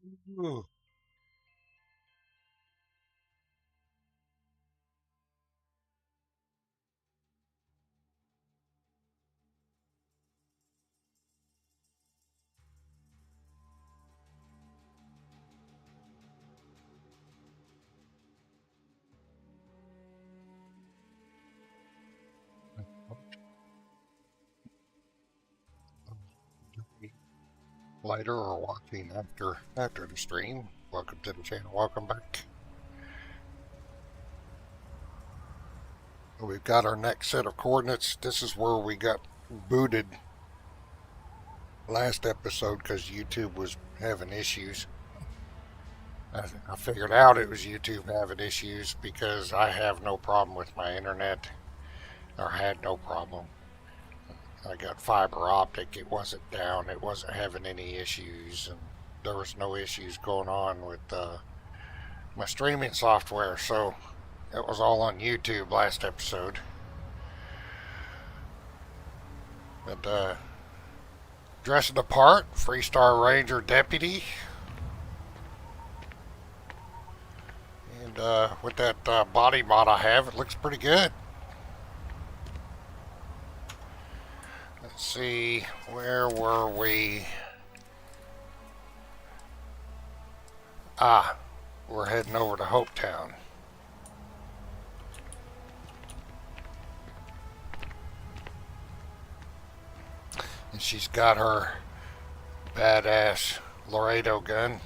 Ooh. Later or watching after the stream. Welcome to the channel. Welcome back. We've got our next set of coordinates. This is where we got booted last episode because YouTube was having issues. I figured out it was YouTube having issues because I have no problem with my internet, or had no problem. I got fiber optic. It wasn't down. It wasn't having any issues, and there was no issues going on with my streaming software. So it was all on YouTube last episode. But dressing the part, Freestar Ranger deputy, and with that body mod I have, it looks pretty good. Let's see, where were we? We're heading over to Hopetown. And she's got her badass Laredo gun.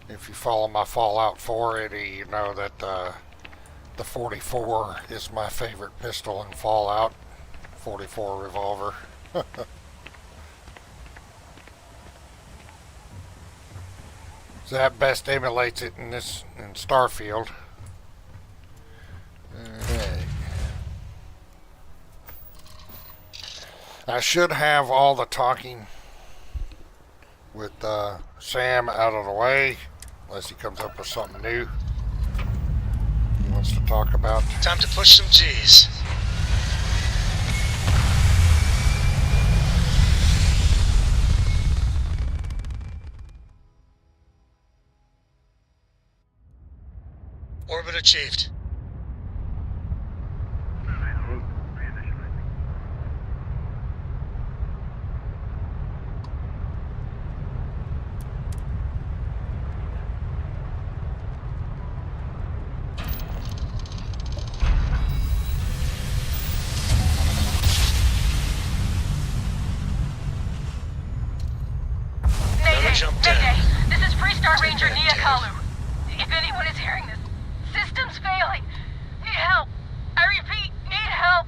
If you follow my Fallout 4, you know that the 44 is my favorite pistol in Fallout. 44 revolver. So that best emulates it in Starfield. Alright. I should have all the talking with Sam out of the way, unless he comes up with something new he wants to talk about. Time to push some G's. Orbit achieved. Mayday! This is Freestar Ranger If anyone is hearing this, system's failing. Need help. I repeat, need help.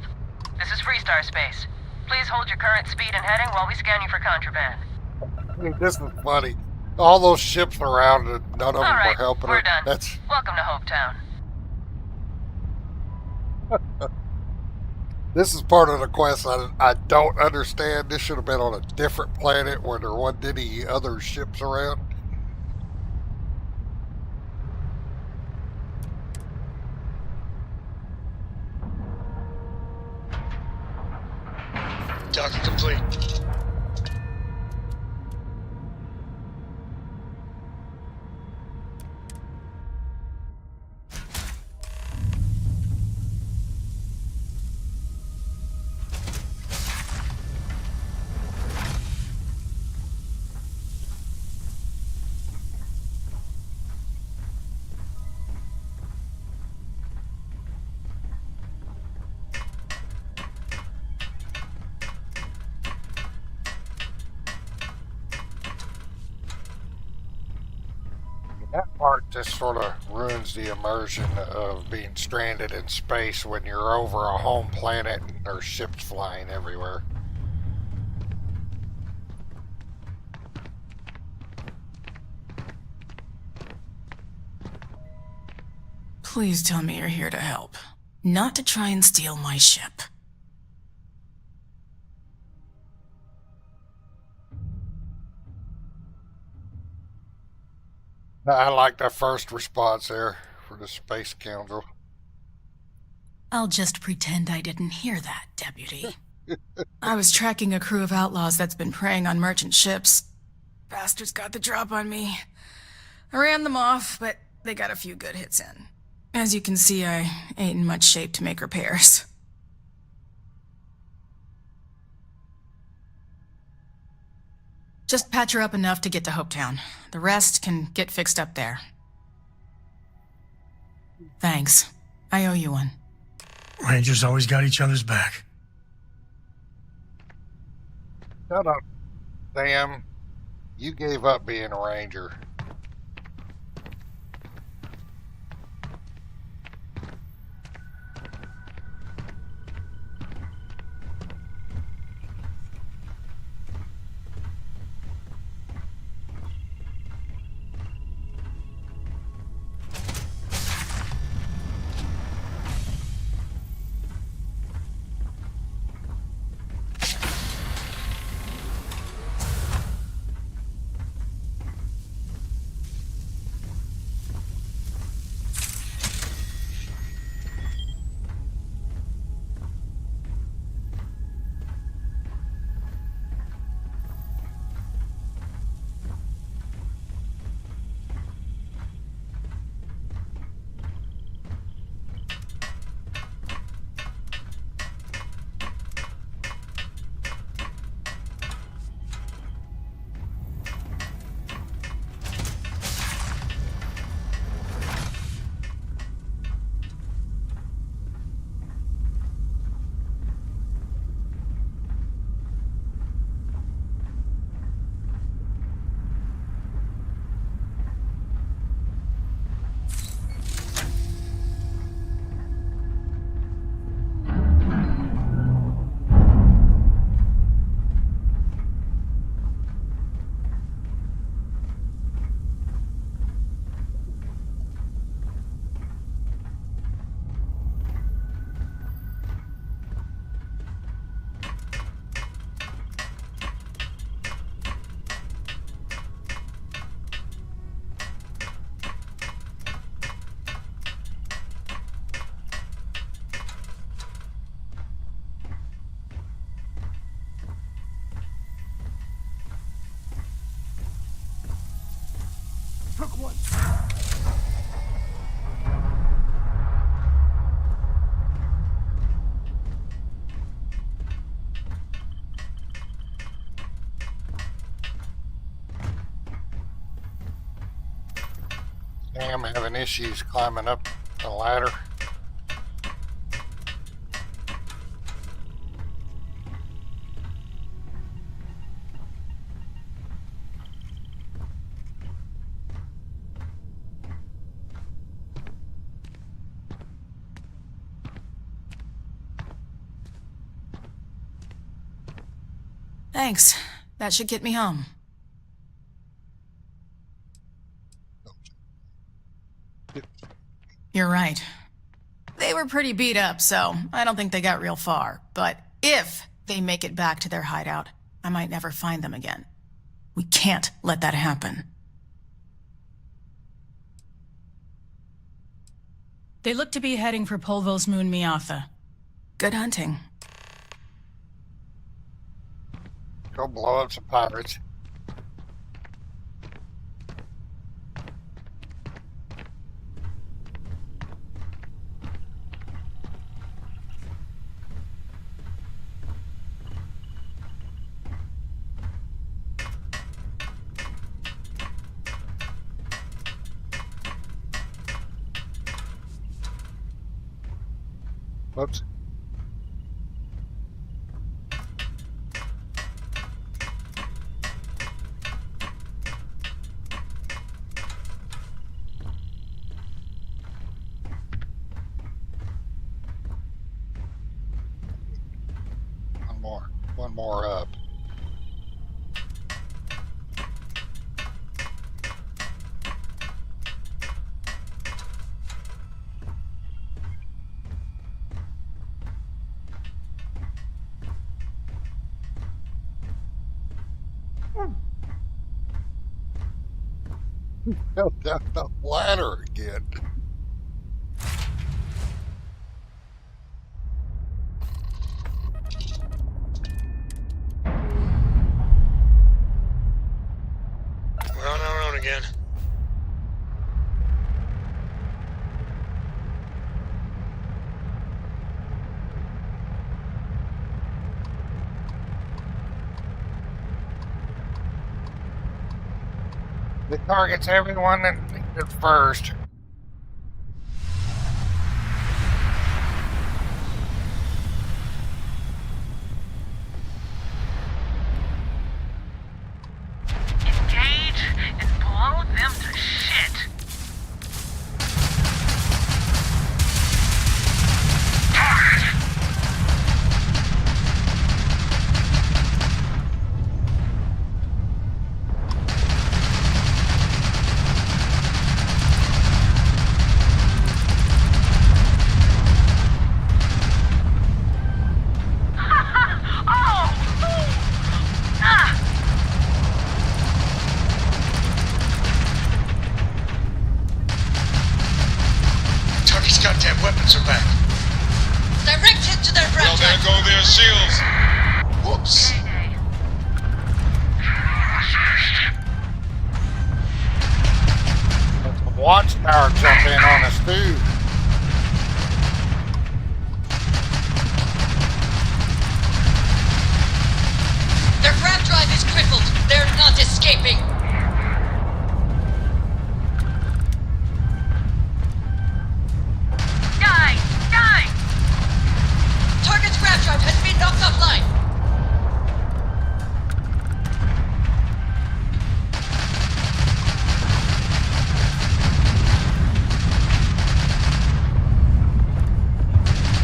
This is Freestar Space. Please hold your current speed and heading while we scan you for contraband. This is funny. All those ships around, and none of them were helping we're her. done. That's Welcome to Hopetown. This is part of the quest I don't understand. This should have been on a different planet where there wasn't any other ships around. Docking complete. That part just sort of ruins the immersion of being stranded in space when you're over a home planet and there's ships flying everywhere. Please tell me you're here to help, not to try and steal my ship. I like that first response there for the space scoundrel. I'll just pretend I didn't hear that, Deputy. I was tracking a crew of outlaws that's been preying on merchant ships. Bastards got the drop on me. I ran them off, but they got a few good hits in. As you can see, I ain't in much shape to make repairs. Just patch her up enough to get to Hopetown. The rest can get fixed up there. Thanks. I owe you one. Rangers always got each other's back. Shut up, Sam. You gave up being a ranger. Took one. Sam having issues climbing up the ladder. Thanks. That should get me home. You're right. They were pretty beat up, so I don't think they got real far. But if they make it back to their hideout, I might never find them again. We can't let that happen. They look to be heading for Polvo's moon Miatha. Good hunting. Go blow up some pirates. Whoops. One more up. Fell down the ladder again. It targets everyone that needs it first. Engage and blow them to shit. Tucky's goddamn weapons are back. Direct hit to their Well, there front go their shields. Whoops. The Watchtower jump in on us too. Their grab drive is crippled. They're not escaping. Die! Die! Target's grab drive has been knocked offline.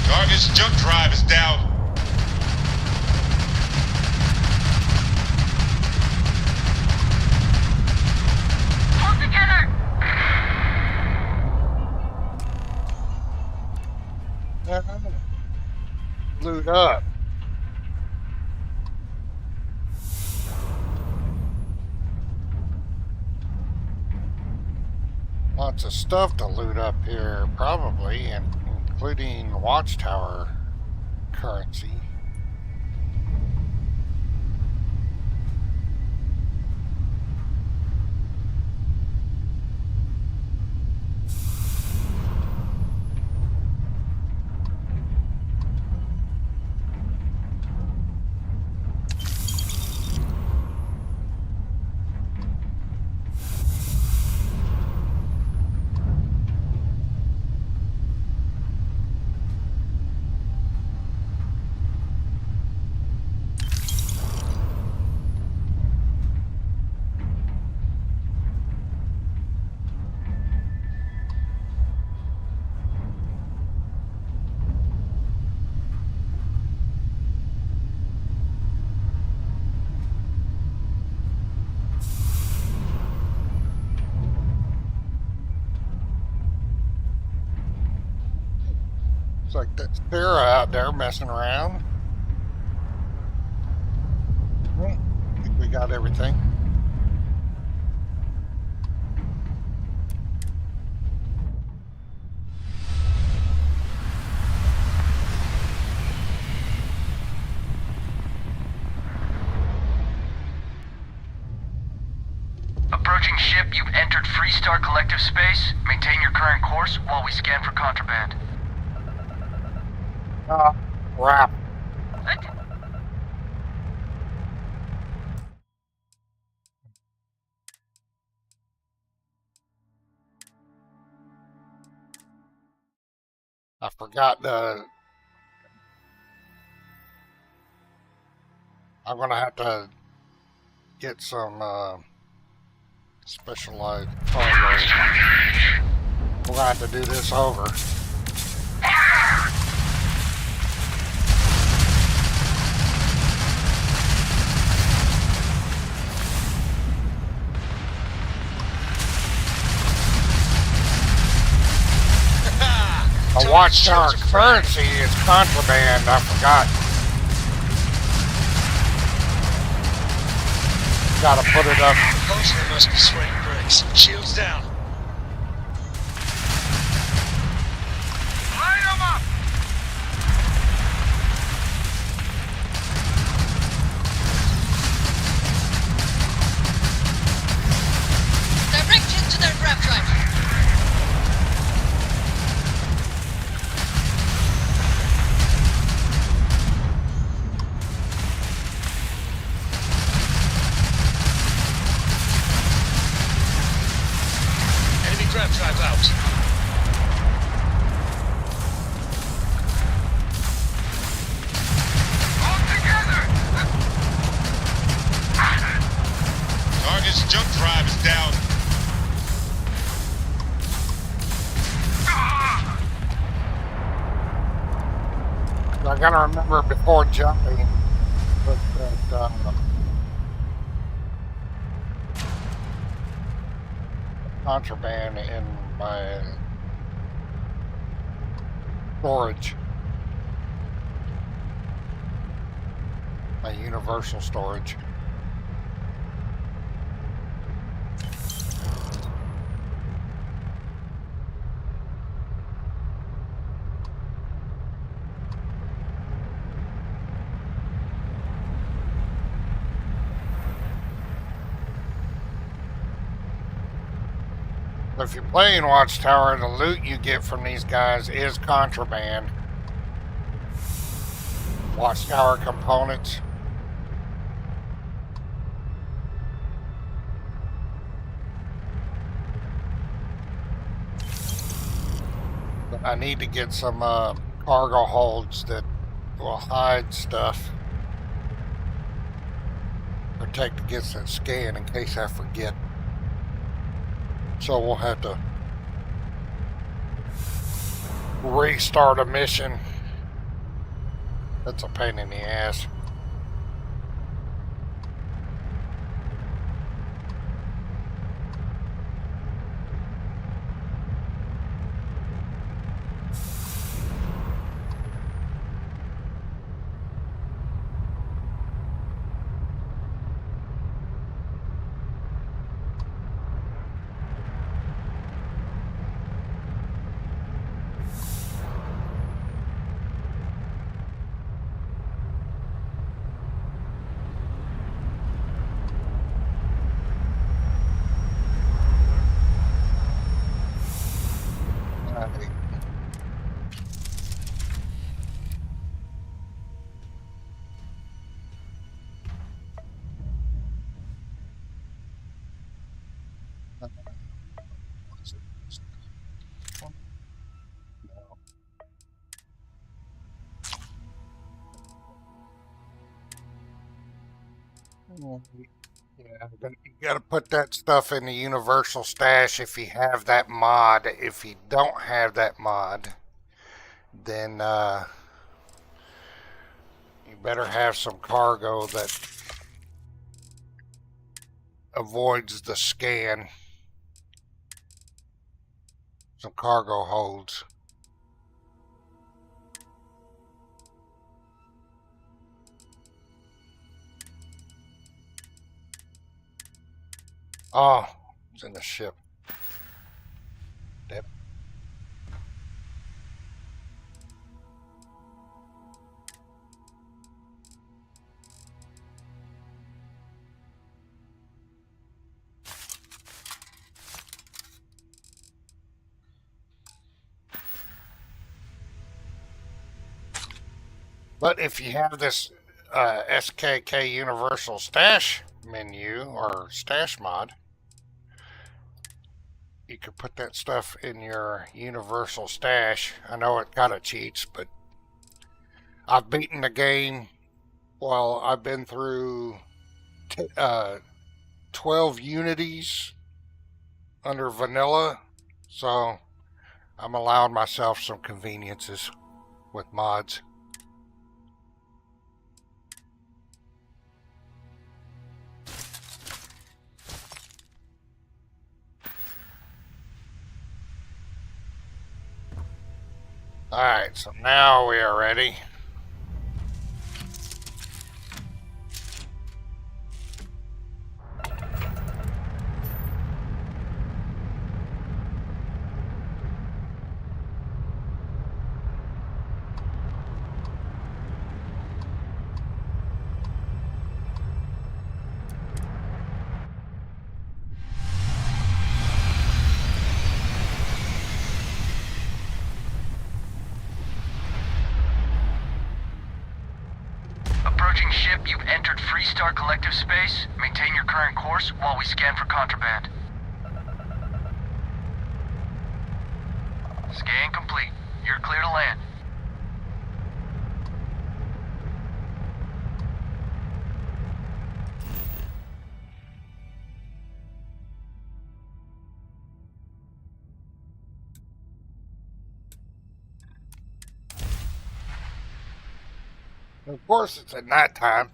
Target's jump drive is down. Pull together! Loot up. Lots of stuff to loot up here, probably, and including Watchtower currency. Looks like that's Sarah out there messing around. I think we got everything. Approaching ship, you've entered Freestar Collective space. Maintain your current course while we scan for contraband. Crap. I forgot the... I'm gonna have to get some specialized hardware. We're gonna have to do this over. A Watchtower currency is contraband, I forgot. Gotta put it up. Mostly must be swinging bricks. Shields down. Line them up! Direct hit to their grab drive. jump drive out. Target's jump drive is down. I gotta remember before jumping, put that contraband in my storage, my universal storage. If you're playing Watchtower, the loot you get from these guys is contraband. Watchtower components. But I need to get some cargo holds that will hide stuff. Protect against that scan in case I forget. So we'll have to restart a mission. That's a pain in the ass. Yeah, but you gotta put that stuff in the universal stash if you have that mod. If you don't have that mod, then you better have some cargo that avoids the scan. Some cargo holds. Oh, it's in the ship. Damn. But if you have this SKK Universal Stash menu or stash mod, you could put that stuff in your Universal Stash. I know it kind of cheats, but I've beaten the game. Well, I've been through 12 unities under vanilla, so I'm allowing myself some conveniences with mods. Alright, so now we are ready. Approaching ship, you've entered Freestar Collective Space. Maintain your current course while we scan for contraband. Scan complete. You're clear to land. And of course, it's at nighttime.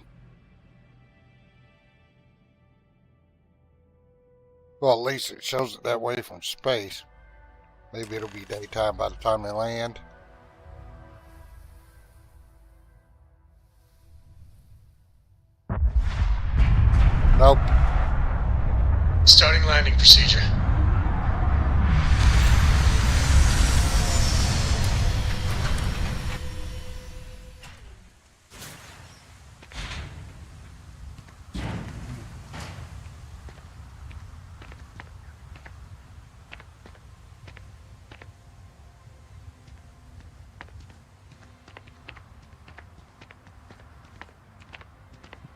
Well, at least it shows it that way from space. Maybe it'll be daytime by the time they land. Nope. Starting landing procedure.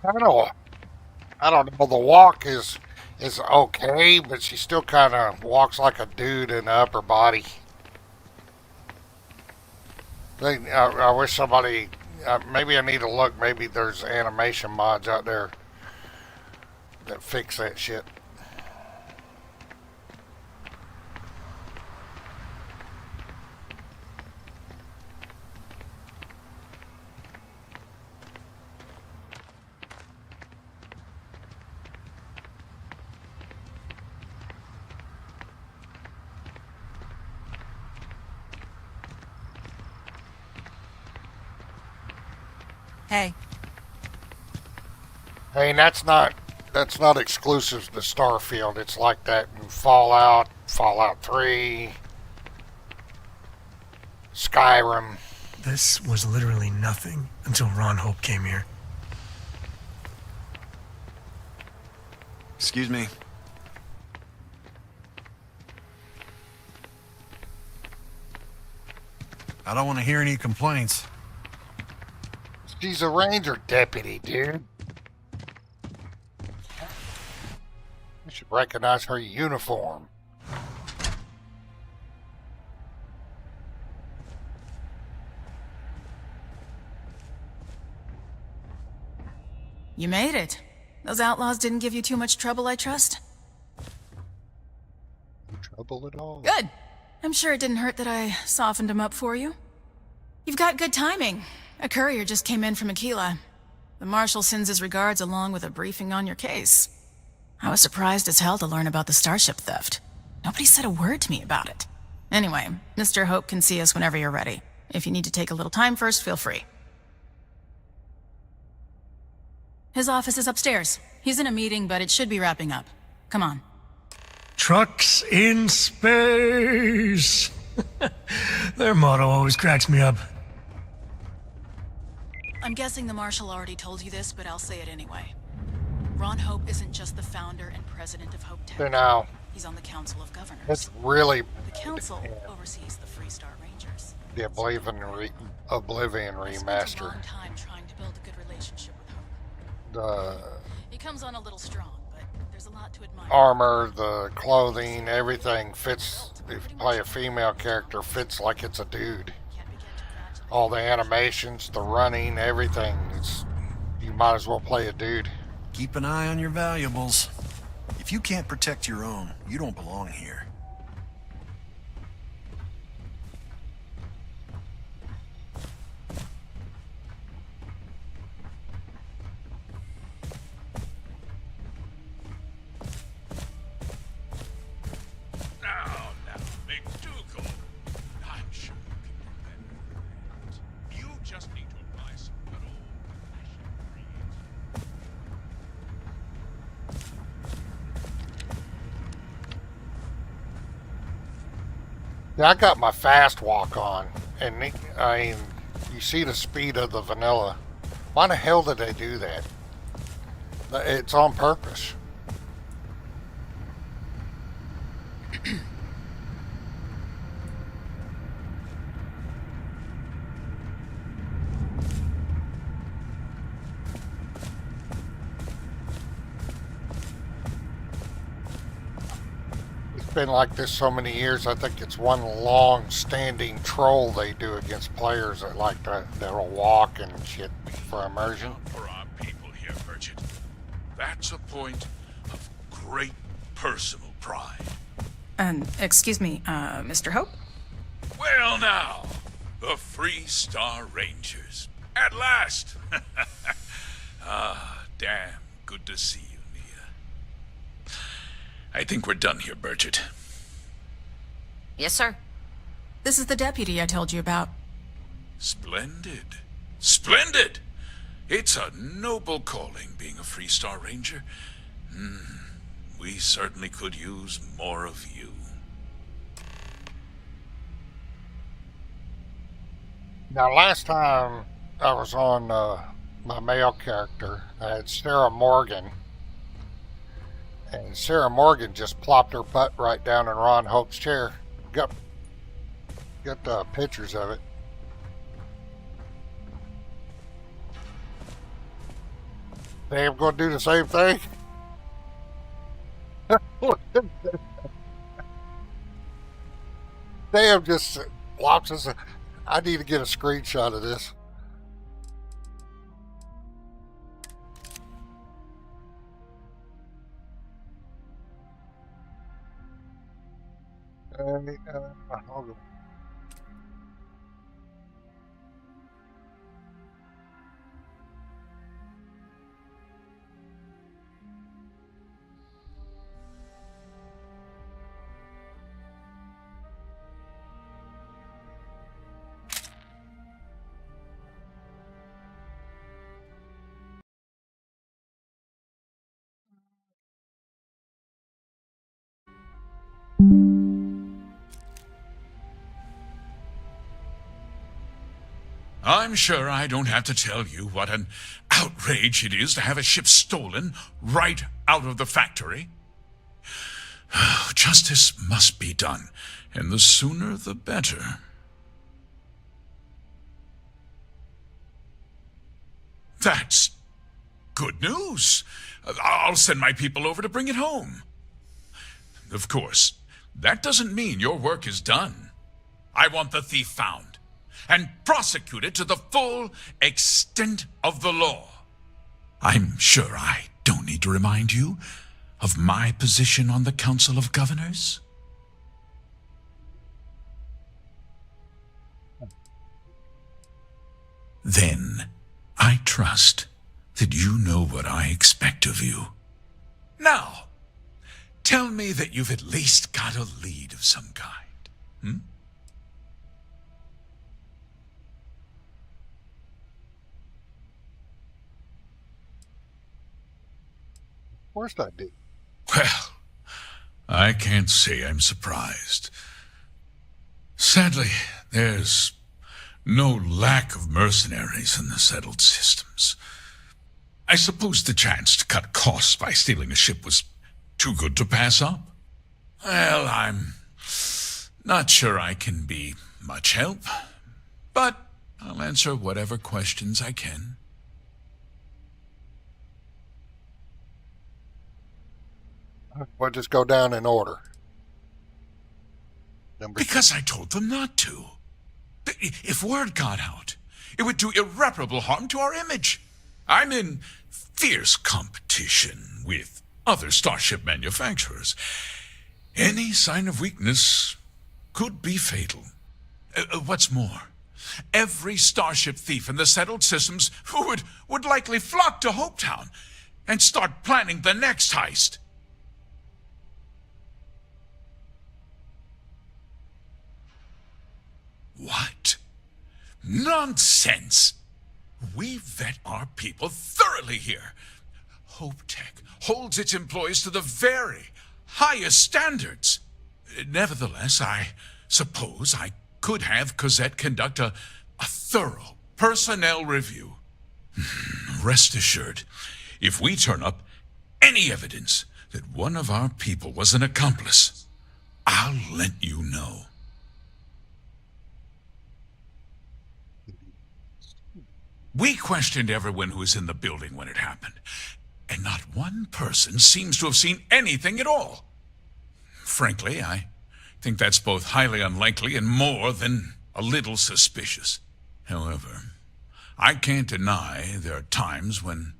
I don't know. The walk is okay, but she still kind of walks like a dude in the upper body. I wish somebody. Maybe I need to look. Maybe there's animation mods out there that fix that shit. Hey, Hey, and that's not exclusive to Starfield. It's like that in Fallout, Fallout 3, Skyrim. This was literally nothing until Ron Hope came here. Excuse me. I don't want to hear any complaints. She's a ranger deputy, dude. You should recognize her uniform. you made it. Those outlaws didn't give you too much trouble, I trust? No trouble at all. Good. I'm sure it didn't hurt that I softened them up for you. You've got good timing. A courier just came in from Aquila. The Marshal sends his regards along with a briefing on your case. I was surprised as hell to learn about the starship theft. Nobody said a word to me about it. Anyway, Mr. Hope can see us whenever you're ready. If you need to take a little time first, feel free. His office is upstairs. He's in a meeting, but it should be wrapping up. Come on. Trucks in space! Their motto always cracks me up. I'm guessing the Marshal already told you this, but I'll say it anyway. Ron Hope isn't just the founder and president of Hope Tech. So now, He's on the Council of Governors. it's really The Council oversees the Freestar Rangers. the Oblivion I spent a remaster. long time trying to build a good relationship with Hope. The He comes on a little strong, but there's a lot to admire. armor, the clothing, everything fits. If you play a female character, fits like it's a dude. Can't begin to imagine All the animations, the running, everything. You might as well play a dude. Keep an eye on your valuables. If you can't protect your own, you don't belong here. Now, McDougal. I'm sure you can do better than that. You just need to apply some good old-fashioned creativity. Yeah, I got my fast walk on, and I mean, you see the speed of the vanilla. Why the hell did they do that? It's on purpose. been like this so many years. I think it's one long-standing troll they do against players that like that'll walk and shit for immersion. For our people here, Merchant. That's a point of great personal pride. Excuse me, Mr. Hope? Well now, the Freestar Rangers. At last! Damn good to see you, Nia. I think we're done here, Burgett. Yes, sir. This is the deputy I told you about. Splendid. Splendid! It's a noble calling, being a Freestar Ranger. We certainly could use more of you. Now, last time I was on my male character, I had Sarah Morgan. And Sarah Morgan just plopped her butt right down in Ron Hope's chair. Got pictures of it. They ain't gonna do the same thing. Damn, just plops us. I need to get a screenshot of this. Hold on. I'm sure I don't have to tell you what an outrage it is to have a ship stolen right out of the factory. Justice must be done, and the sooner the better. That's good news. I'll send my people over to bring it home. Of course, that doesn't mean your work is done. I want the thief found and prosecuted to the full extent of the law. I'm sure I don't need to remind you of my position on the Council of Governors. Then, I trust that you know what I expect of you. Now, tell me that you've at least got a lead of some kind, Of course I do. Well, I can't say I'm surprised. Sadly, there's no lack of mercenaries in the settled systems. I suppose the chance to cut costs by stealing a ship was too good to pass up. Well, I'm not sure I can be much help, but I'll answer whatever questions I can. We'll just go down in order. Because I told them not to. If word got out, it would do irreparable harm to our image. I'm in fierce competition with other starship manufacturers. Any sign of weakness could be fatal. What's more, every starship thief in the settled systems would likely flock to Hopetown and start planning the next heist. What? Nonsense! We vet our people thoroughly here. HopeTech holds its employees to the very highest standards. Nevertheless, I suppose I could have Cosette conduct a thorough personnel review. Rest assured, if we turn up any evidence that one of our people was an accomplice, I'll let you know. We questioned everyone who was in the building when it happened, and not one person seems to have seen anything at all. frankly, I think that's both highly unlikely and more than a little suspicious. However, I can't deny there are times when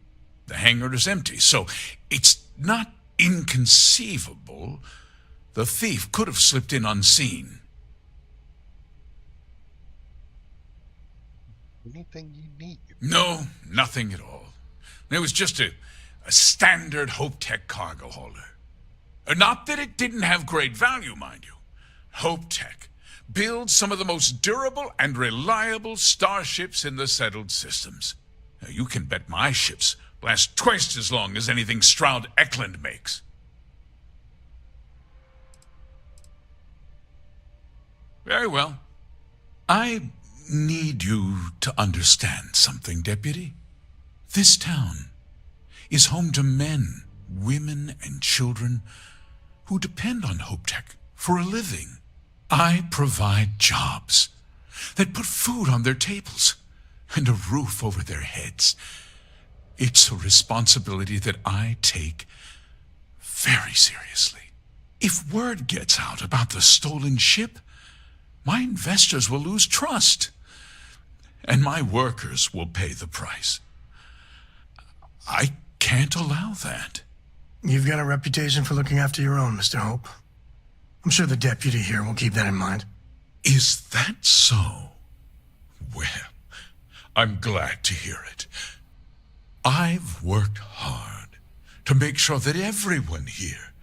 the hangar is empty, so it's not inconceivable the thief could have slipped in unseen. Anything you need. No, nothing at all. It was just a standard Hope Tech cargo hauler. Not that it didn't have great value, mind you. Hope Tech builds some of the most durable and reliable starships in the settled systems. Now, you can bet my ships last twice as long as anything Stroud Eklund makes. Very well. I need you to understand something, Deputy. This town is home to men, women, and children who depend on Hope Tech for a living. I provide jobs that put food on their tables and a roof over their heads. It's a responsibility that I take very seriously. If word gets out about the stolen ship, my investors will lose trust, and my workers will pay the price. I can't allow that. You've got a reputation for looking after your own, Mr. Hope. I'm sure the deputy here will keep that in mind. Is that so? Well, I'm glad to hear it. I've worked hard to make sure that everyone here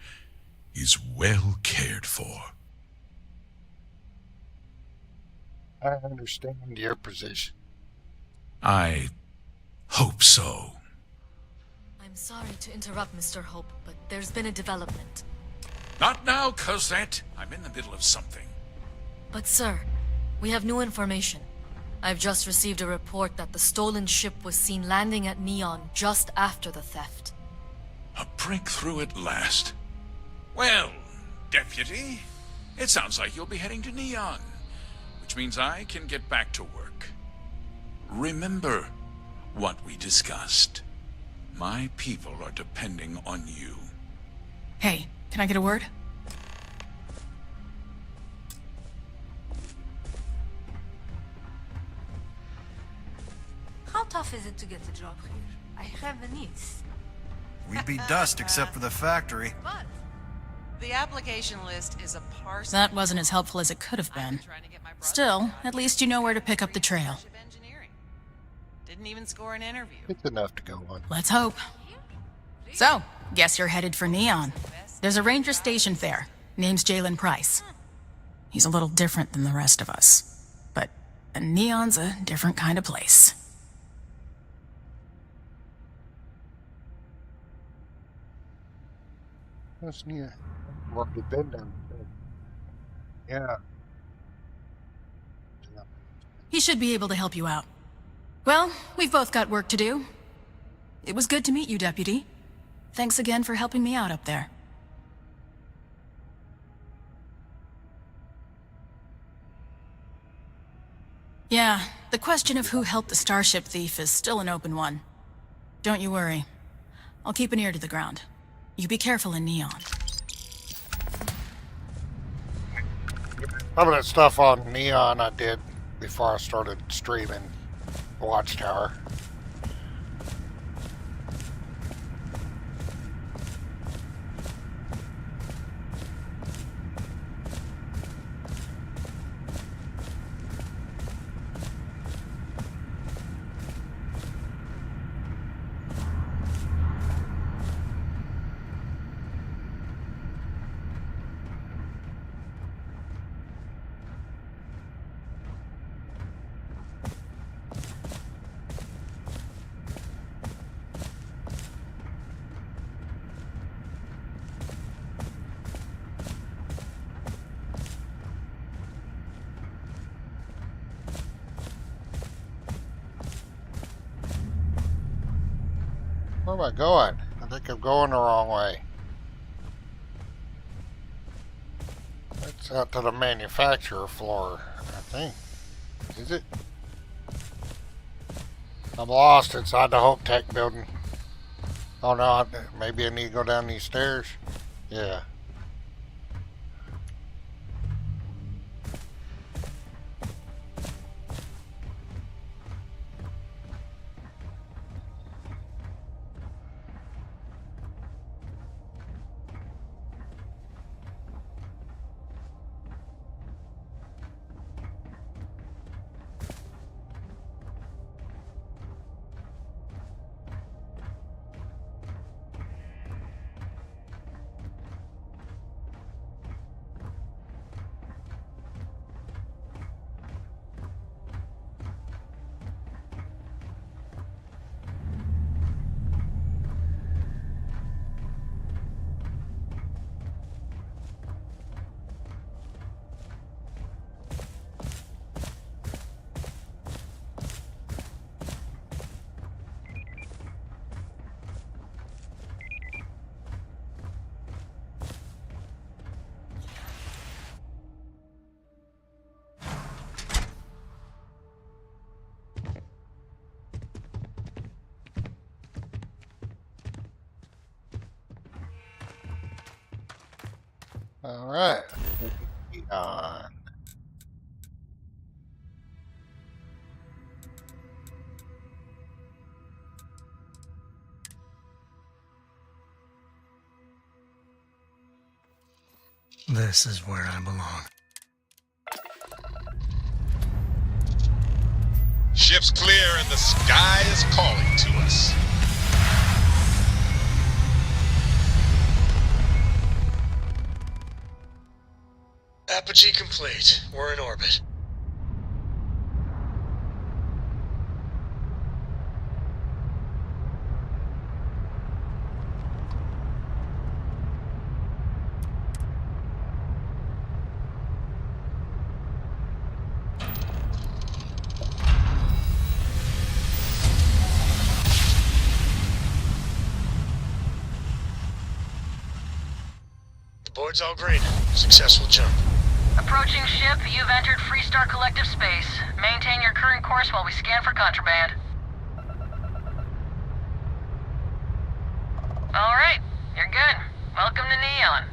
is well cared for. I understand your position. I hope so. I'm sorry to interrupt, Mr. Hope, but there's been a development. Not now, Cosette. I'm in the middle of something. But sir, we have new information. I've just received a report that the stolen ship was seen landing at Neon just after the theft. A breakthrough at last. Well, Deputy, it sounds like you'll be heading to Neon, which means I can get back to work. Remember what we discussed. My people are depending on you. Hey, can I get a word? How tough is it to get a job here? I have a niece. We'd be dust except for the factory. But the application list is a parcel. That wasn't as helpful as it could have been. Still, at least you know where to pick up the trail. Didn't even score an interview. It's enough to go on. Let's hope. So, guess you're headed for Neon. There's a ranger stationed there. Name's Jalen Price. He's a little different than the rest of us. But Neon's a different kind of place. That's near. What we've been down. Yeah. He should be able to help you out. Well, we've both got work to do. It was good to meet you, Deputy. Thanks again for helping me out up there. Yeah, the question of who helped the Starship thief is still an open one. Don't you worry. I'll keep an ear to the ground. You be careful in Neon. Some of that stuff on Neon I did before I started streaming Watchtower. Where am I going? I think I'm going the wrong way. That's out to the manufacturer floor, I think. Is it? I'm lost inside the Hope Tech building. Oh no, maybe I need to go down these stairs. Yeah. All right. On. This is where I belong. Ship's clear and the sky is calling to us. Apogee complete. We're in orbit. The board's all green. Successful jump. Approaching ship, you've entered Freestar Collective Space. Maintain your current course while we scan for contraband. Alright, you're good. Welcome to Neon.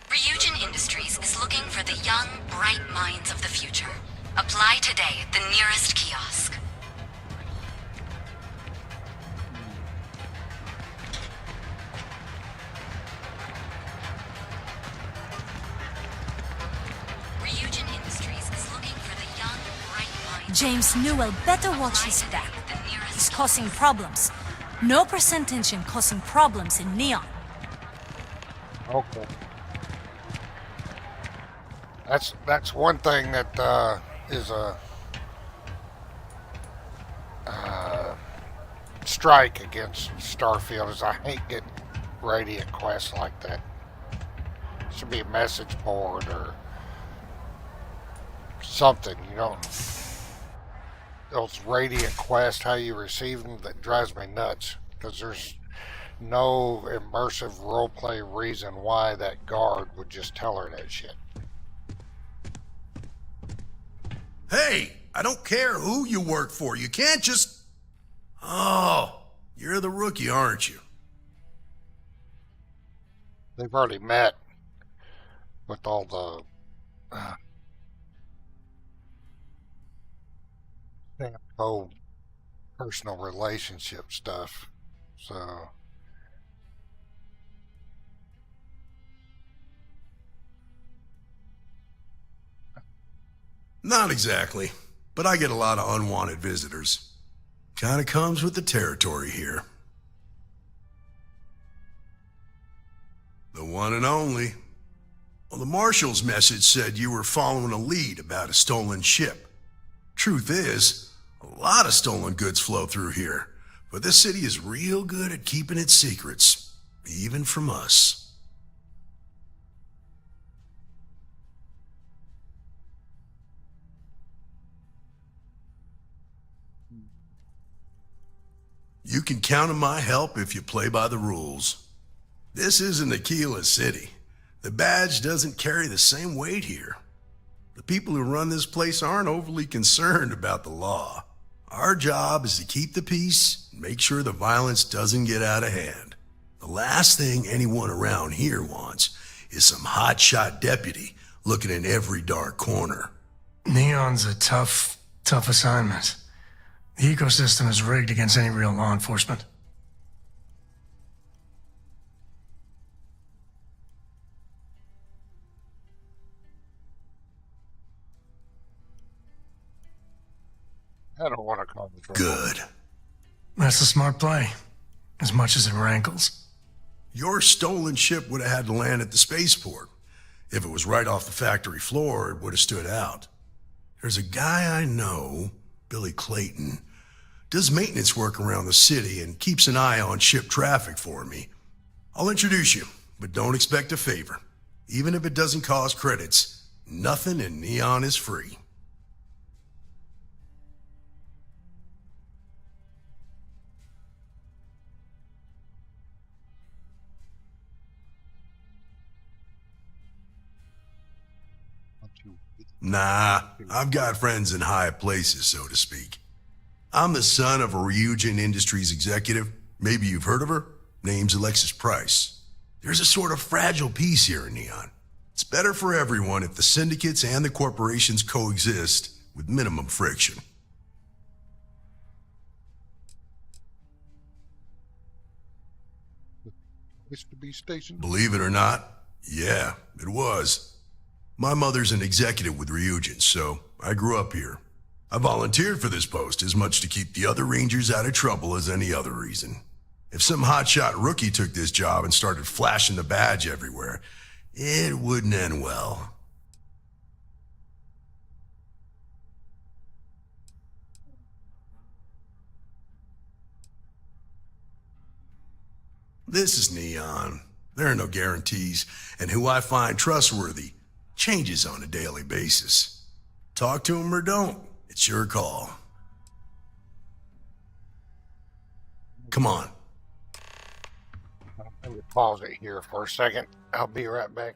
Ryujin Industries is looking for the young, bright minds of the future. Apply today at the nearest kiosk. Ryujin Industries is looking for the young, bright minds. James Newell better watch his back. He's causing problems. No percentage in causing problems in Neon. Okay. That's one thing that is a strike against Starfield is I hate getting radiant quests like that. Should be a message board or something, you know. Those radiant quests, how you receive them, that drives me nuts because there's no immersive roleplay reason why that guard would just tell her that shit. Hey, I don't care who you work for. You can't just... Oh, you're the rookie, aren't you? They've already met with all the whole personal relationship stuff. So Not exactly, but I get a lot of unwanted visitors. Kinda comes with the territory here. The one and only. Well, the Marshal's message said you were following a lead about a stolen ship. Truth is, a lot of stolen goods flow through here, but this city is real good at keeping its secrets, even from us. You can count on my help if you play by the rules. This isn't Aquila City. The badge doesn't carry the same weight here. The people who run this place aren't overly concerned about the law. Our job is to keep the peace and make sure the violence doesn't get out of hand. The last thing anyone around here wants is some hotshot deputy looking in every dark corner. Neon's a tough assignment. The ecosystem is rigged against any real law enforcement. I don't want to cause trouble. Good. That's a smart play, as much as it rankles. Your stolen ship would have had to land at the spaceport. If it was right off the factory floor, it would have stood out. There's a guy I know, Billy Clayton, does maintenance work around the city and keeps an eye on ship traffic for me. I'll introduce you, but don't expect a favor. Even if it doesn't cost credits, nothing in Neon is free. Nah, I've got friends in high places, so to speak. I'm the son of a Ryujin Industries executive. Maybe you've heard of her. Name's Alexis Price. There's a sort of fragile peace here in Neon. It's better for everyone if the syndicates and the corporations coexist with minimum friction. Used to be stationed. Believe it or not, yeah, it was. My mother's an executive with Ryujin, so I grew up here. I volunteered for this post as much to keep the other Rangers out of trouble as any other reason. If some hotshot rookie took this job and started flashing the badge everywhere, it wouldn't end well. This is Neon. There are no guarantees, and who I find trustworthy changes on a daily basis. Talk to him or don't. It's your call. Come on. Let me pause it here for a second. I'll be right back.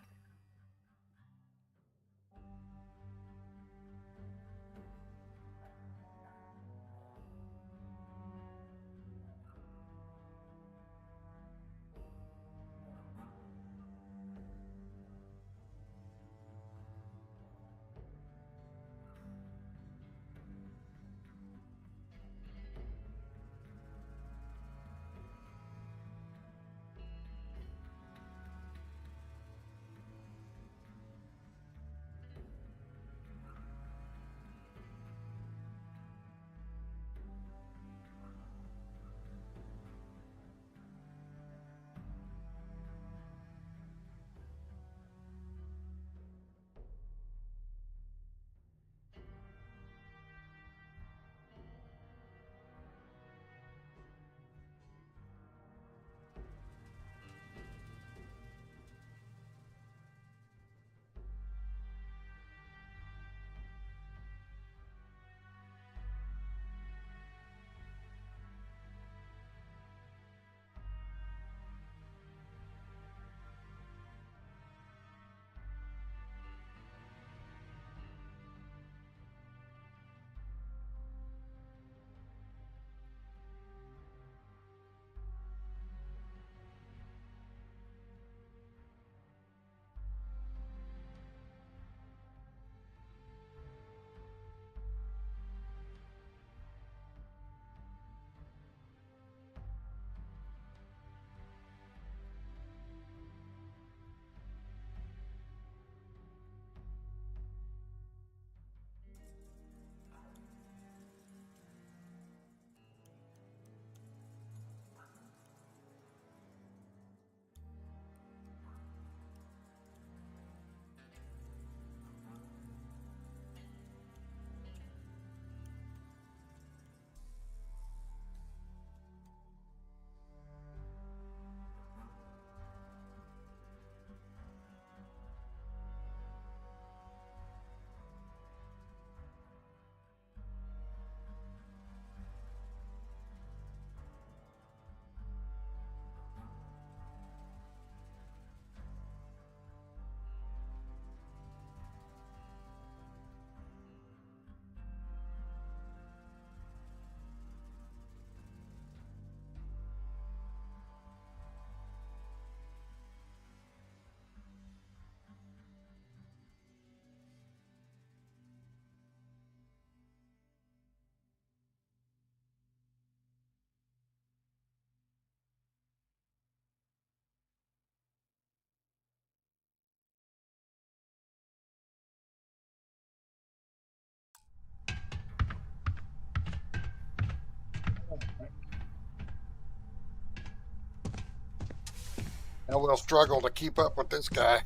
Now we'll struggle to keep up with this guy.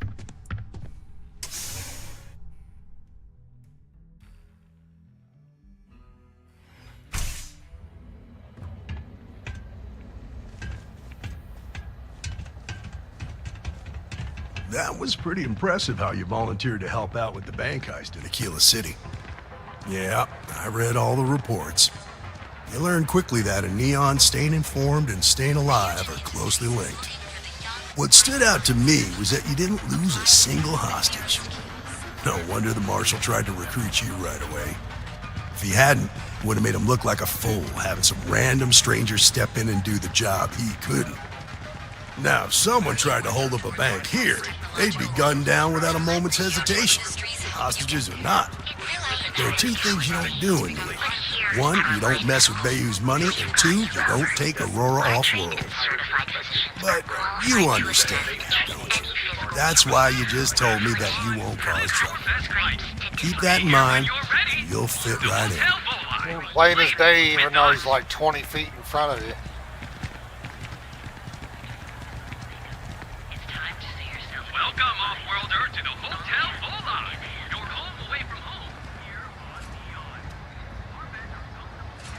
That was pretty impressive how you volunteered to help out with the bank heist in Aquila City. Yeah, I read all the reports. You learned quickly that in Neon, staying informed and staying alive are closely linked. What stood out to me was that you didn't lose a single hostage. No wonder the marshal tried to recruit you right away. If he hadn't, it would have made him look like a fool, having some random stranger step in and do the job he couldn't. Now, if someone tried to hold up a bank here, they'd be gunned down without a moment's hesitation. Hostages or not. There are two things you don't do in here. One, you don't mess with Bayou's money, and two, you don't take Aurora off-world. But you understand now, don't you? That's why you just told me that you won't cause trouble. Keep that in mind, and you'll fit right in. Plain as day, even though he's like 20 feet in front of you. Welcome, off-worlder, to the Hotel Vola. Your home away from home. Here on Neon. Our beds are comfortable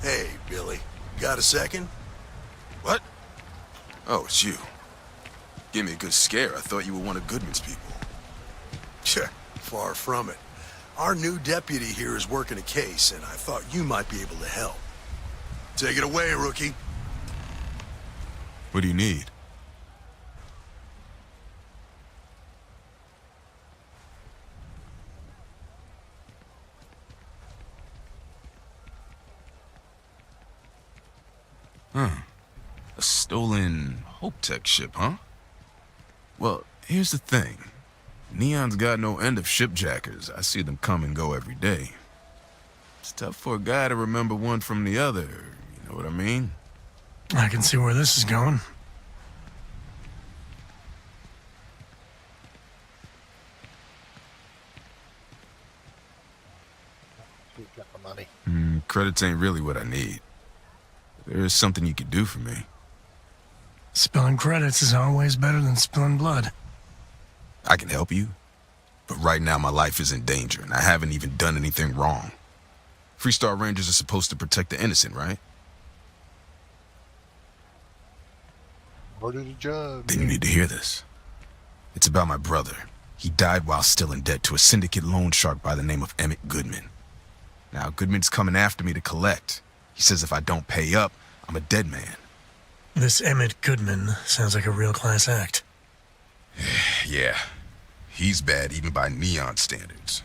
Hey, Billy. Got a second? What? Oh, it's you. Gave me a good scare. I thought you were one of Goodman's people. Far from it. Our new deputy here is working a case, and I thought you might be able to help. Take it away, rookie. What do you need? A stolen Hope Tech ship, huh? Well, here's the thing. Neon's got no end of shipjackers. I see them come and go every day. It's tough for a guy to remember one from the other, you know what I mean? I can see where this is going. Got the money. Credits ain't really what I need. There is something you could do for me. Spilling credits is always better than spilling blood. I can help you, but right now my life is in danger, and I haven't even done anything wrong. Freestar Rangers are supposed to protect the innocent, right? What did the job? Then you need to hear this. It's about my brother. He died while still in debt to a syndicate loan shark by the name of Emmett Goodman. Now, Goodman's coming after me to collect. He says if I don't pay up, I'm a dead man. This Emmett Goodman sounds like a real class act. Yeah, he's bad even by Neon standards.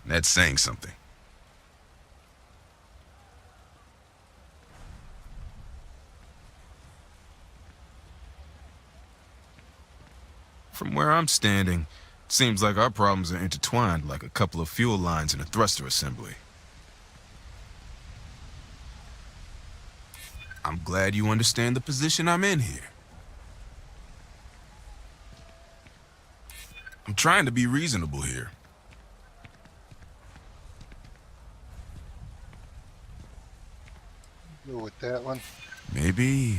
And that's saying something. From where I'm standing, it seems like our problems are intertwined like a couple of fuel lines in a thruster assembly. I'm glad you understand the position I'm in here. I'm trying to be reasonable here. Go with that one. Maybe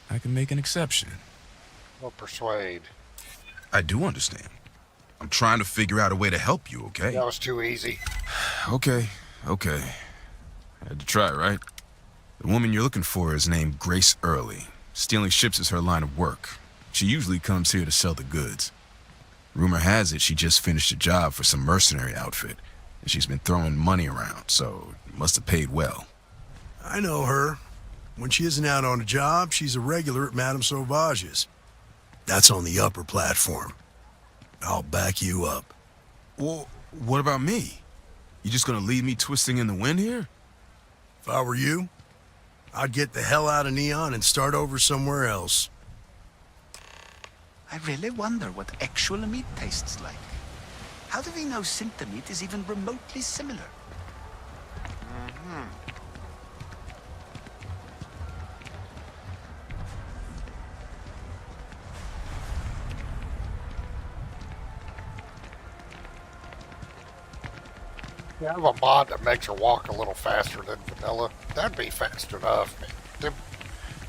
I can make an exception. Or persuade. I do understand. I'm trying to figure out a way to help you, okay? That was too easy. Okay. Had to try, right? The woman you're looking for is named Grace Early. Stealing ships is her line of work. She usually comes here to sell the goods. Rumor has it she just finished a job for some mercenary outfit, and she's been throwing money around, so it must have paid well. I know her. When she isn't out on a job, she's a regular at Madame Sauvage's. That's on the upper platform. I'll back you up. Well, what about me? You just gonna leave me twisting in the wind here? If I were you, I'd get the hell out of Neon and start over somewhere else. I really wonder what actual meat tastes like. How do we know Sinter meat is even remotely similar? You have a mod that makes her walk a little faster than vanilla. That'd be fast enough. The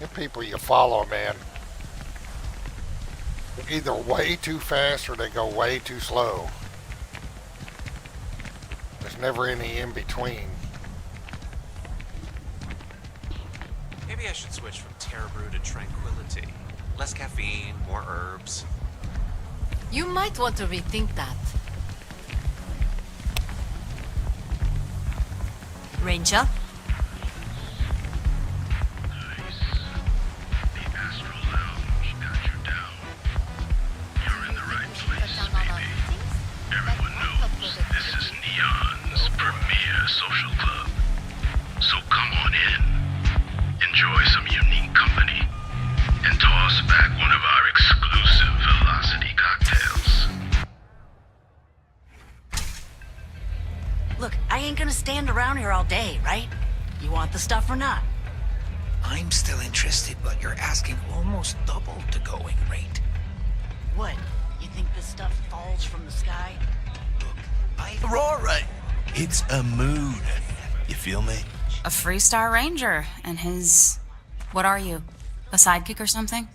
people you follow, man, they're either way too fast or they go way too slow. There's never any in between. Maybe I should switch from Terror Brew to Tranquility. Less caffeine, more herbs. You might want to rethink that. Ranger? Everyone knows this is Neon's premier social club. So come on in, enjoy some unique company, and toss back one of our exclusive velocity cocktails. Look, I ain't gonna stand around here all day, right? You want the stuff or not? I'm still interested, but you're asking almost double the going rate. What? You think this stuff falls from the sky? Aurora! It's a mood. You feel me? A Freestar Ranger and his... What are you? A sidekick or something?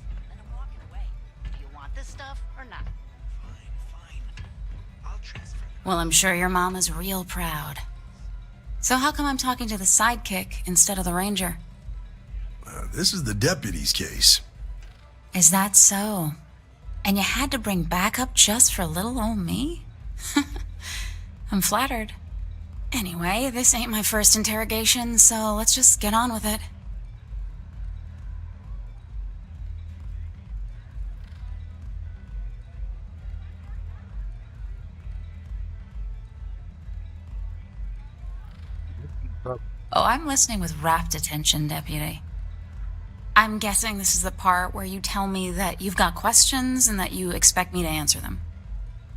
You want this stuff or not? Well, I'm sure your mom is real proud. So how come I'm talking to the sidekick instead of the ranger? This is the deputy's case. Is that so? And you had to bring backup just for little old me? I'm flattered. Anyway, this ain't my first interrogation, so let's just get on with it. Oh, I'm listening with rapt attention, Deputy. I'm guessing this is the part where you tell me that you've got questions and that you expect me to answer them.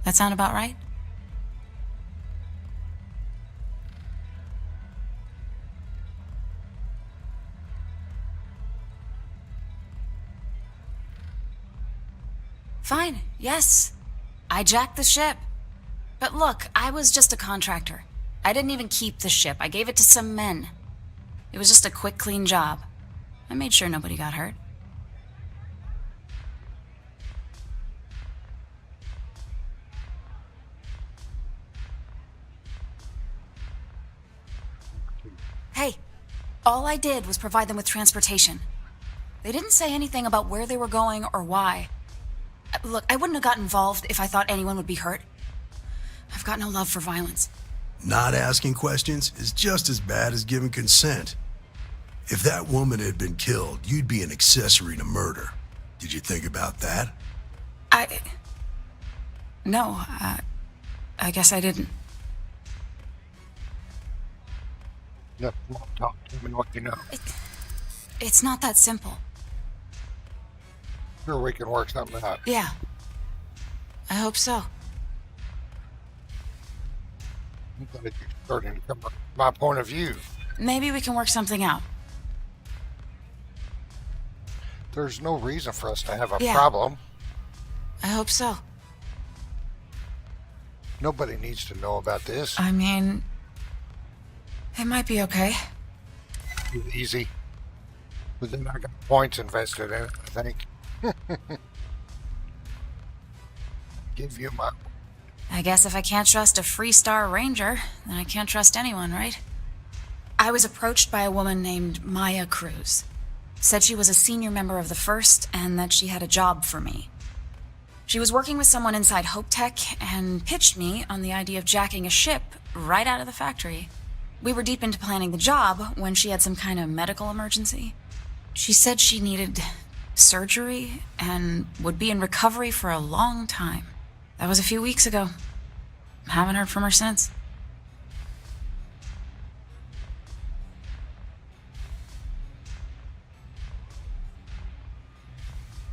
That sound about right? Fine, yes. I jacked the ship. But look, I was just a contractor. I didn't even keep the ship. I gave it to some men. It was just a quick, clean job. I made sure nobody got hurt. Hey, all I did was provide them with transportation. They didn't say anything about where they were going or why. Look, I wouldn't have got involved if I thought anyone would be hurt. I've got no love for violence. Not asking questions is just as bad as giving consent. If that woman had been killed, you'd be an accessory to murder. Did you think about that? No, I guess I didn't. Yeah, talk to me what you know. It's not that simple. Sure, we can work something out. Yeah. I hope so. I'm glad you're starting to come up with my point of view. Maybe we can work something out. There's no reason for us to have a Yeah. problem. I hope so. Nobody needs to know about this. I mean, it might be okay. Easy. But then I got points invested in it, I think. Give you my... I guess if I can't trust a Freestar Ranger, then I can't trust anyone, right? I was approached by a woman named Maya Cruz. Said she was a senior member of the First and that she had a job for me. She was working with someone inside Hope Tech and pitched me on the idea of jacking a ship right out of the factory. We were deep into planning the job when she had some kind of medical emergency. She said she needed surgery and would be in recovery for a long time. That was a few weeks ago. Haven't heard from her since.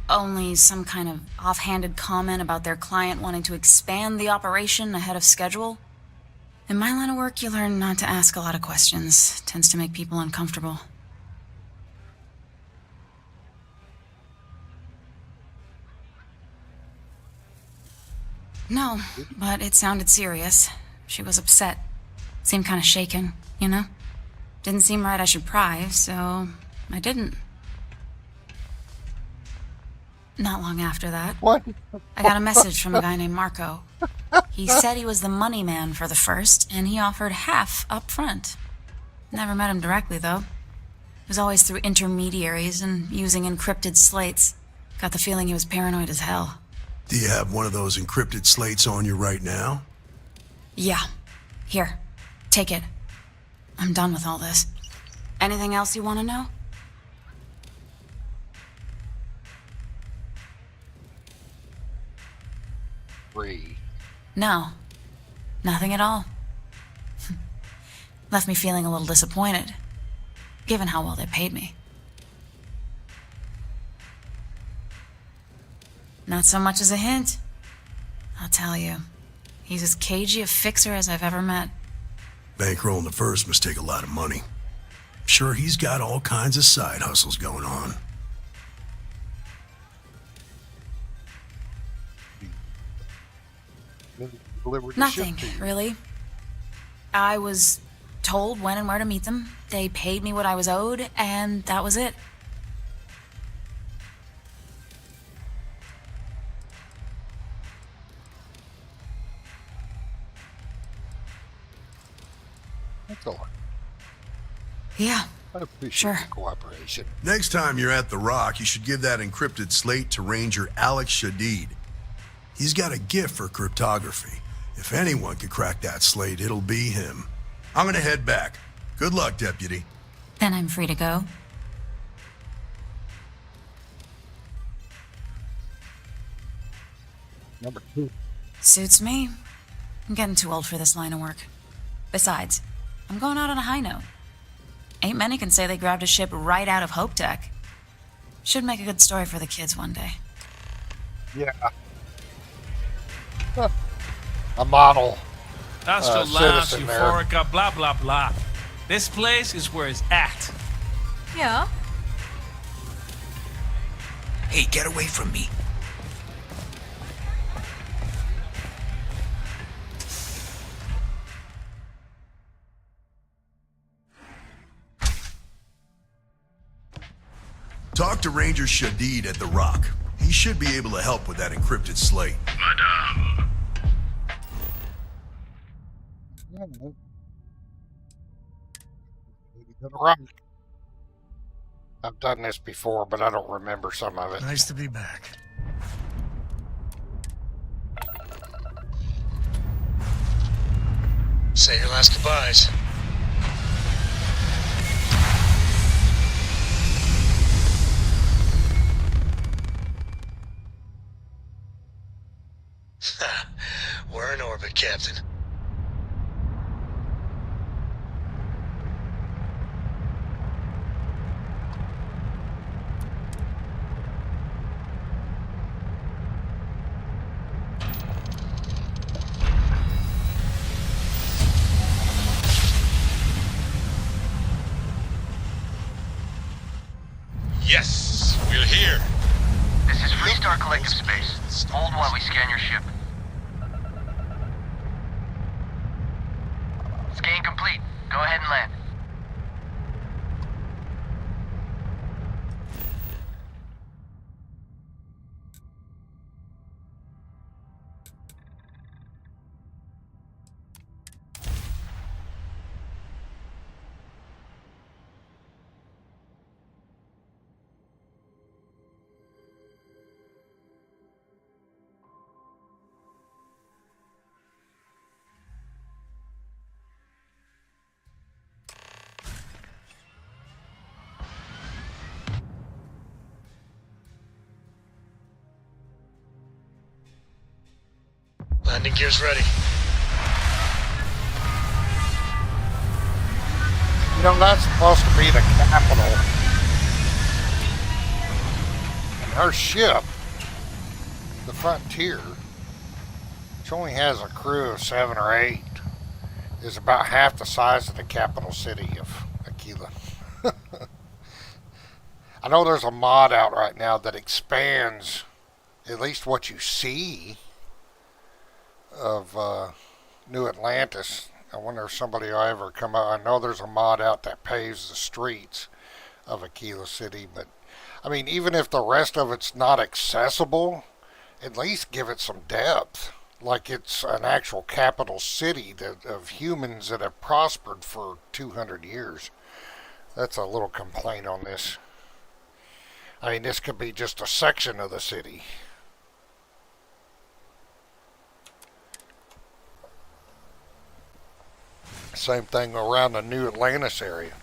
Only some kind of offhanded comment about their client wanting to expand the operation ahead of schedule. In my line of work, you learn not to ask a lot of questions. It tends to make people uncomfortable. No, but it sounded serious. She was upset. Seemed kind of shaken, you know? Didn't seem right I should pry, so I didn't. Not long after that, What? I got a message from a guy named Marco. He said he was the money man for the first, and he offered half up front. Never met him directly, though. It was always through intermediaries and using encrypted slates. Got the feeling he was paranoid as hell. Do you have one of those encrypted slates on you right now? Yeah. Here. Take it. I'm done with all this. Anything else you want to know? Free. No. Nothing at all. Left me feeling a little disappointed, given how well they paid me. Not so much as a hint. I'll tell you, he's as cagey a fixer as I've ever met. Bankrolling the first must take a lot of money. Sure, he's got all kinds of side hustles going on. Nothing, really. I was told when and where to meet them. They paid me what I was owed, and that was it. That's all. Yeah. I appreciate Sure. your cooperation. Next time you're at the Rock, you should give that encrypted slate to Ranger Alex Shadid. He's got a gift for cryptography. If anyone could crack that slate, it'll be him. I'm gonna head back. Good luck, Deputy. Then I'm free to go. Number 2. Suits me. I'm getting too old for this line of work. Besides, I'm going out on a high note. Ain't many can say they grabbed a ship right out of Hope Tech. Should make a good story for the kids one day. Yeah. A model Hasta citizen there. euphorica, blah, blah, blah. This place is where it's at. Yeah? Hey, get away from me. Talk to Ranger Shadid at the Rock. He should be able to help with that encrypted slate. Madame. I've done this before, but I don't remember some of it. Nice to be back. Say your last goodbyes. We're in orbit, Captain. Yes, we're here. This is Freestar Collective Space. Hold while we scan your ship. Scan complete. Go ahead and land. Landing gear's ready. You know, that's supposed to be the capital. And her ship, the Frontier, which only has a crew of 7 or 8, is about half the size of the capital city of Aquila. I know there's a mod out right now that expands at least what you see of New Atlantis I wonder if somebody will ever come out. I know there's a mod out that paves the streets of Aquila City, but I mean, even if the rest of it's not accessible, at least give it some depth. Like it's an actual capital city of humans that have prospered for 200 years. That's a little complaint on this. I mean, this could be just a section of the city. Same thing around the New Atlantis area.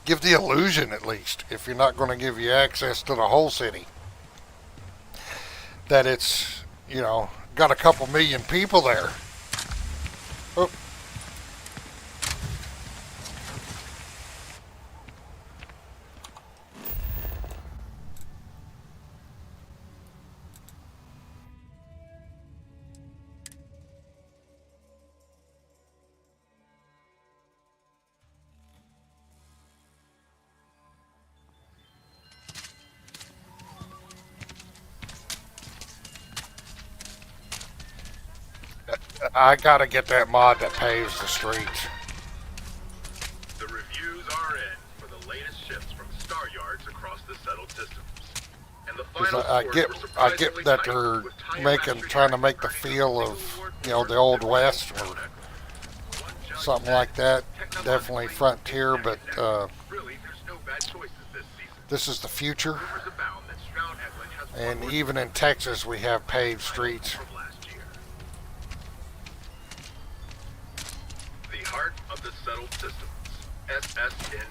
Give the illusion, at least, if you're not going to give you access to the whole city, that it's, you know, got a couple million people there. Oh. I gotta get that mod that paves the streets. The reviews are in for the latest ships from star yards across the settled systems. And the final I get that they're trying to make the feel of, you know, the Old West or something like that. Definitely frontier, but this is the future. And even in Texas, we have paved streets. Heart of the settled systems, SSNN.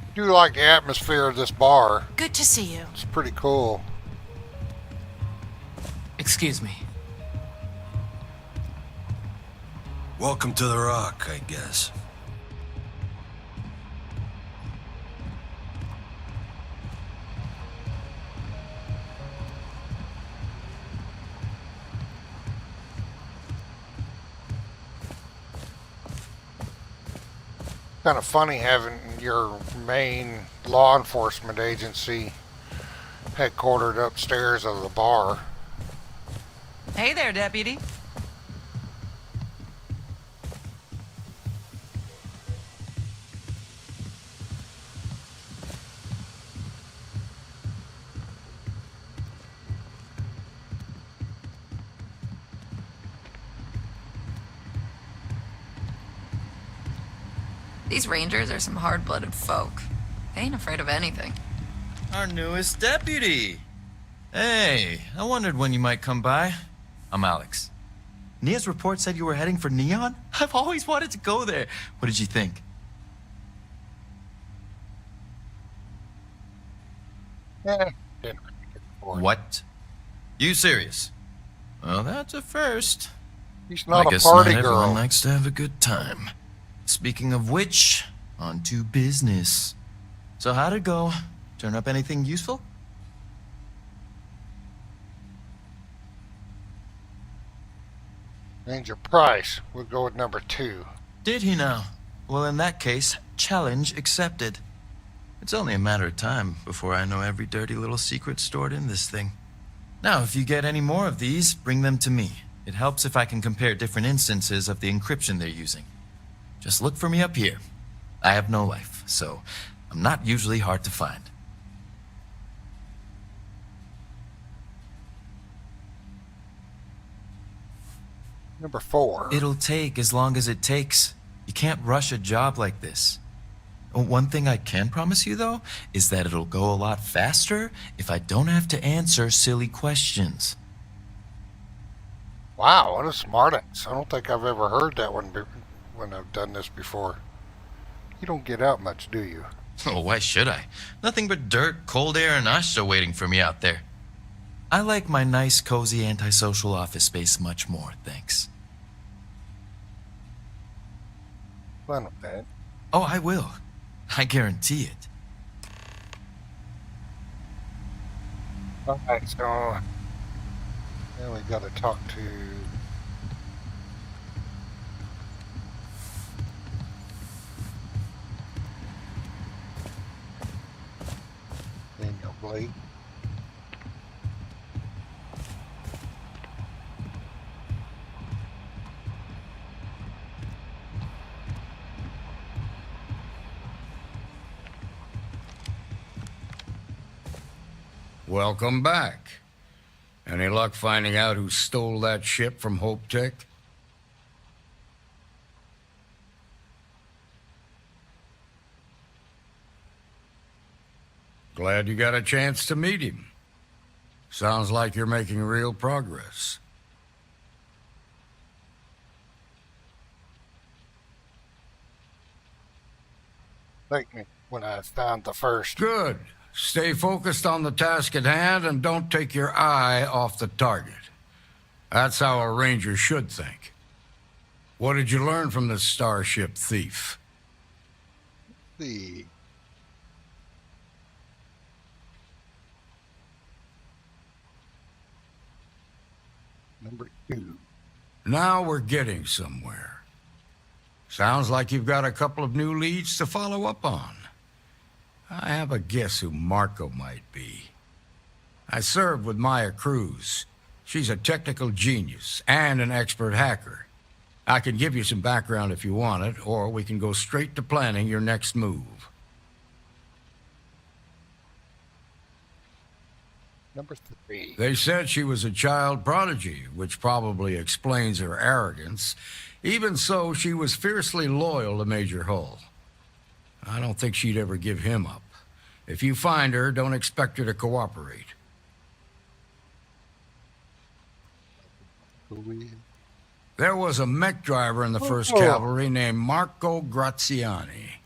I do like the atmosphere of this bar. Good to see you. It's pretty cool. Excuse me. Welcome to the Rock, I guess. Kind of funny having your main law enforcement agency headquartered upstairs of the bar. Hey there, deputy. These Rangers are some hard-blooded folk. They ain't afraid of anything. Our newest deputy. Hey, I wondered when you might come by. I'm Alex. Nia's report said you were heading for Neon? I've always wanted to go there. What did you think? What? You serious? Well, that's a first. He's not I a guess party not girl. everyone likes to have a good time. Speaking of which, on to business. So how'd it go? Turn up anything useful? Ranger Price. We'll go with number 2. Did he now? Well, in that case, challenge accepted. It's only a matter of time before I know every dirty little secret stored in this thing. Now, if you get any more of these, bring them to me. It helps if I can compare different instances of the encryption they're using. Just look for me up here. I have no life, so I'm not usually hard to find. Number 4. It'll take as long as it takes. You can't rush a job like this. One thing I can promise you, though, is that it'll go a lot faster if I don't have to answer silly questions. Wow, what a smartass. I don't think I've ever heard that one when I've done this before. You don't get out much, do you? Oh, why should I? Nothing but dirt, cold air, and Asha waiting for me out there. I like my nice, cozy, antisocial office space much more, thanks. Fun with that. Oh, I will. I guarantee it. Alright, so now we gotta talk to Daniel Blake. Welcome back. Any luck finding out who stole that ship from Hope Tech? Glad you got a chance to meet him. Sounds like you're making real progress. Thank me when I found the first. Good. Stay focused on the task at hand and don't take your eye off the target. That's how a ranger should think. What did you learn from this starship thief? The number 2. Now we're getting somewhere. Sounds like you've got a couple of new leads to follow up on. I have a guess who Marco might be. I served with Maya Cruz. She's a technical genius and an expert hacker. I can give you some background if you want it, or we can go straight to planning your next move. Number 3. They said she was a child prodigy, which probably explains her arrogance. Even so, she was fiercely loyal to Major Hull. I don't think she'd ever give him up. If you find her, don't expect her to cooperate. There was a mech driver in the 1st Cavalry named Marco Graziani.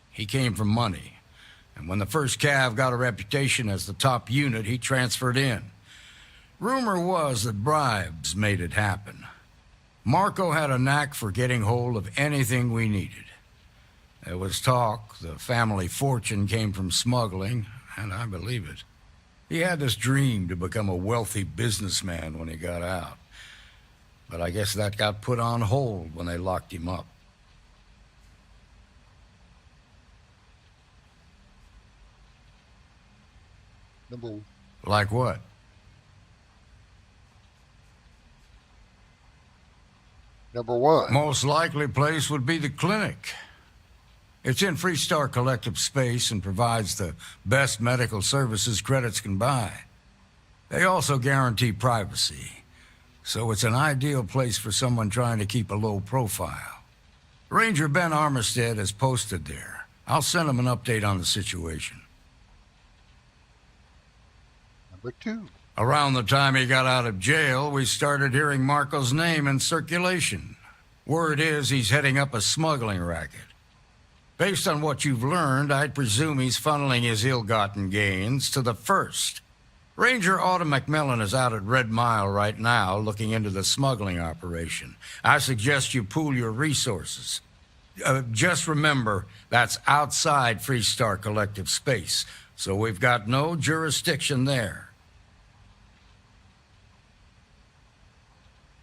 He came from money, and when the 1st Cav got a reputation as the top unit, he transferred in. Rumor was that bribes made it happen. Marco had a knack for getting hold of anything we needed. There was talk the family fortune came from smuggling, and I believe it. He had this dream to become a wealthy businessman when he got out. But I guess that got put on hold when they locked him up. Number. Like what? Number 1. Most likely place would be the clinic. It's in Freestar Collective space and provides the best medical services credits can buy. They also guarantee privacy, so it's an ideal place for someone trying to keep a low profile. Ranger Ben Armistead is posted there. I'll send him an update on the situation. Number 2. Around the time he got out of jail, we started hearing Marco's name in circulation. Word is he's heading up a smuggling racket. Based on what you've learned, I'd presume he's funneling his ill-gotten gains to the 1st. Ranger Autumn McMillan is out at Red Mile right now looking into the smuggling operation. I suggest you pool your resources. Just remember, that's outside Freestar Collective space, so we've got no jurisdiction there.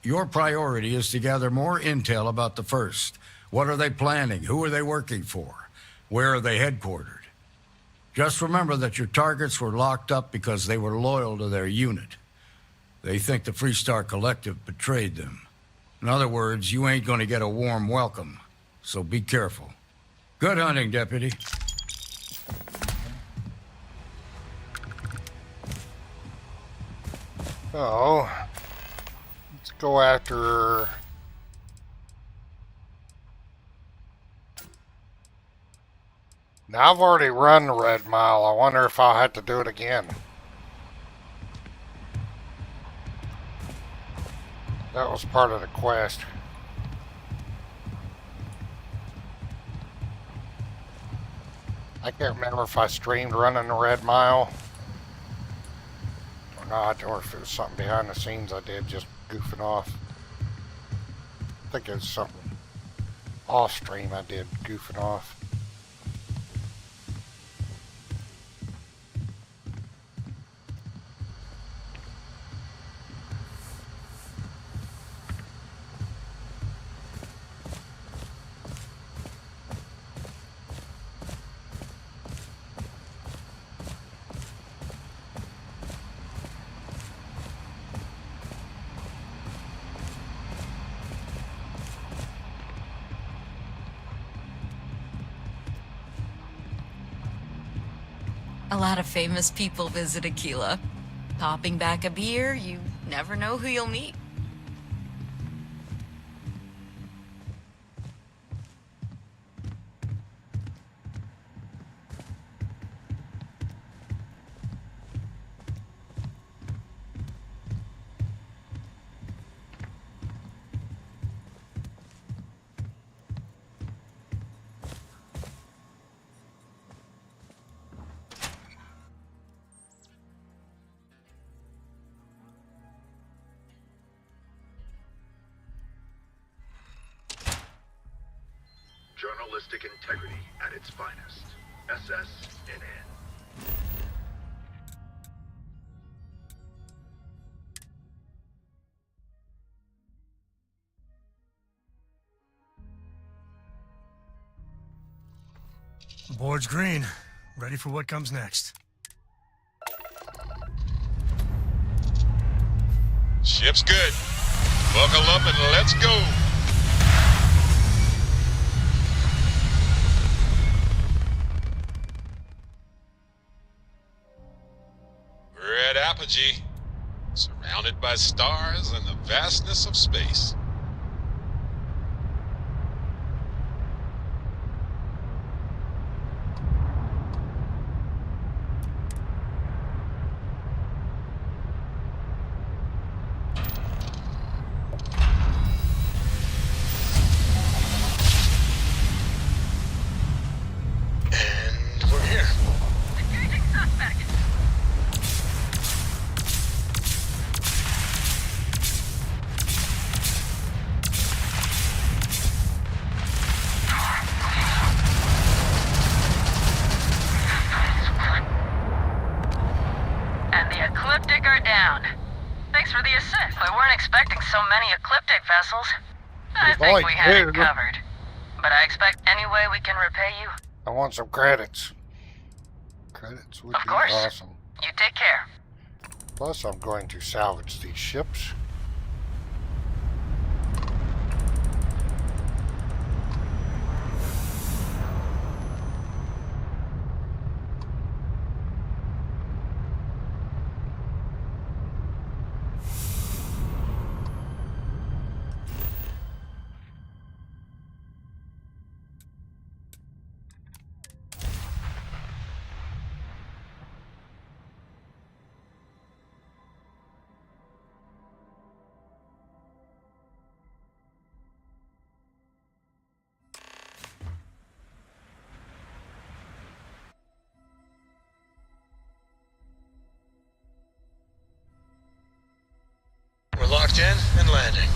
Your priority is to gather more intel about the 1st. What are they planning? Who are they working for? Where are they headquartered? Just remember that your targets were locked up because they were loyal to their unit. They think the Freestar Collective betrayed them. In other words, you ain't gonna get a warm welcome, so be careful. Good hunting, Deputy. So, let's go after... Now, I've already run the Red Mile. I wonder if I'll have to do it again. That was part of the quest. I can't remember if I streamed running the Red Mile. or not, or if it was something behind the scenes I did just goofing off. I think it was something off stream I did goofing off. A lot of famous people visit Aquila. Popping back a beer, you never know who you'll meet. Journalistic integrity at its finest. SSNN. Board's green. Ready for what comes next. Ship's good. Buckle up and let's go. We're at Apogee, surrounded by stars and the vastness of space. And we're here. Engaging suspect. And the Ecliptic are down. Thanks for the assist. We weren't expecting so many Ecliptic vessels. I think we had it covered. But I expect any way we can repay you. I want some credits. Credits would be awesome. You take care. Plus, I'm going to salvage these ships. We're locked in and landing.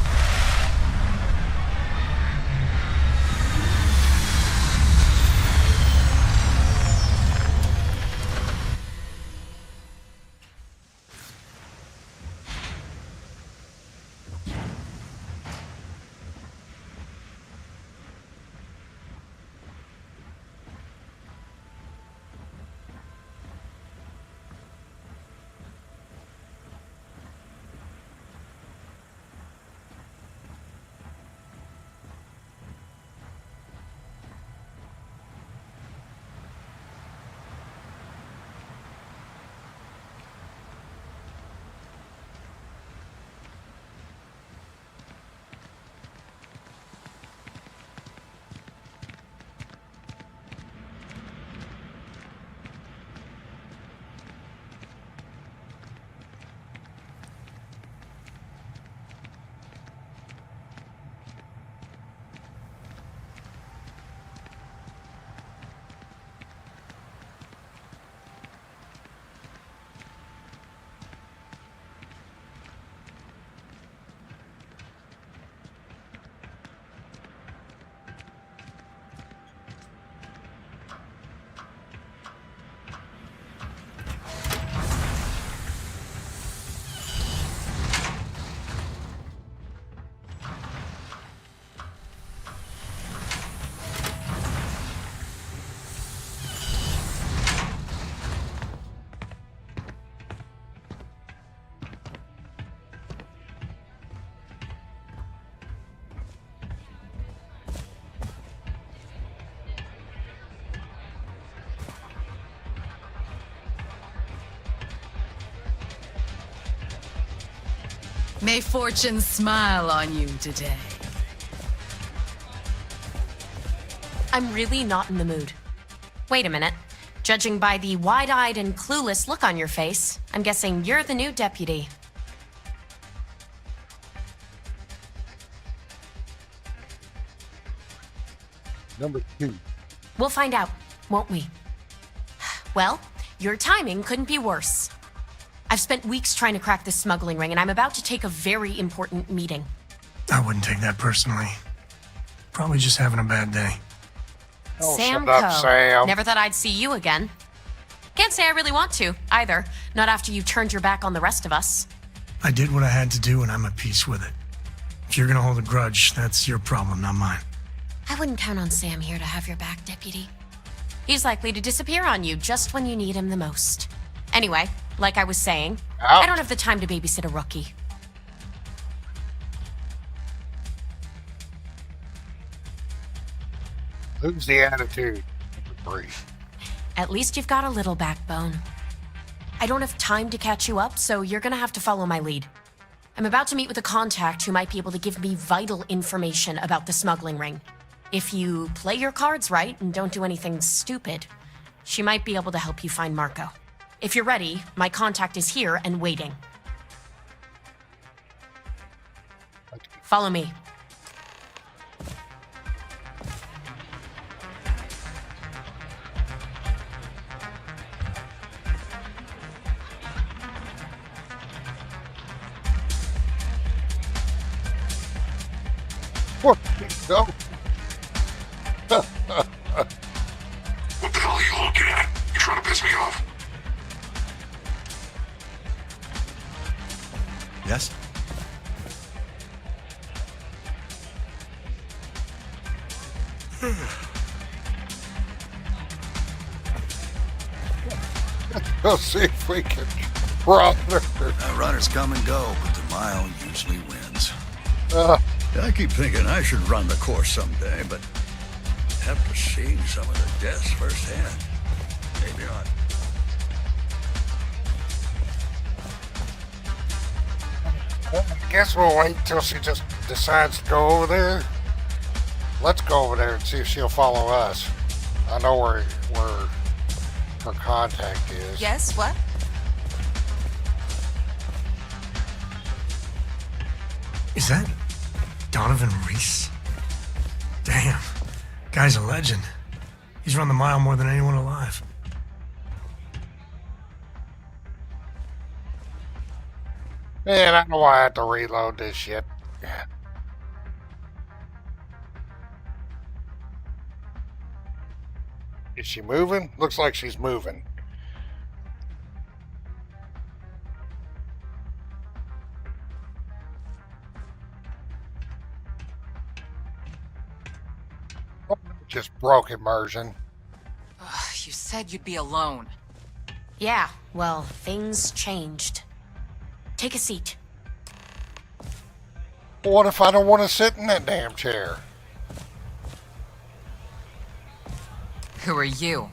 May fortune smile on you today. I'm really not in the mood. Wait a minute. Judging by the wide-eyed and clueless look on your face, I'm guessing you're the new deputy. Number 2. We'll find out, won't we? Well, your timing couldn't be worse. I've spent weeks trying to crack this smuggling ring, and I'm about to take a very important meeting. I wouldn't take that personally. Probably just having a bad day. Oh, Sam shut up, Coe. Sam. Never thought I'd see you again. Can't say I really want to, either. Not after you turned your back on the rest of us. I did what I had to do, and I'm at peace with it. If you're gonna hold a grudge, that's your problem, not mine. I wouldn't count on Sam here to have your back, Deputy. He's likely to disappear on you just when you need him the most. Anyway, like I was saying, I don't have the time to babysit a rookie. Lose the attitude. Number 3. At least you've got a little backbone. I don't have time to catch you up, so you're gonna have to follow my lead. I'm about to meet with a contact who might be able to give me vital information about the smuggling ring. If you play your cards right and don't do anything stupid, she might be able to help you find Marco. If you're ready, my contact is here and waiting. Follow me. What? No. What the hell are you looking at? You trying to piss me off? Yes? We'll see if we can run her. Runners come and go, but the mile usually wins. I keep thinking I should run the course someday, but after seeing some of the deaths firsthand, maybe not. I guess we'll wait till she just decides to go over there. Let's go over there and see if she'll follow us. I know where her contact is. Yes, what? Is that Donovan Reese? Damn. Guy's a legend. He's run the mile more than anyone alive. Man, I know I have to reload this shit. Is she moving? Looks like she's moving. Just broke immersion. You said you'd be alone. Yeah, well, things changed. Take a seat. What if I don't want to sit in that damn chair? Who are you?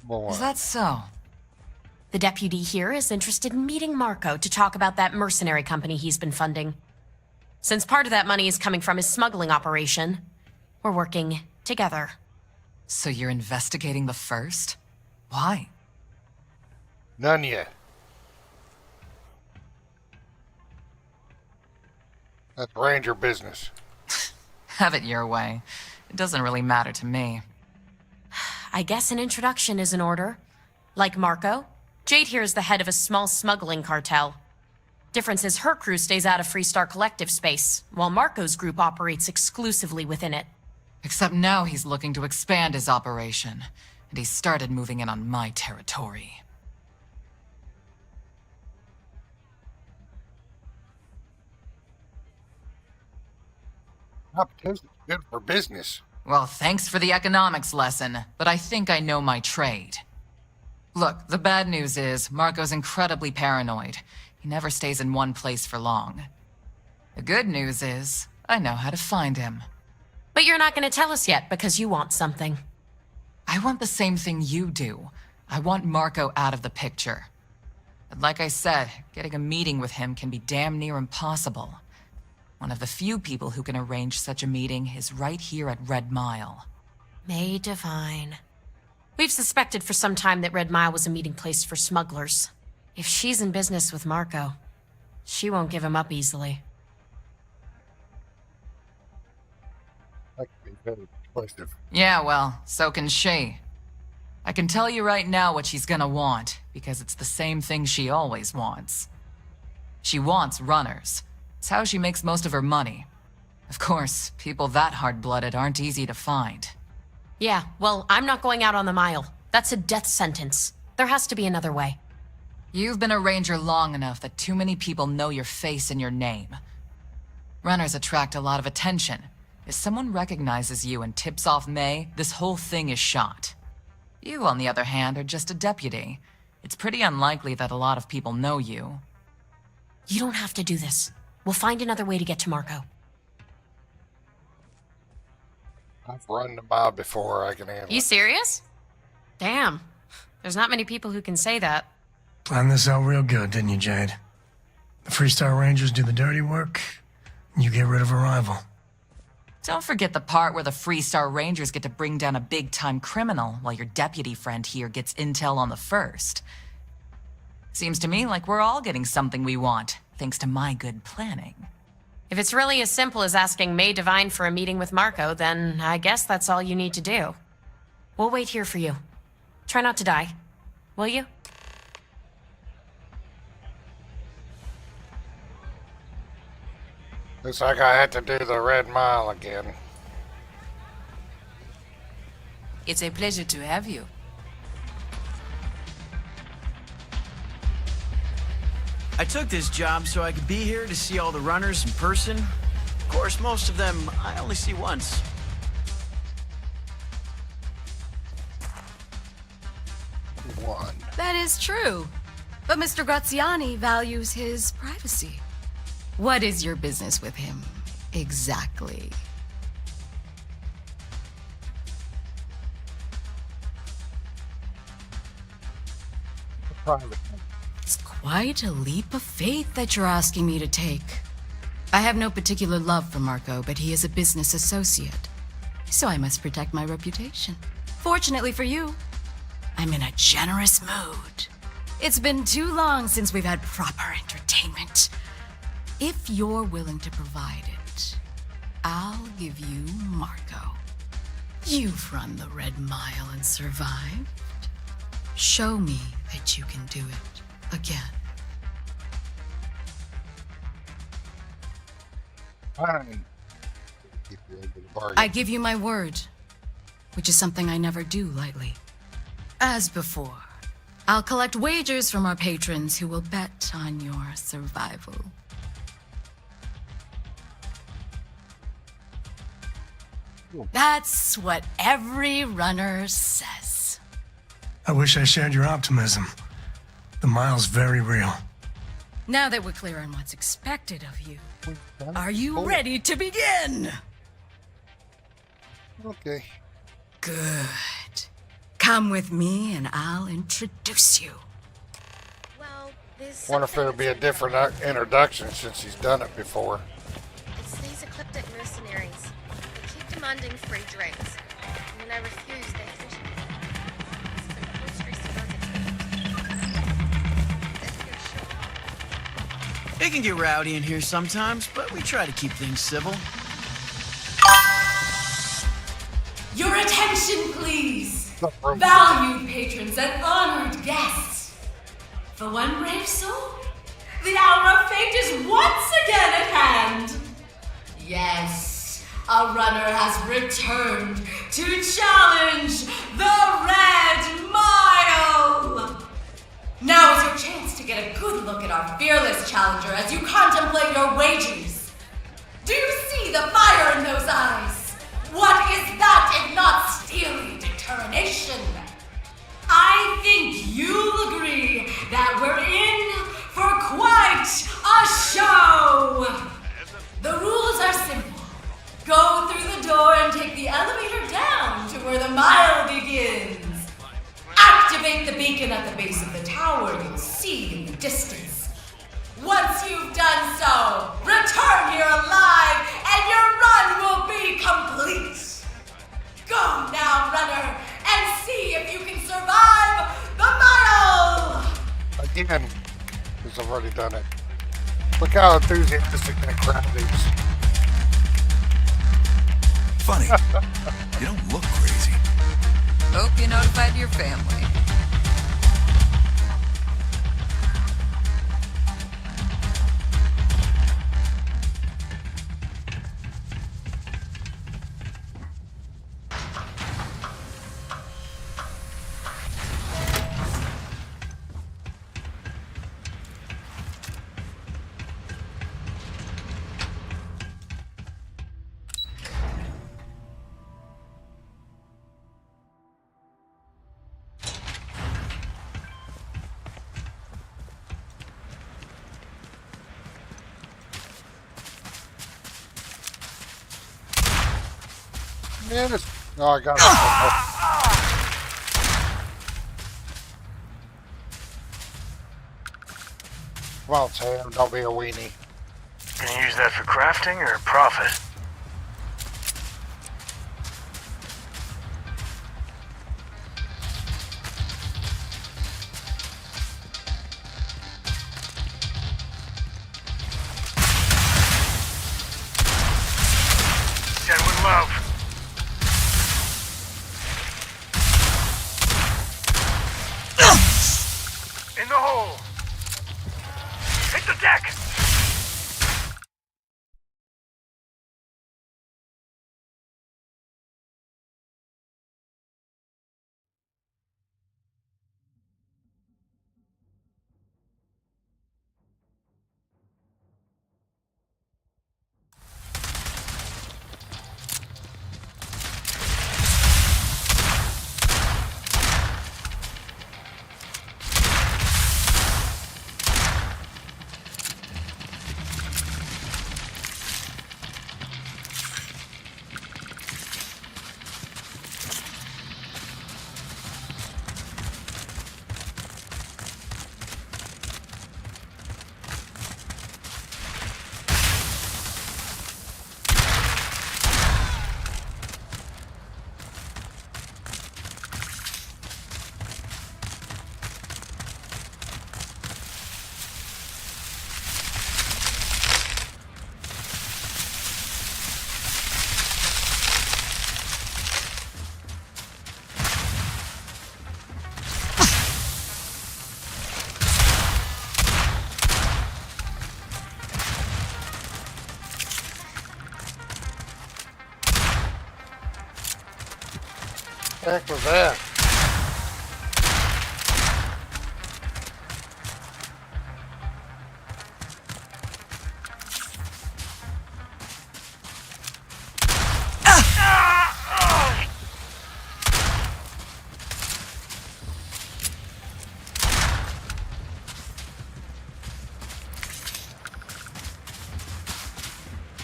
Boy. Is that so? The deputy here is interested in meeting Marco to talk about that mercenary company he's been funding. Since part of that money is coming from his smuggling operation, we're working together. So you're investigating the first? Why? None yet. That's Ranger business. Have it your way. It doesn't really matter to me. I guess an introduction is in order. Like Marco, Jade here is the head of a small smuggling cartel. Difference is her crew stays out of Freestar Collective space, while Marco's group operates exclusively within it. Except now he's looking to expand his operation, and he's started moving in on my territory. Competition's good for business. Well, thanks for the economics lesson, but I think I know my trade. Look, the bad news is Marco's incredibly paranoid. He never stays in one place for long. The good news is I know how to find him. But you're not going to tell us yet because you want something. I want the same thing you do. I want Marco out of the picture. But like I said, getting a meeting with him can be damn near impossible. One of the few people who can arrange such a meeting is right here at Red Mile. May Divine. We've suspected for some time that Red Mile was a meeting place for smugglers. If she's in business with Marco, she won't give him up easily. That could be very persuasive. Yeah, well, so can she. I can tell you right now what she's gonna want, because it's the same thing she always wants. She wants runners. It's how she makes most of her money. Of course, people that hard-blooded aren't easy to find. Yeah, well, I'm not going out on the Mile. That's a death sentence. There has to be another way. You've been a ranger long enough that too many people know your face and your name. Runners attract a lot of attention. If someone recognizes you and tips off May, this whole thing is shot. You, on the other hand, are just a deputy. It's pretty unlikely that a lot of people know you. You don't have to do this. We'll find another way to get to Marco. I've run the mob before. I can handle You it. serious? Damn. There's not many people who can say that. Planned this out real good, didn't you, Jade? The Freestar Rangers do the dirty work, and you get rid of a rival. Don't forget the part where the Freestar Rangers get to bring down a big-time criminal while your deputy friend here gets intel on the first. Seems to me like we're all getting something we want, thanks to my good planning. If it's really as simple as asking May Divine for a meeting with Marco, then I guess that's all you need to do. We'll wait here for you. Try not to die, will you? Looks like I had to do the Red Mile again. It's a pleasure to have you. I took this job so I could be here to see all the runners in person. Of course, most of them I only see once. One. That is true. But Mr. Graziani values his privacy. What is your business with him, exactly? Private. It's quite a leap of faith that you're asking me to take. I have no particular love for Marco, but he is a business associate. So I must protect my reputation. Fortunately for you, I'm in a generous mood. It's been too long since we've had proper entertainment. If you're willing to provide it, I'll give you Marco. You've run the Red Mile and survived. Show me that you can do it again. Fine. I give you my word, which is something I never do lightly. As before, I'll collect wagers from our patrons who will bet on your survival. That's what every runner says. I wish I shared your optimism. The Mile's very real. Now that we're clear on what's expected of you, are you ready to begin? Okay. Good. Come with me and I'll introduce you. Well, there's Wonder if it'll be a different introduction since he's done it before. It's these ecliptic mercenaries. They keep demanding free drinks. And when I refuse, they hit me. It's the most recent market. It can get rowdy in here sometimes, but we try to keep things civil. Your attention, please. Valued patrons and honored guests. For one brave soul, the hour of fate is once again at hand. Yes, a runner has returned to challenge the Red Mile. Now is your chance to get a good look at our fearless challenger as you contemplate your wagers. Do you see the fire in those eyes? What is that if not steely determination? I think you'll agree that we're in for quite a show. The rules are simple. Go through the door and take the elevator down to where the mile begins. beacon at the base of the tower you'll see in the distance. Once you've done so, return here alive, and your run will be complete. Go now, runner, and see if you can survive the mile! Again, because I've already done it. Look how enthusiastic that crowd is. Funny, you don't look crazy. Hope you notified your family. Man, it's... Oh, I got it. Come on, Sam, don't be a weenie. Can you use that for crafting or profit? Dead with love. In the hole. Hit the deck. What the heck was that?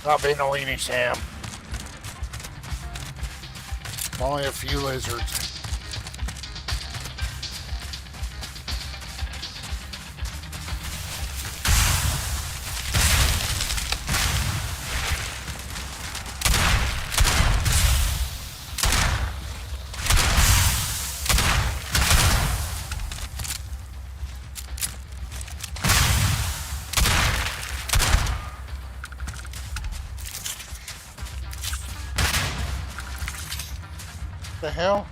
Not being a weenie, Sam. Only a few lizards. The hell?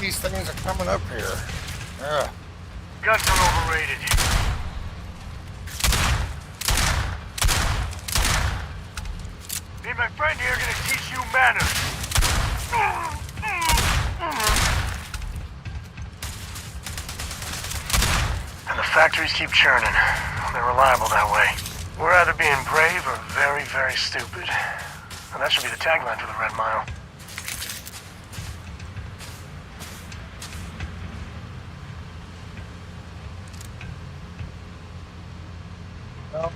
these things are coming up here. Yeah. Guns are overrated. Me and my friend here are gonna teach you manners. And the factories keep churning. They're reliable that way. We're either being brave or very, very stupid. And that should be the tagline for the Red Mile. Well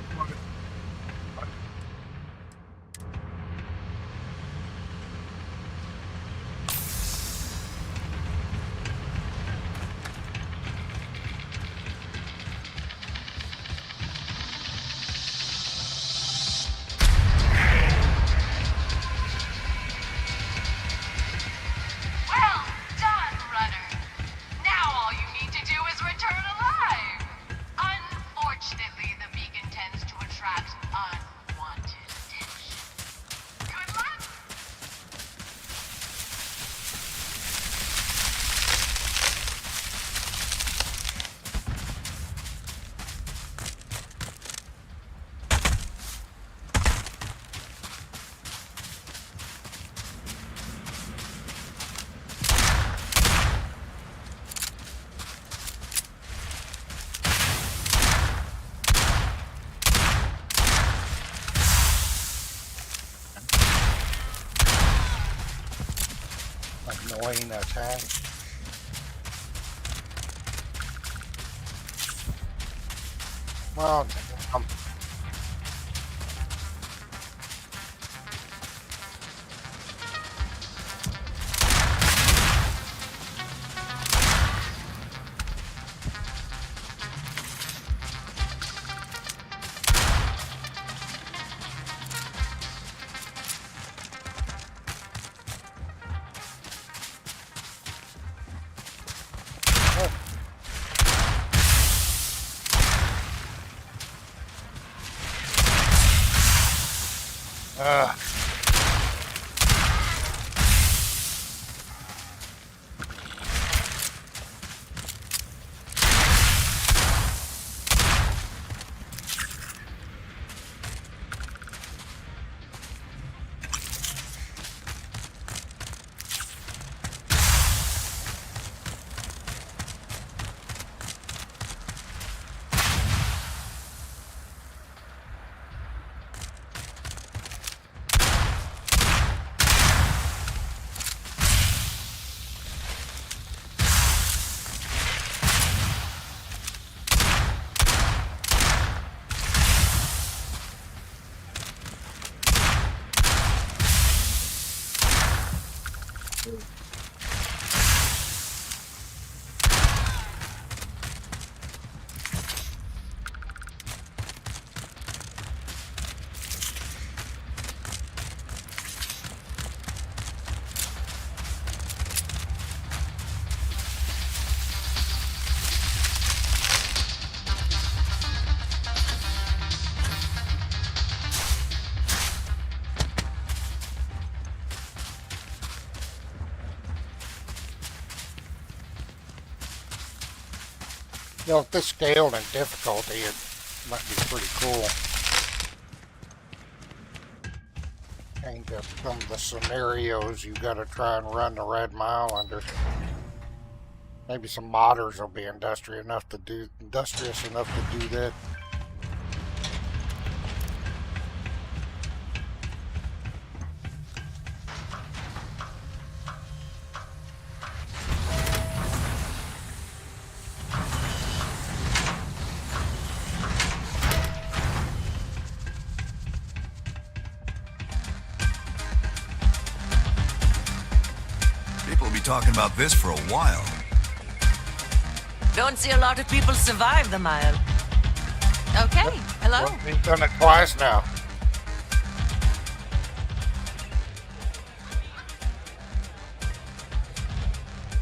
done, runner. Now all you need to do is return alive. Unfortunately, the beacon tends to attract unwanted attention. Good luck. Annoying attack. Well, you know, if this scaled in difficulty, it might be pretty cool. Change up some of the scenarios you gotta try and run the Red Mile under. Maybe some modders will be industrious enough to do that. People will be talking about this for a while. Don't see a lot of people survive the mile. Okay, hello. Well, we've done it twice now.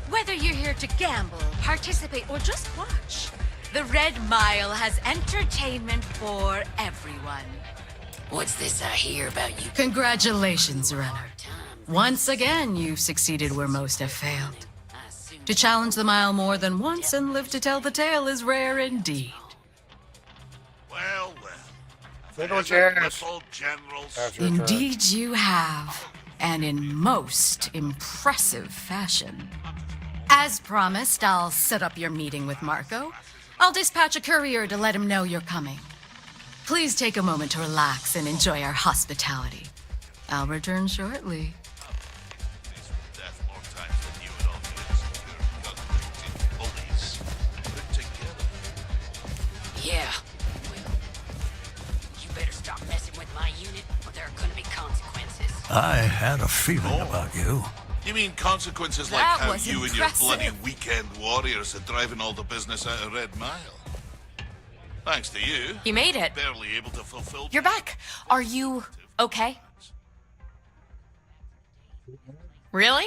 Whether you're here to gamble, participate, or just watch, the Red Mile has entertainment for everyone. What's this I hear about you? Congratulations, runner. Once again, you've succeeded where most have failed. To challenge the mile more than once and live to tell the tale is rare indeed. Well, well. Little Janice. Indeed you have, and in most impressive fashion. As promised, I'll set up your meeting with Marco. I'll dispatch a courier to let him know you're coming. Please take a moment to relax and enjoy our hospitality. I'll return shortly. Yeah. Well, you better stop messing with my unit, or there are gonna be consequences. I had a feeling about you. You mean consequences like That how was you impressive. and your bloody weekend warriors are driving all the business out of Red Mile? Thanks to you. You made it. Barely able to fulfill... You're back. Are you okay? Really?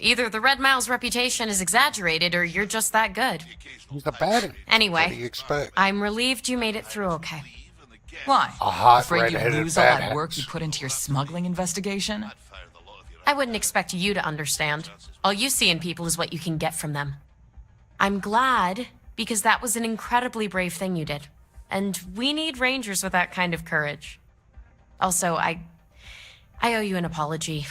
Either the Red Mile's reputation is exaggerated, or you're just that good. He's a baddie. Anyway, What do you expect? I'm relieved you made it through okay. Why? A hot Afraid you'd red-headed lose all that badass. work you put into your smuggling investigation? I wouldn't expect you to understand. All you see in people is what you can get from them. I'm glad, because that was an incredibly brave thing you did. And we need rangers with that kind of courage. Also, I owe you an apology.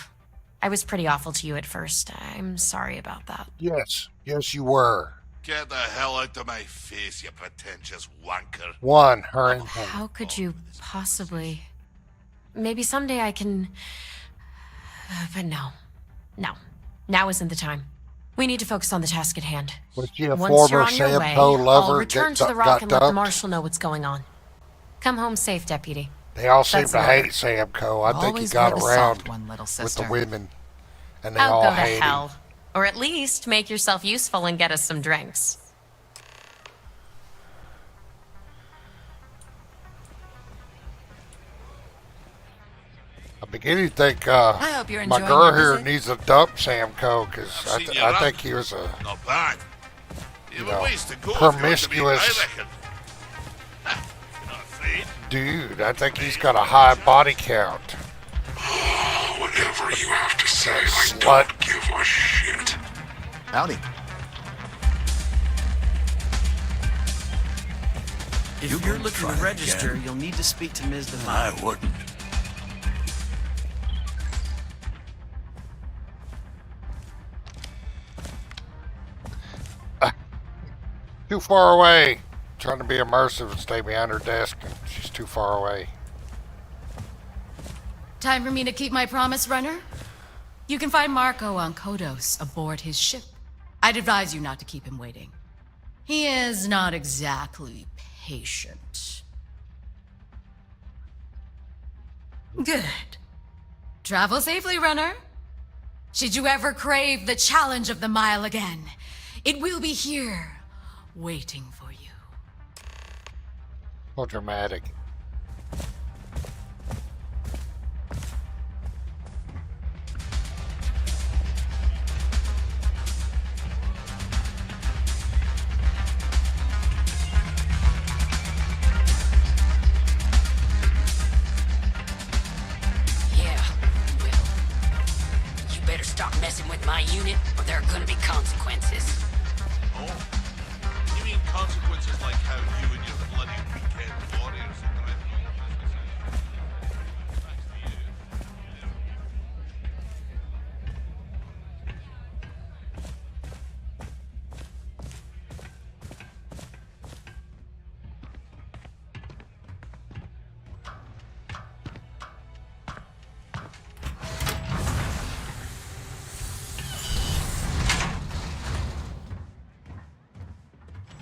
I was pretty awful to you at first. I'm sorry about that. Yes. Yes, you were. Get the hell out of my face, you pretentious wanker. One, her and him. How could you possibly... Maybe someday I can... But no. No. Now isn't the time. We need to focus on the task at hand. Was she a Once you're former on your way, Samco lover I'll return that to the got rock and let the dumped? marshal know what's going on. Come home safe, Deputy. They all seem That's to an hate order. Samco. I think he Always got love a around soft one, little with sister. the women, and they I'll all go to hate him. hell. Or at least make yourself useful and get us some drinks. I'm beginning to think hope you're my enjoying girl your here visit. needs to dump Samco because I've seen you I run. think he was a Not bad. You you have a know, ways to go if you want to be, promiscuous I reckon. You're not afraid? dude. I think he's got a high body count. Whatever you have to say, I Slut. don't give a shit. Howdy. If You you're gonna looking try to it register, again? you'll need to speak to Ms. I Devine. wouldn't. Too far away. Trying to be immersive and stay behind her desk, and she's too far away. Time for me to keep my promise, runner? You can find Marco on Kodos aboard his ship. I'd advise you not to keep him waiting. He is not exactly patient. Good. Travel safely, runner. Should you ever crave the challenge of the mile again, it will be here, waiting for you. So dramatic. Yeah. Well, you better stop messing with my unit, or there are gonna be consequences. Oh. You mean consequences like how you and your bloody weekend warriors are driving all the business out? Thanks to you.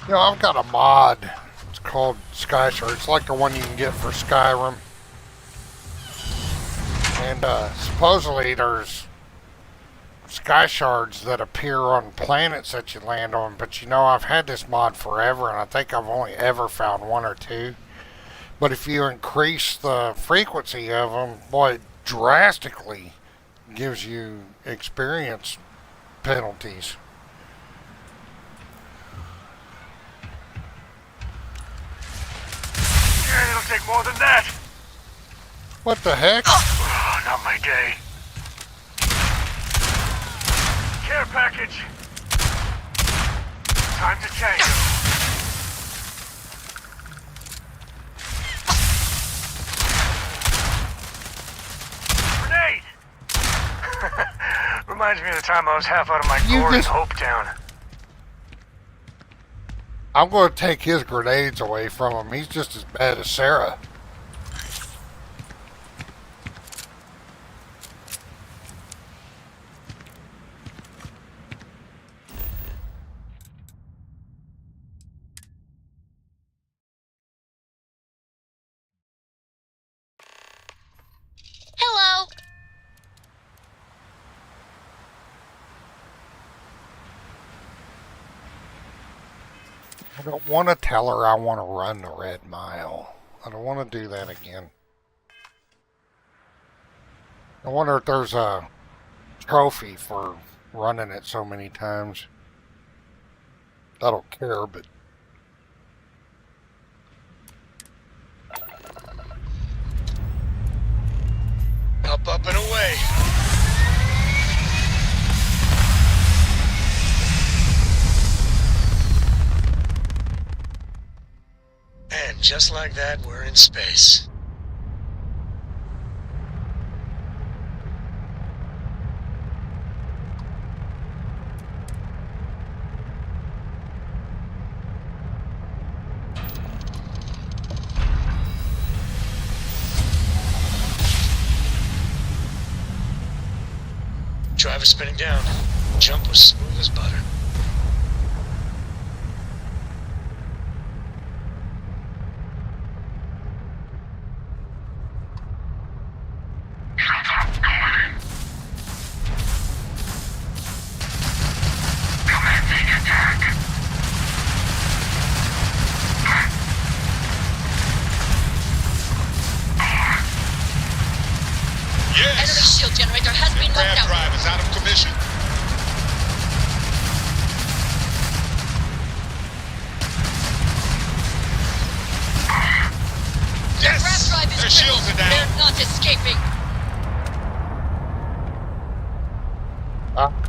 You know, I've got a mod. It's called Sky Shard. It's like the one you can get for Skyrim. And supposedly there's sky shards that appear on planets that you land on. But you know, I've had this mod forever, and I think I've only ever found one or two. But if you increase the frequency of them, boy, it drastically gives you experience penalties. Yeah, it'll take more than that. What the heck? Oh, not my day. Care package. Time to change. Grenade! Reminds me of the time I was half out of my gourd in Hopetown. I'm going to take his grenades away from him. He's just as bad as Sarah. Hello. I don't want to tell her I want to run the Red Mile. I don't want to do that again. I wonder if there's a trophy for running it so many times. I don't care, but... Up and away. And just like that, we're in space. Driver spinning down. Jump was smooth as butter. Enemy shield generator has been knocked out. Drive is out of commission. Yes! Grav drive is Their shields are down. They're not escaping.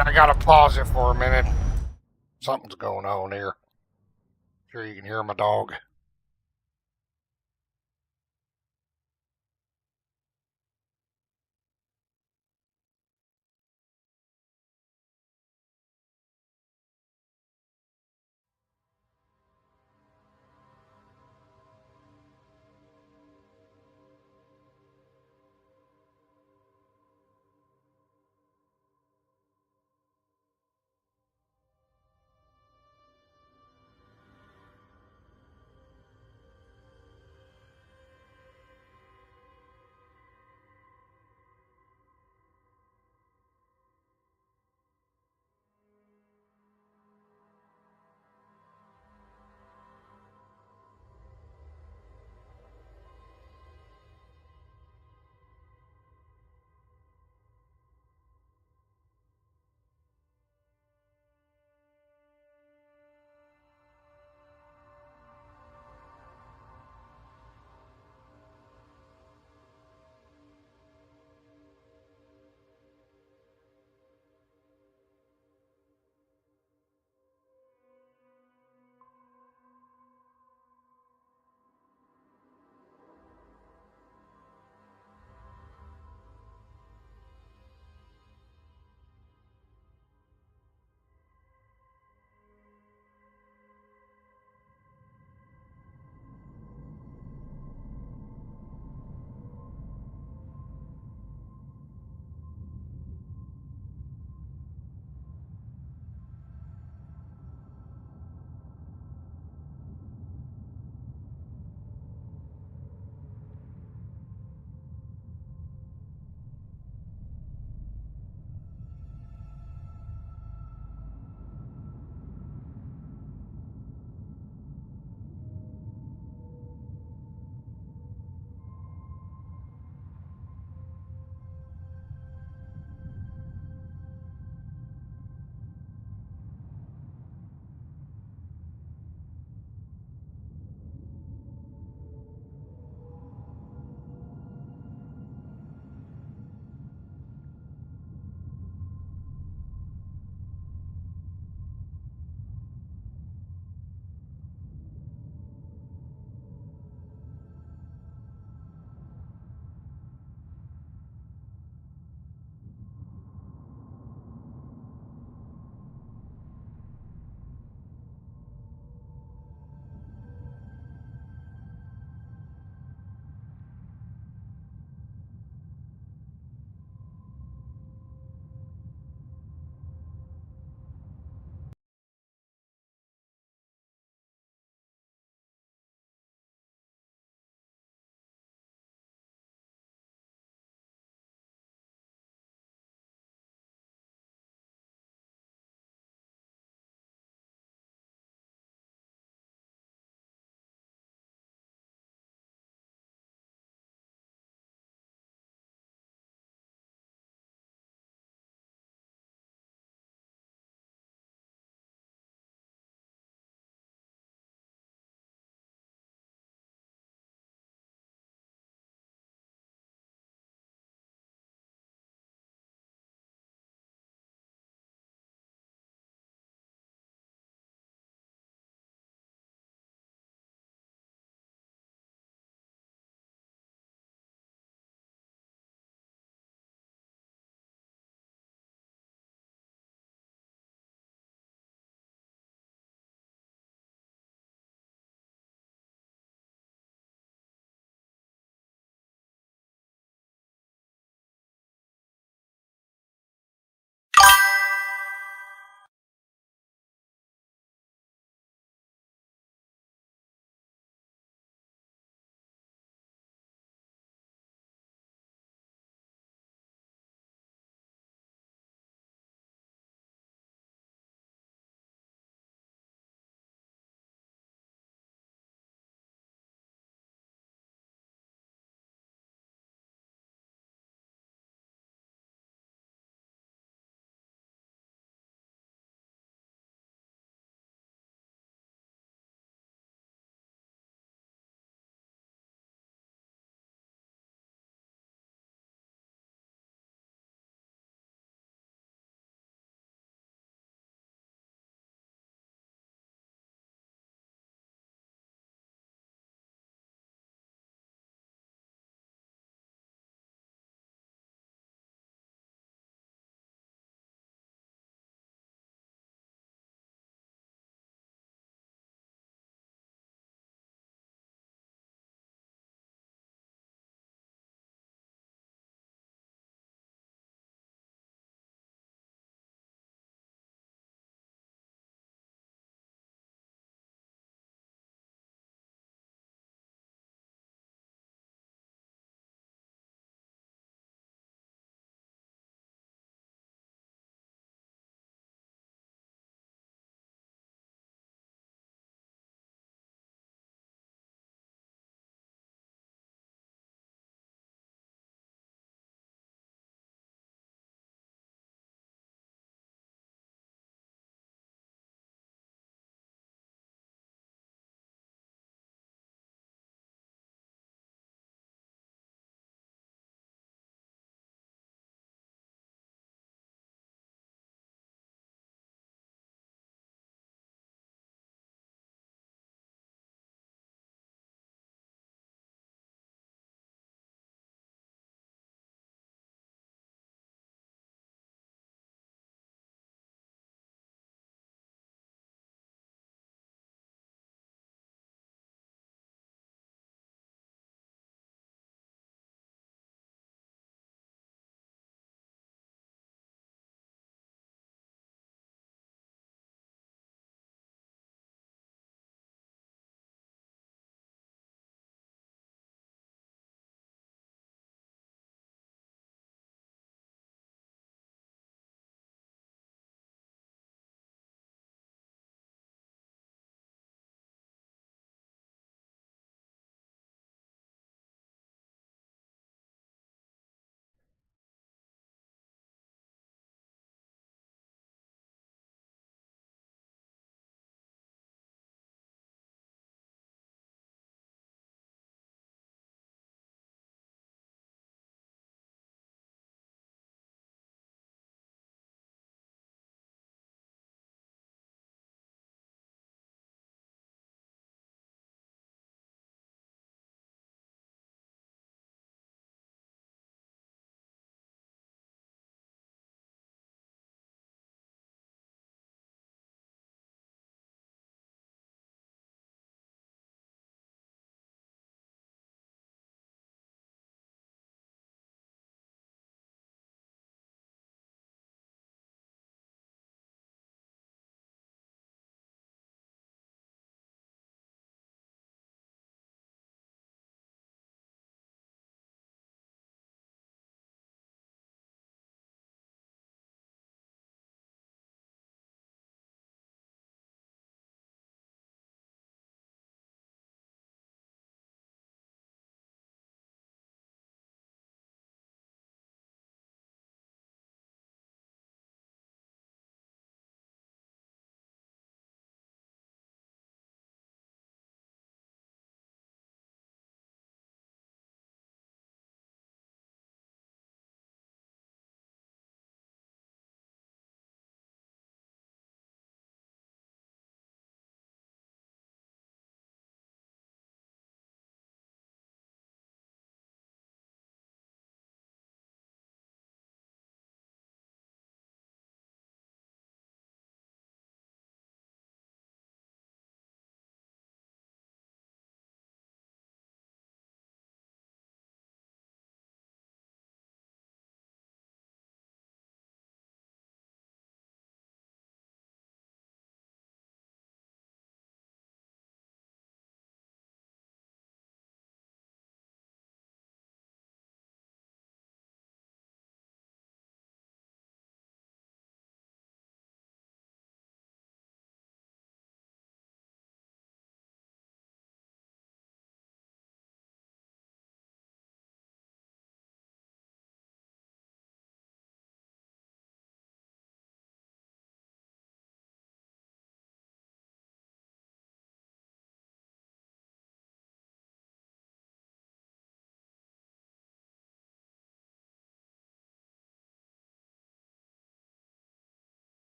I gotta pause it for a minute. Something's going on here. Sure you can hear my dog.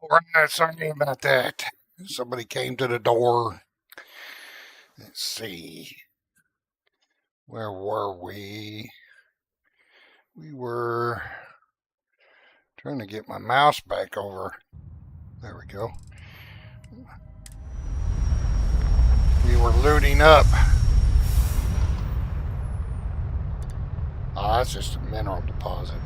Alright, sorry about that. Somebody came to the door. Let's see. Where were we? We were trying to get my mouse back over. There we go. We were looting up. Oh, that's just a mineral deposit.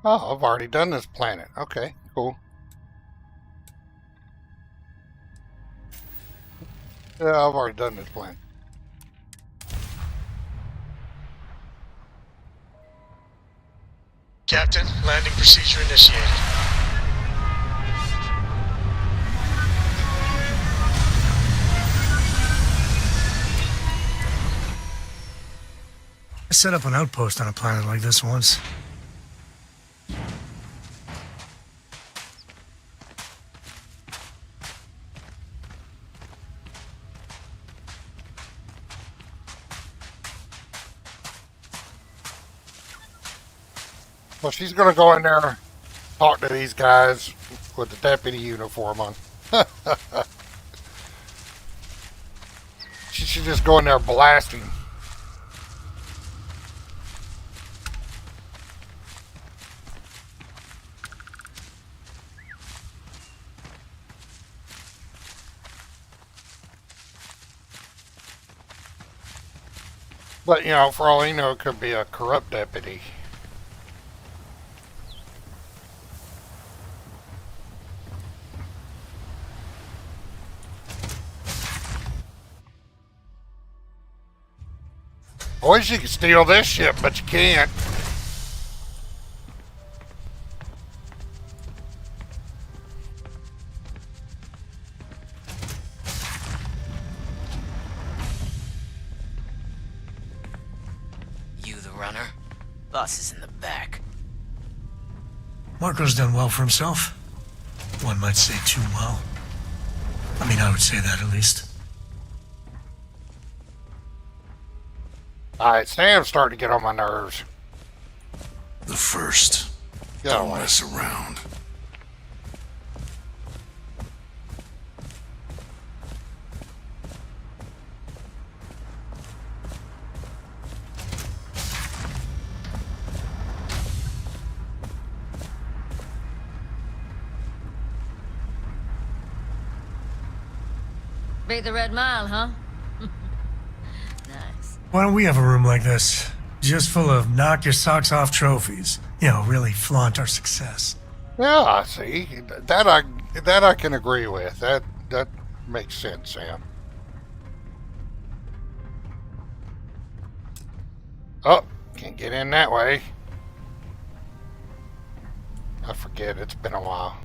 Oh, I've already done this planet. Okay, cool. Yeah, I've already done this planet. Captain, landing procedure initiated. I set up an outpost on a planet like this once. Well, she's going to go in there, talk to these guys with the deputy uniform on. She should just go in there blasting. But, you know, for all you know, it could be a corrupt deputy. I wish you could steal this ship, but you can't. You the runner? Boss is in the back. Marco's done well for himself. One might say too well. I mean, I would say that at least. Alright, Sam's starting to get on my nerves. The first. Don't mess around. Beat the Red Mile, huh? Why don't we have a room like this? Just full of knock your socks off trophies. You know, really flaunt our success. Yeah, see, that I can agree with. That makes sense, Sam. Oh, can't get in that way. I forget, it's been a while.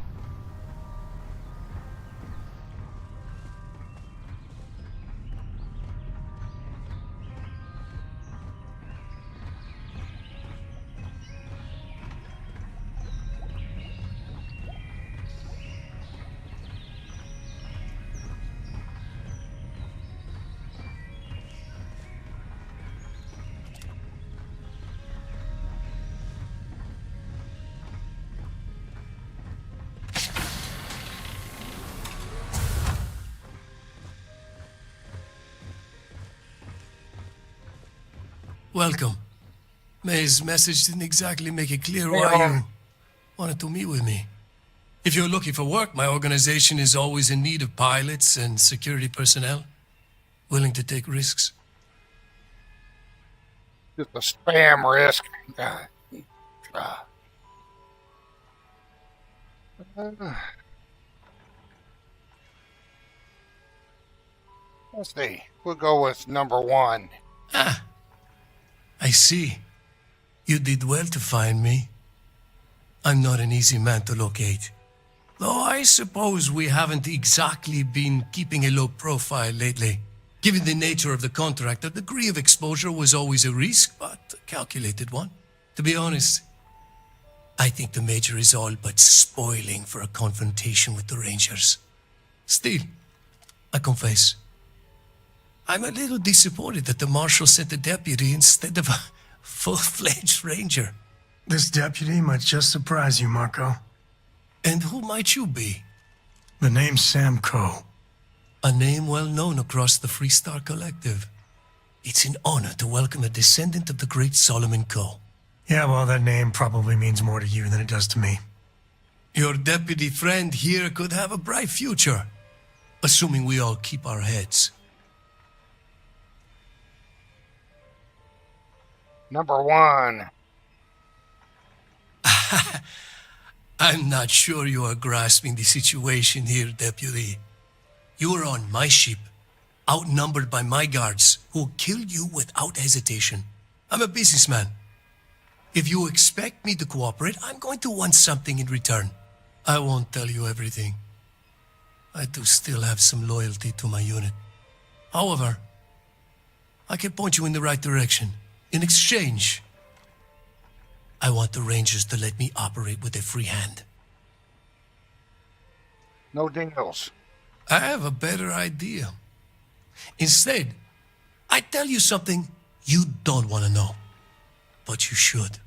Welcome. May's message didn't exactly make it clear why you wanted to meet with me. If you're looking for work, my organization is always in need of pilots and security personnel, willing to take risks. Just a spam risk. Let's see. We'll go with number 1. I see. You did well to find me. I'm not an easy man to locate. Though I suppose we haven't exactly been keeping a low profile lately. Given the nature of the contract, a degree of exposure was always a risk, but a calculated one. To be honest, I think the Major is all but spoiling for a confrontation with the Rangers. Still, I confess, I'm a little disappointed that the Marshal sent a deputy instead of a full-fledged Ranger. This deputy might just surprise you, Marco. And who might you be? The name's Sam Coe. A name well known across the Freestar Collective. It's an honor to welcome a descendant of the great Solomon Coe. Yeah, well, that name probably means more to you than it does to me. Your deputy friend here could have a bright future, assuming we all keep our heads. Number 1. I'm not sure you are grasping the situation here, Deputy. You are on my ship, outnumbered by my guards, who will kill you without hesitation. I'm a businessman. If you expect me to cooperate, I'm going to want something in return. I won't tell you everything. I do still have some loyalty to my unit. However, I can point you in the right direction. In exchange, I want the Rangers to let me operate with a free hand. No deals. I have a better idea. Instead, I tell you something you don't want to know, but you should.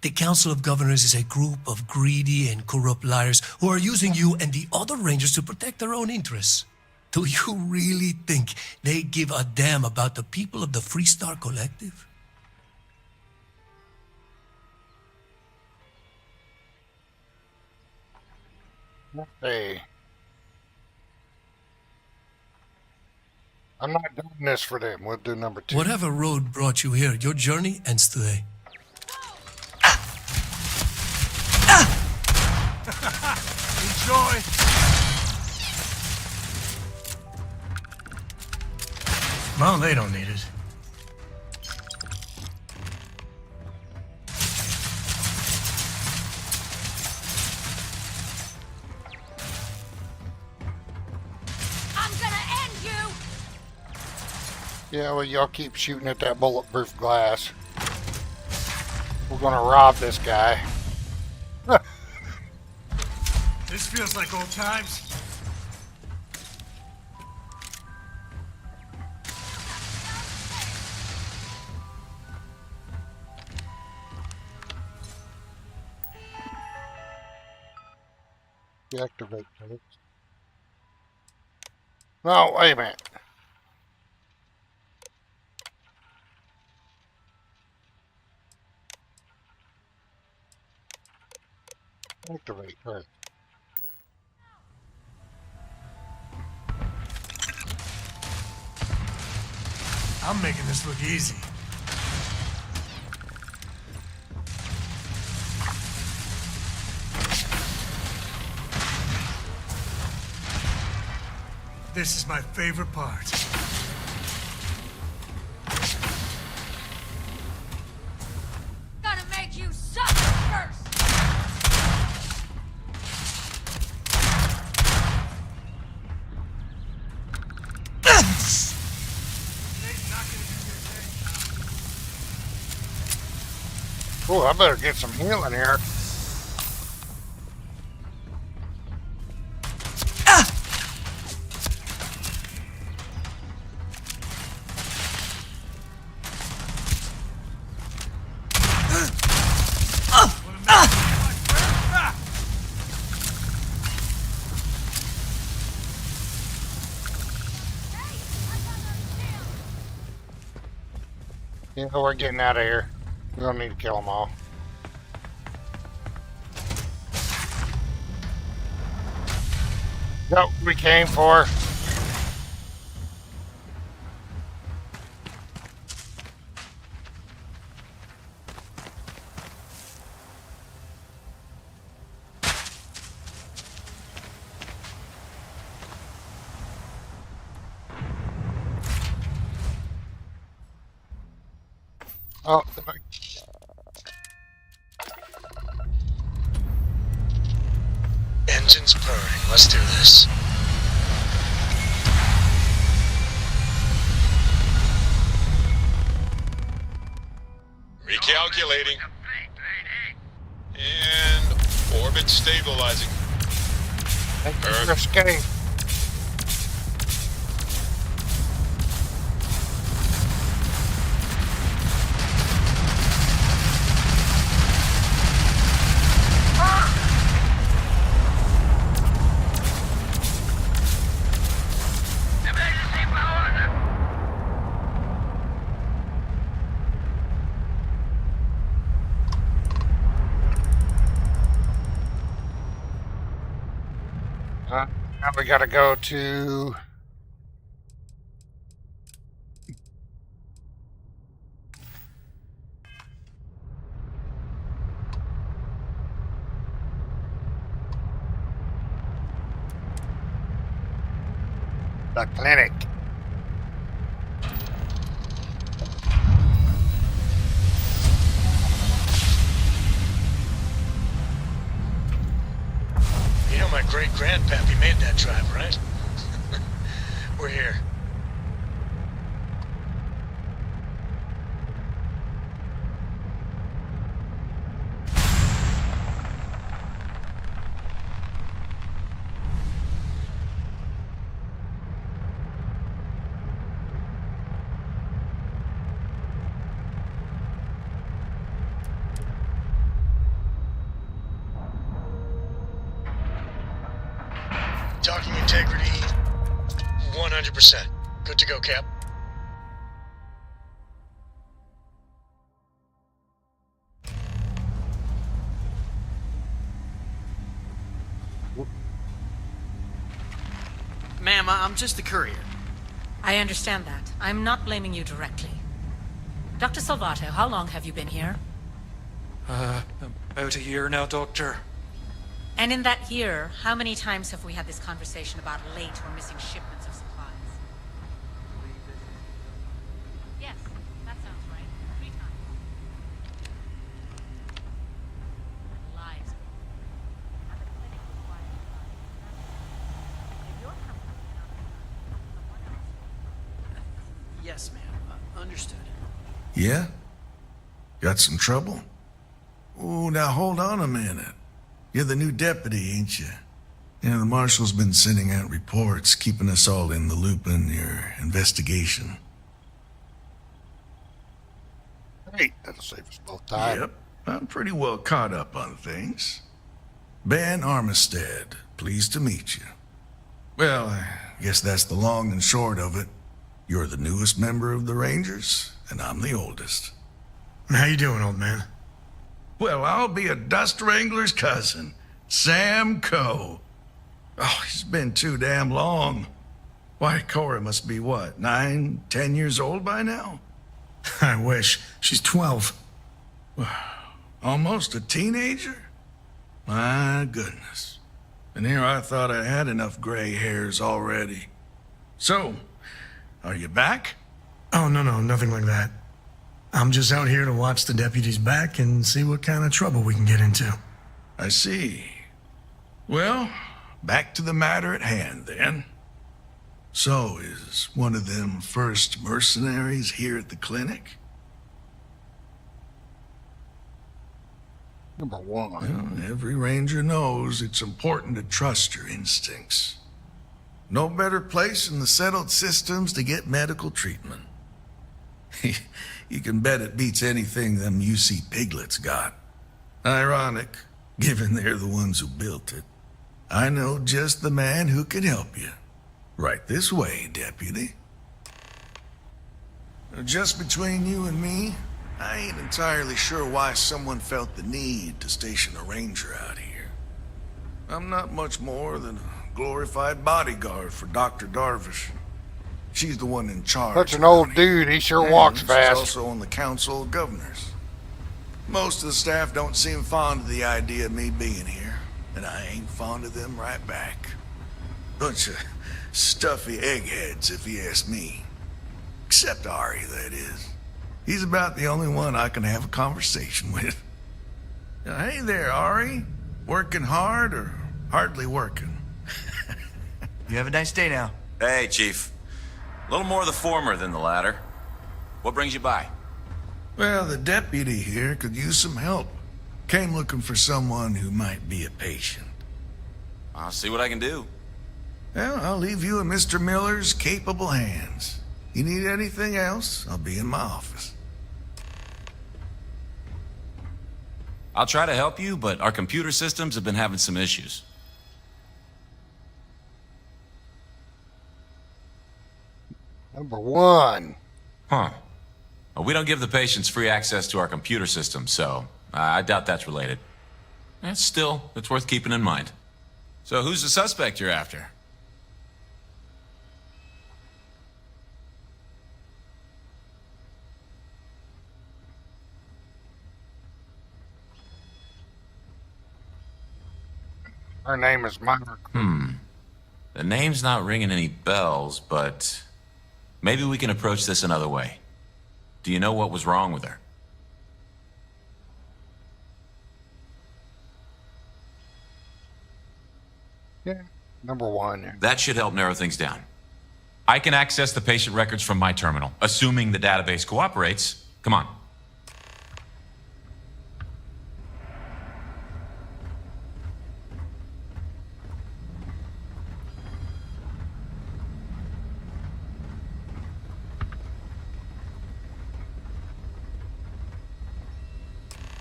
The Council of Governors is a group of greedy and corrupt liars who are using you and the other Rangers to protect their own interests. Do you really think they give a damn about the people of the Freestar Collective? Hey. I'm not doing this for them. We'll do number 2. Whatever road brought you here, your journey ends today. Enjoy! Well, they don't need it. I'm gonna end you! Yeah, well, y'all keep shooting at that bulletproof glass. We're gonna rob this guy. This feels like old times. Deactivate things. No, wait a minute. Activate, right. I'm making this look easy. This is my favorite part. Gonna make you suffer first! Oh, I better get some healing here. Yeah, we're getting out of here. We don't need to kill them all. Nope, we came for. Oh, Engines purring. Let's do this. Recirculating. And orbit stabilizing. Escape. Now we gotta go to... the clinic. You know my great-grandpappy made that drive, right? We're here. Docking integrity, 100%. Good to go, Cap. Ma'am, I'm just the courier. I understand that. I'm not blaming you directly. Dr. Salvato, how long have you been here? About a year now, Doctor. And in that year, how many times have we had this conversation about late or missing shipments of supplies? Yes, that sounds right. 3 times. Lives. And the clinic requires if your company cannot someone else. Yes, ma'am. Understood. Yeah? Got some trouble? Oh, now hold on a minute. You're the new deputy, ain't you? Yeah, the marshal's been sending out reports, keeping us all in the loop in your investigation. Great, that'll save us both time. Yep, I'm pretty well caught up on things. Ben Armistead, pleased to meet you. Well, I guess that's the long and short of it. You're the newest member of the Rangers, and I'm the oldest. How you doing, old man? Well, I'll be a dust wrangler's cousin, Sam Coe. Oh, he's been too damn long. Why, Cora must be what, 9, 10 years old by now? I wish. She's 12. Almost a teenager? My goodness. And here I thought I had enough gray hairs already. So, are you back? Oh, no, nothing like that. I'm just out here to watch the deputies back and see what kind of trouble we can get into. I see. Well, back to the matter at hand, then. So, is one of them first mercenaries here at the clinic? Number 1. Well, every ranger knows it's important to trust your instincts. No better place in the settled systems to get medical treatment. You can bet it beats anything them UC piglets got. Ironic, given they're the ones who built it. I know just the man who can help you. Right this way, deputy. Just between you and me, I ain't entirely sure why someone felt the need to station a ranger out here. I'm not much more than a glorified bodyguard for Dr. Darvish. She's the one in charge. Such an old dude, he sure walks fast. She's also on the Council of Governors. Most of the staff don't seem fond of the idea of me being here, and I ain't fond of them right back. Bunch of stuffy eggheads, if you ask me. Except Ari, that is. He's about the only one I can have a conversation with. Hey there, Ari. Working hard or hardly working? You have a nice day now. Hey, Chief. A little more the former than the latter. What brings you by? Well, the deputy here could use some help. Came looking for someone who might be a patient. I'll see what I can do. Well, I'll leave you in Mr. Miller's capable hands. You need anything else, I'll be in my office. I'll try to help you, but our computer systems have been having some issues. Number one. Huh. Well, we don't give the patients free access to our computer system, so I doubt that's related. Still, it's worth keeping in mind. So who's the suspect you're after? Her name is Myra. The name's not ringing any bells, but maybe we can approach this another way. Do you know what was wrong with her? Yeah, number one. That should help narrow things down. I can access the patient records from my terminal, assuming the database cooperates. Come on.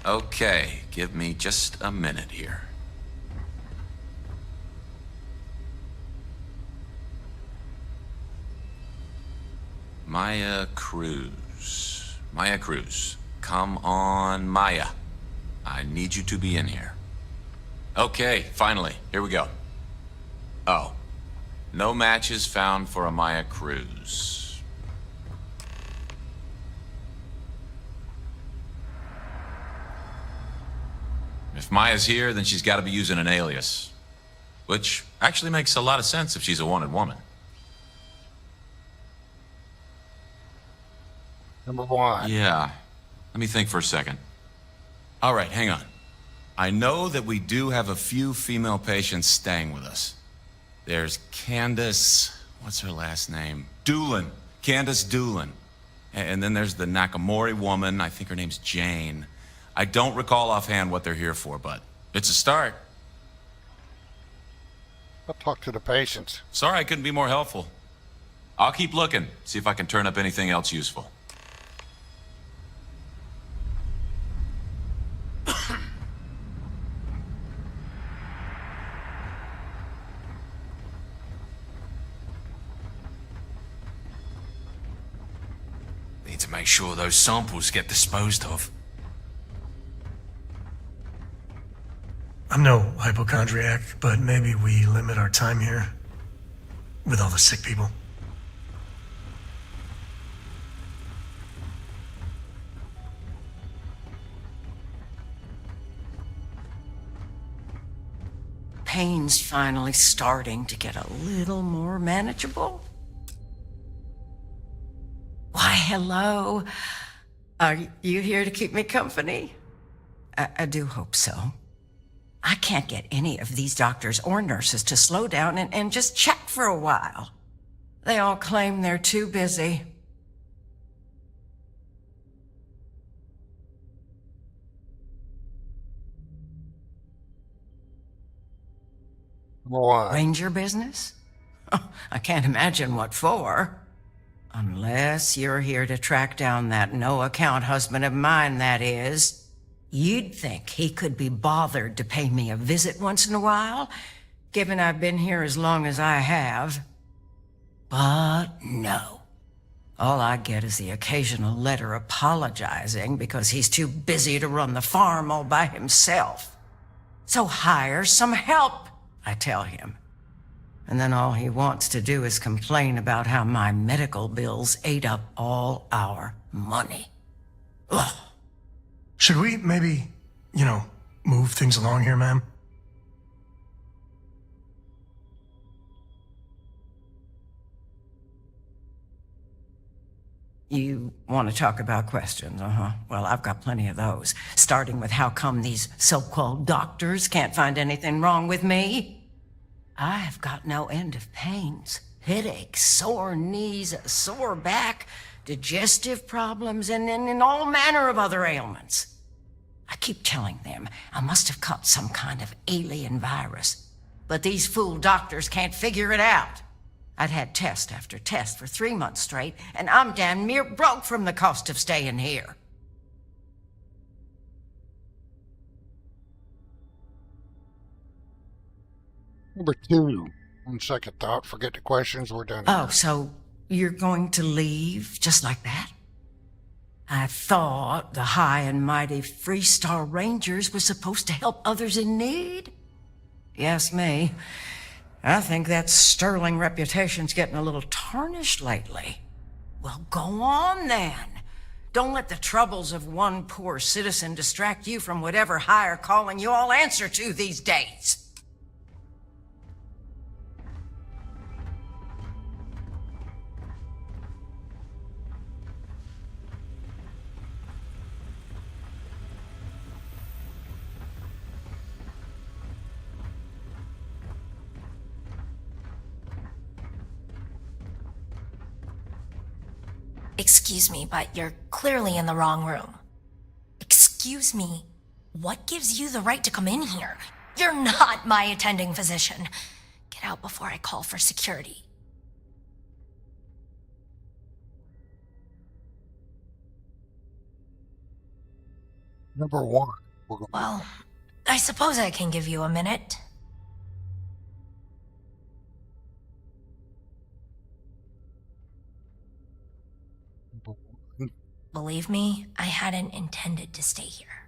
Okay, give me just a minute here. Maya Cruz. Maya Cruz. Come on, Maya. I need you to be in here. Okay, finally. Here we go. Oh. No matches found for a Maya Cruz. If Maya's here, then she's got to be using an alias. Which actually makes a lot of sense if she's a wanted woman. Number one. Yeah. Let me think for a second. All right, hang on. I know that we do have a few female patients staying with us. There's Candace... What's her last name? Doolin. Candace Doolin. And then there's the Nakamori woman. I think her name's Jane. I don't recall offhand what they're here for, but it's a start. I'll talk to the patients. Sorry I couldn't be more helpful. I'll keep looking, see if I can turn up anything else useful. Need to make sure those samples get disposed of. I'm no hypochondriac, but maybe we limit our time here with all the sick people. Pain's finally starting to get a little more manageable. Why, hello. Are you here to keep me company? I do hope so. I can't get any of these doctors or nurses to slow down and just chat for a while. They all claim they're too busy. What? Ranger business? Oh, I can't imagine what for. Unless you're here to track down that no-account husband of mine, that is. You'd think he could be bothered to pay me a visit once in a while, given I've been here as long as I have. But no. All I get is the occasional letter apologizing because he's too busy to run the farm all by himself. So hire some help, I tell him. And then all he wants to do is complain about how my medical bills ate up all our money. Ugh. Should we maybe, move things along here, ma'am? You want to talk about questions, Well, I've got plenty of those. Starting with how come these so-called doctors can't find anything wrong with me? I've got no end of pains. Headaches, sore knees, a sore back, digestive problems, and all manner of other ailments. I keep telling them I must have caught some kind of alien virus, but these fool doctors can't figure it out. I'd had test after test for 3 months straight, and I'm damn near broke from the cost of staying here. Number 2. On second thought, forget the questions. We're done. Oh, so you're going to leave just like that? I thought the high and mighty Freestar Rangers were supposed to help others in need. Yes, me. I think that sterling reputation's getting a little tarnished lately. Well, go on then. Don't let the troubles of one poor citizen distract you from whatever higher calling you all answer to these days. Excuse me, but you're clearly in the wrong room. Excuse me, what gives you the right to come in here? You're not my attending physician. Get out before I call for security. Number 1. Well, I suppose I can give you a minute. Believe me, I hadn't intended to stay here.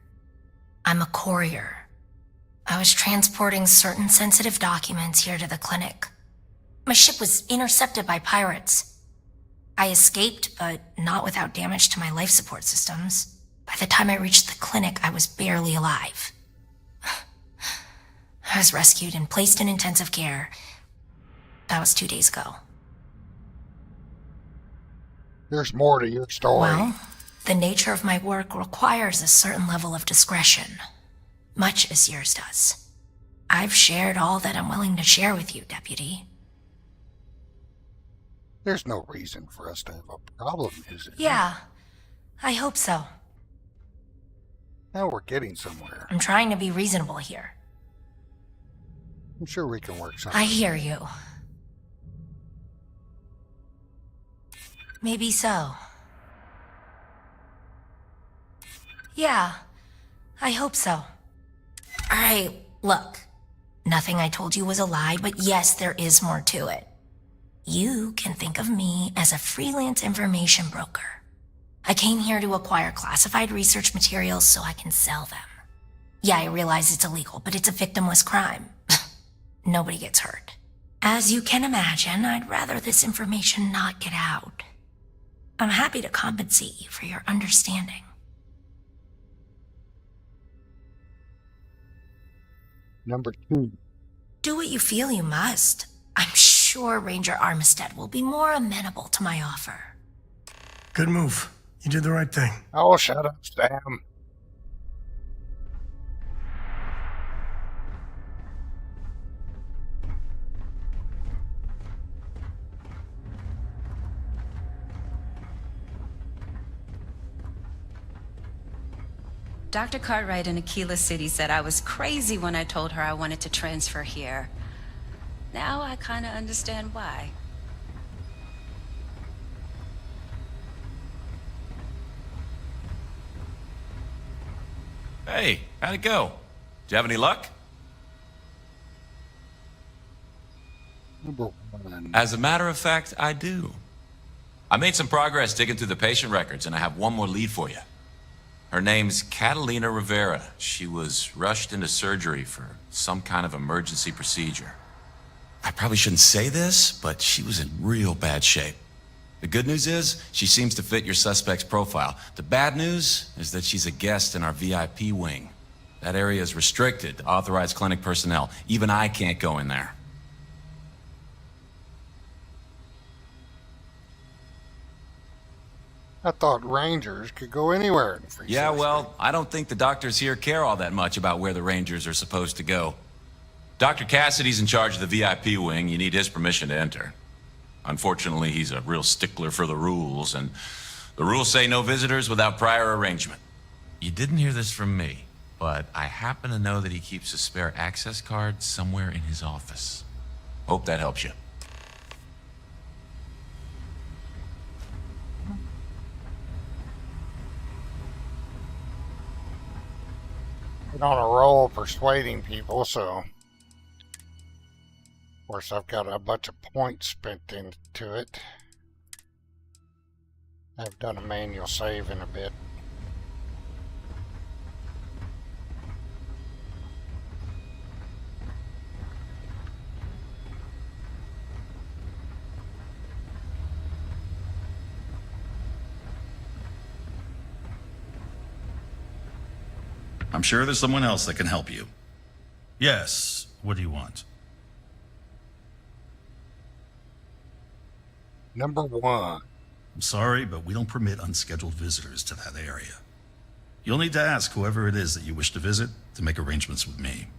I'm a courier. I was transporting certain sensitive documents here to the clinic. My ship was intercepted by pirates. I escaped, but not without damage to my life support systems. By the time I reached the clinic, I was barely alive. I was rescued and placed in intensive care. That was 2 days ago. There's more to your story. Well, the nature of my work requires a certain level of discretion, much as yours does. I've shared all that I'm willing to share with you, Deputy. There's no reason for us to have a problem, is there? Yeah, I hope so. Now we're getting somewhere. I'm trying to be reasonable here. I'm sure we can work something. I hear you. Maybe so. Yeah, I hope so. Alright, look. Nothing I told you was a lie, but yes, there is more to it. You can think of me as a freelance information broker. I came here to acquire classified research materials so I can sell them. Yeah, I realize it's illegal, but it's a victimless crime. Nobody gets hurt. As you can imagine, I'd rather this information not get out. I'm happy to compensate you for your understanding. Number 2. Do what you feel you must. I'm sure Ranger Armistead will be more amenable to my offer. Good move. You did the right thing. Oh, shut up, Sam. Dr. Cartwright in Aquila City said I was crazy when I told her I wanted to transfer here. Now I kind of understand why. Hey, how'd it go? Did you have any luck? Number 1. As a matter of fact, I do. I made some progress digging through the patient records, and I have one more lead for you. Her name's Catalina Rivera. She was rushed into surgery for some kind of emergency procedure. I probably shouldn't say this, but she was in real bad shape. The good news is, she seems to fit your suspect's profile. The bad news is that she's a guest in our VIP wing. That area is restricted to authorized clinic personnel. Even I can't go in there. I thought Rangers could go anywhere in Freestar. Yeah, well, I don't think the doctors here care all that much about where the Rangers are supposed to go. Dr. Cassidy's in charge of the VIP wing. You need his permission to enter. Unfortunately, he's a real stickler for the rules, and The rules say no visitors without prior arrangement. You didn't hear this from me, but I happen to know that he keeps a spare access card somewhere in his office. Hope that helps you. Been on a roll persuading people, so... Of course, I've got a bunch of points spent into it. I've done a manual save in a bit. I'm sure there's someone else that can help you. Yes, what do you want? Number 1. I'm sorry, but we don't permit unscheduled visitors to that area. You'll need to ask whoever it is that you wish to visit to make arrangements with me.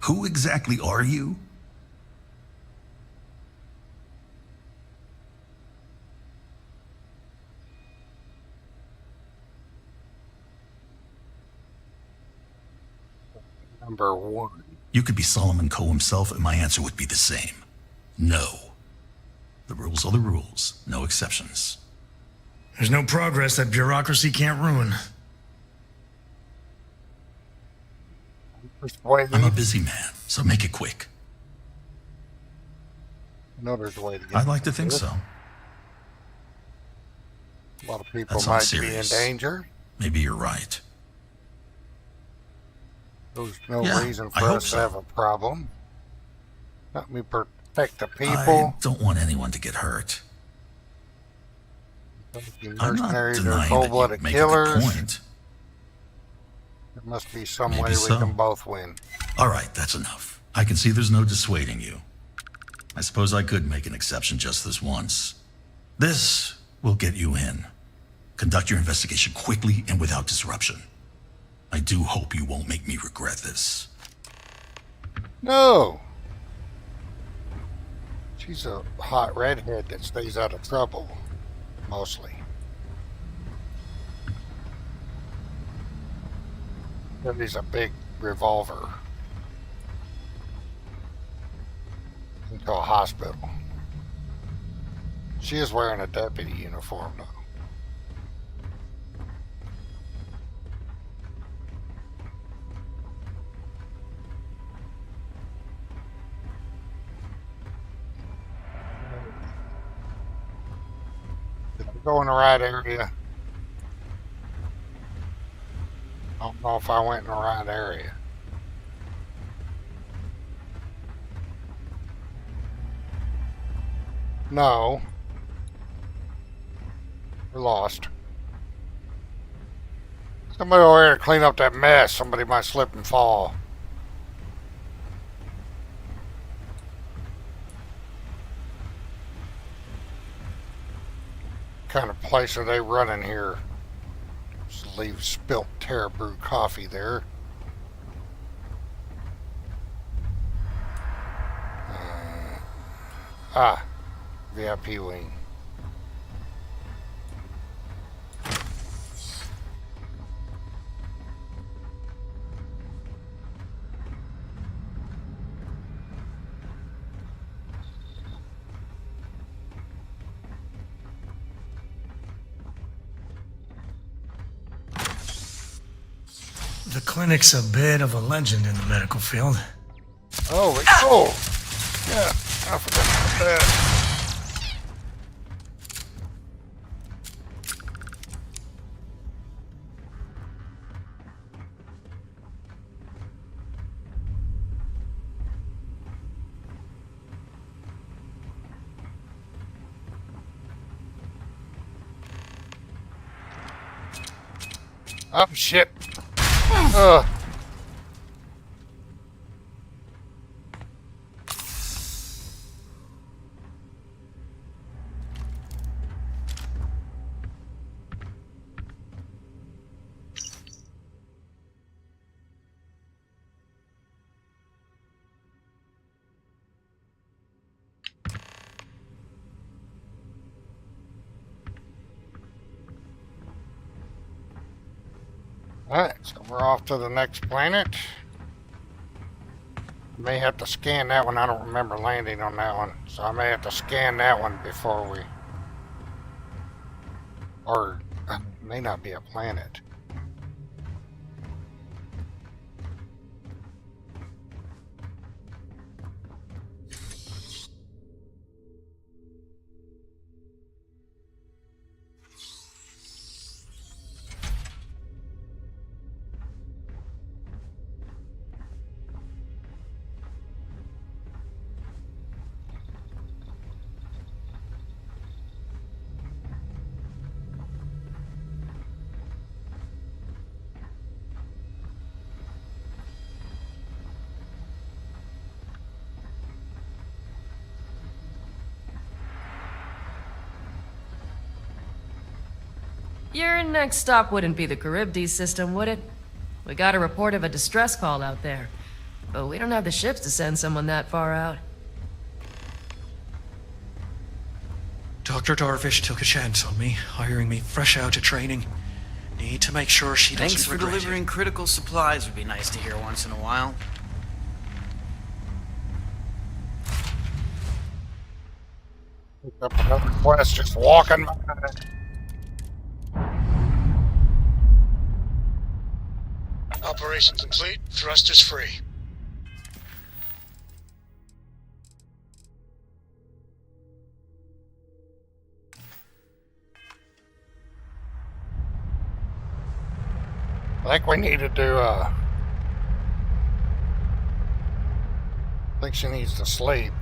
Who exactly are you? Number 1. You could be Solomon Coe himself, and my answer would be the same. No. The rules are the rules, no exceptions. There's no progress that bureaucracy can't ruin. I'm a busy man, so make it quick. I know there's a way to get I'd like to think so. A lot of people That's not might serious. be in danger. Maybe you're right. There's no Yeah, reason I for hope us so. to have a problem. Let me protect the I people. don't want anyone to get hurt. You I'm not mercenaries are denying that cold-blooded you make a good killers. point. There must be some Maybe way so. we can both win. All right, that's enough. I can see there's no dissuading you. I suppose I could make an exception just this once. This will get you in. Conduct your investigation quickly and without disruption. I do hope you won't make me regret this. No! She's a hot redhead that stays out of trouble, mostly. He's a big revolver into a hospital. She is wearing a deputy uniform, though. Did I go in the right area? I don't know if I went in the right area. No. We're lost. Somebody over here to clean up that mess. Somebody might slip and fall. What kind of place are they running here? Just leave spilt Terra Brew coffee there. VIP wing. The clinic's a bit of a legend in the medical field. Oh, yeah, I forgot about that. Oh, shit. Ugh. Alright, so we're off to the next planet. May have to scan that one. I don't remember landing on that one. So I may have to scan that one before we... Or it may not be a planet. Your next stop wouldn't be the Charybdis system, would it? We got a report of a distress call out there, but we don't have the ships to send someone that far out. Dr. Darvish took a chance on me, hiring me fresh out of training. Need to make sure she doesn't Thanks for regret delivering critical supplies would be nice to hear once in a while. Picked up another quest just walking by. Operation complete. Thrusters free. I think we need to do I think she needs to sleep.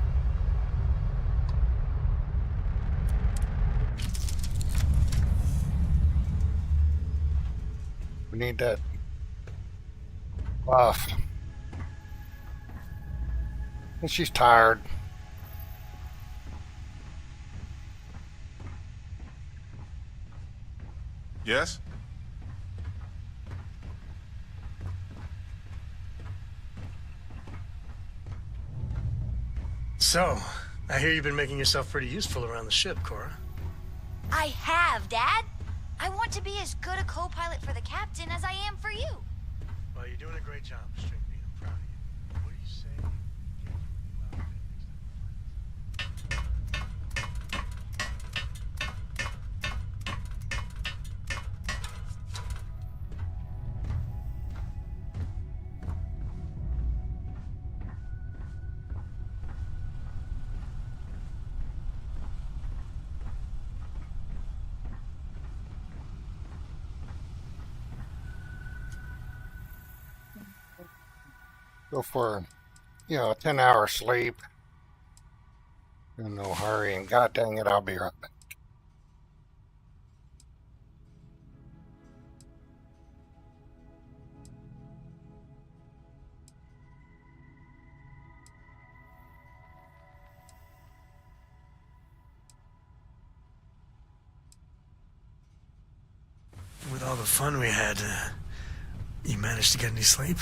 We need that buff. And she's tired. Yes? So, I hear you've been making yourself pretty useful around the ship, Cora. I have, Dad. I want to be as good a co-pilot for the captain as I am for you. Well, you're doing a great job, Stringbean. I'm proud of you. What do you say? Go for, a 10-hour sleep. In no hurry, and god dang it, I'll be right back. With all the fun we had, you managed to get any sleep?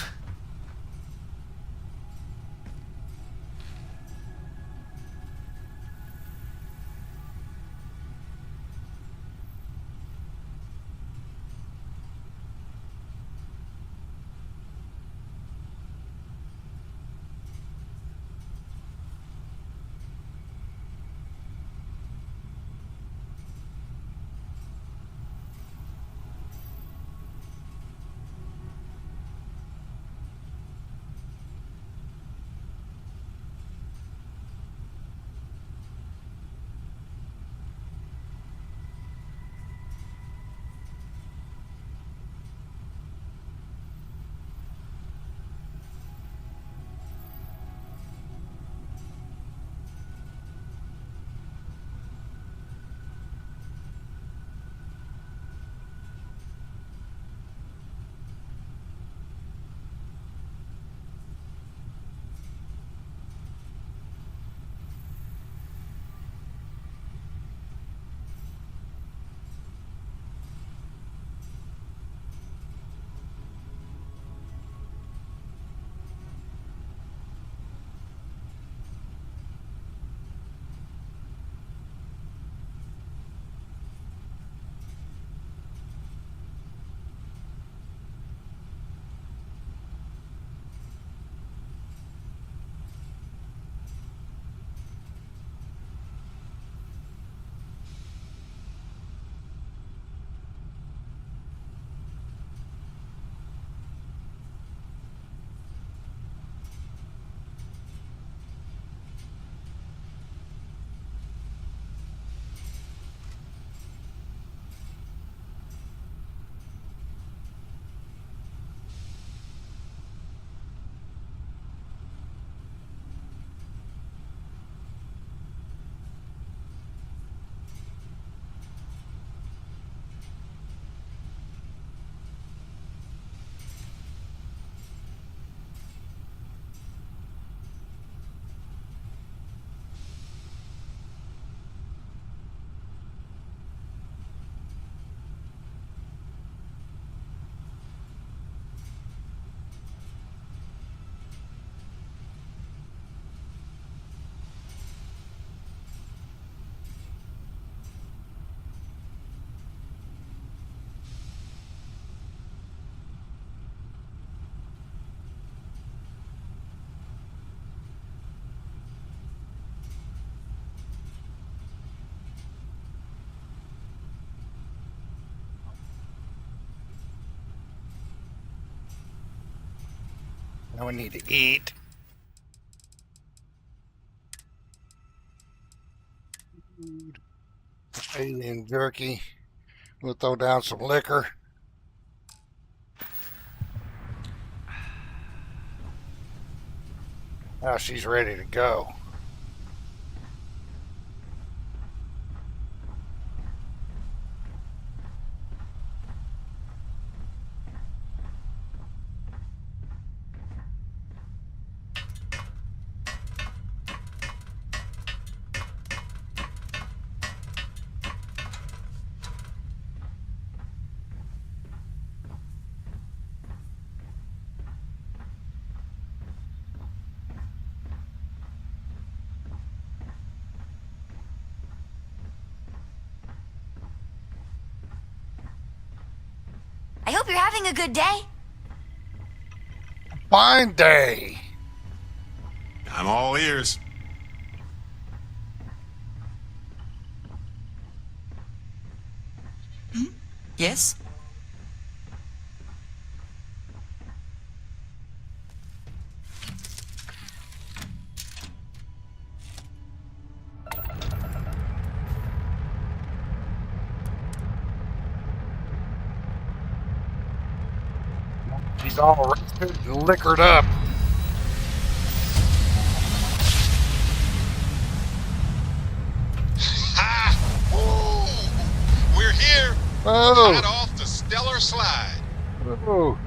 Now we need to eat. Alien jerky. We'll throw down some liquor. Now she's ready to go. I hope you're having a good day. Fine day. I'm all ears. Yes? She's all arrested and liquored up. We're here. Oh. Hot off the stellar slide. Oh.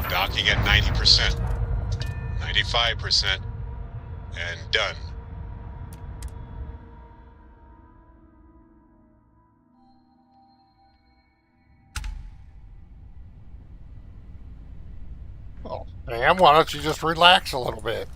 Docking at 90%, 95%, and done. Oh, damn, why don't you just relax a little bit?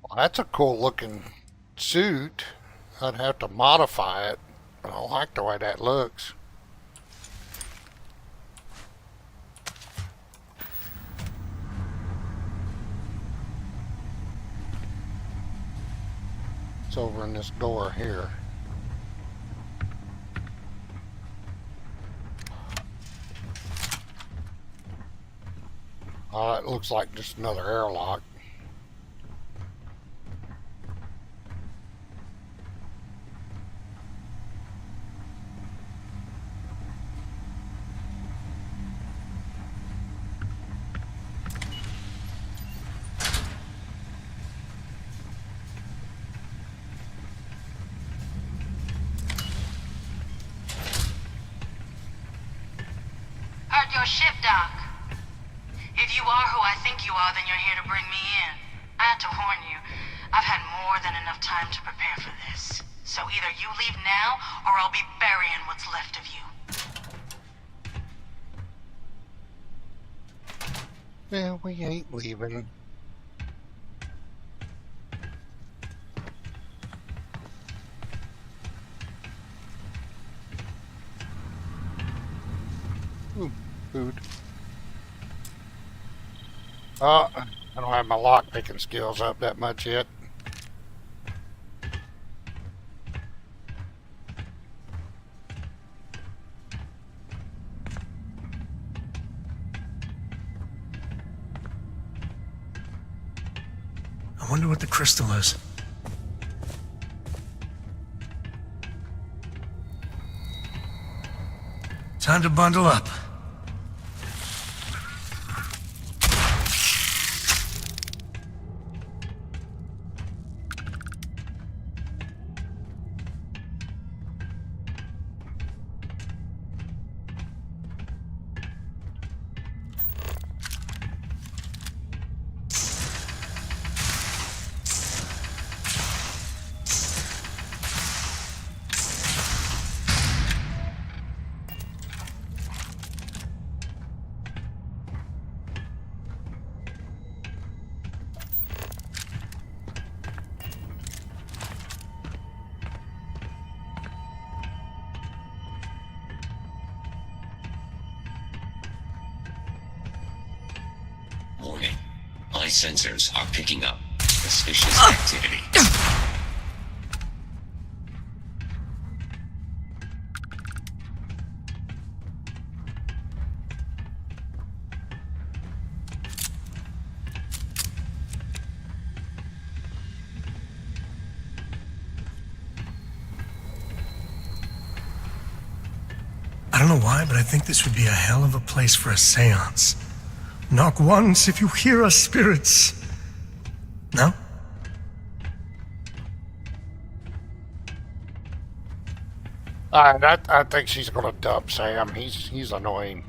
Well, that's a cool looking suit. I'd have to modify it. I don't like the way that looks. It's over in this door here. Oh, it looks like just another airlock. Heard your ship, Doc. If you are who I think you are, then you're here to bring me in. I had to warn you. I've had more than enough time to prepare for this. So either you leave now, or I'll be burying what's left of you. Yeah, we ain't leaving. Ooh, food. I don't have my lock picking skills up that much yet. I wonder what the crystal is. Time to bundle up. sensors are picking up suspicious activity. I don't know why, but I think this would be a hell of a place for a seance. Knock once if you hear us, spirits. No? I think she's gonna dump Sam. He's annoying.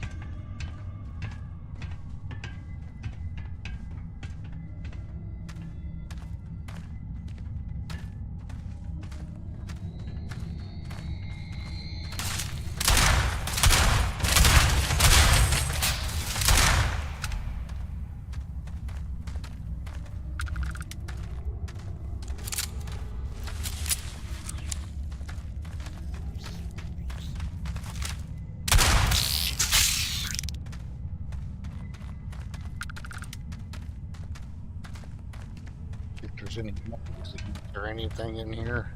If there's any magazines or anything in here.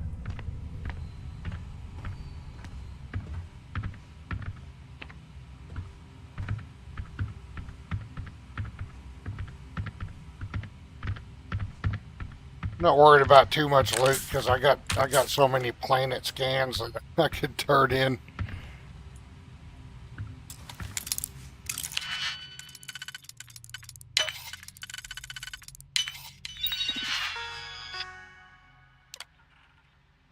Not worried about too much loot because I got so many planet scans that I could turn in.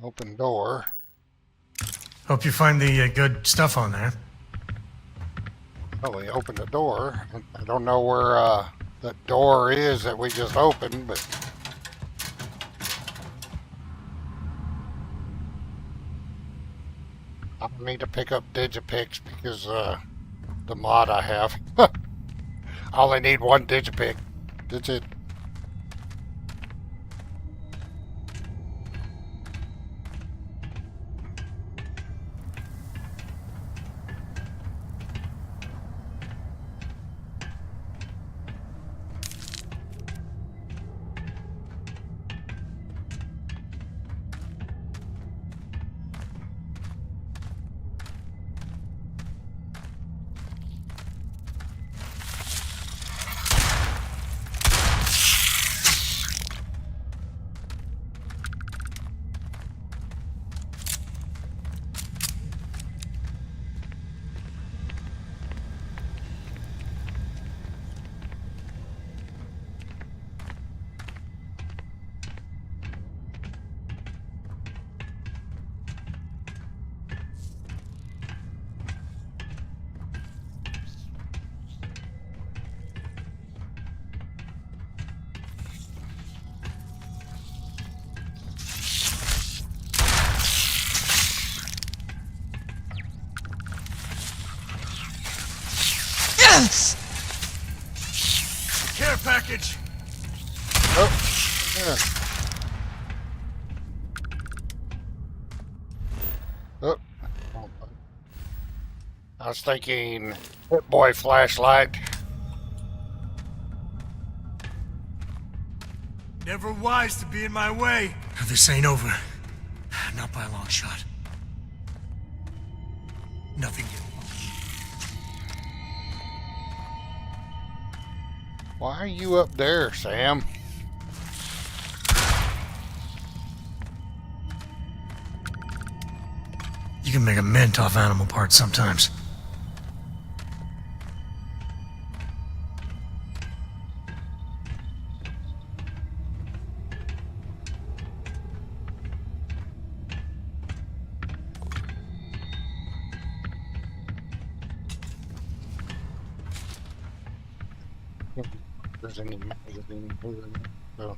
Open door. Hope you find the good stuff on there. Oh, we opened the door. I don't know where the door is that we just opened, but I need to pick up Digipics because the mod I have. I only need one Digipic. That's it. Care package. Oh, yeah. Oh. I was thinking Hit Boy flashlight. Never wise to be in my way. This ain't over. Not by a long shot. Nothing yet. Why are you up there, Sam? You can make a mint off animal parts sometimes. There's any magazine here, so.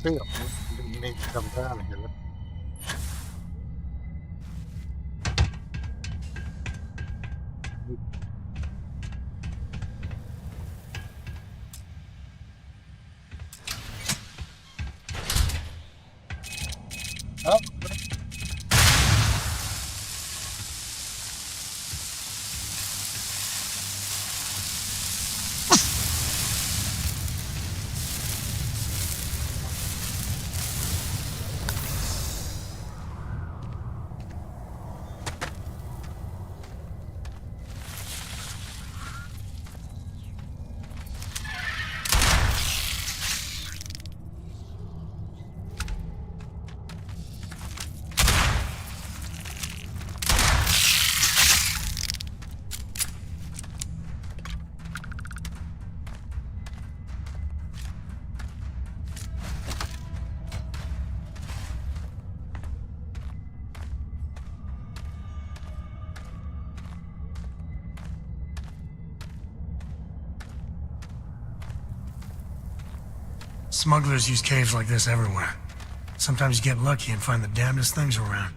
see him. You need to come down here. Oh. Smugglers use caves like this everywhere. Sometimes you get lucky and find the damnedest things around.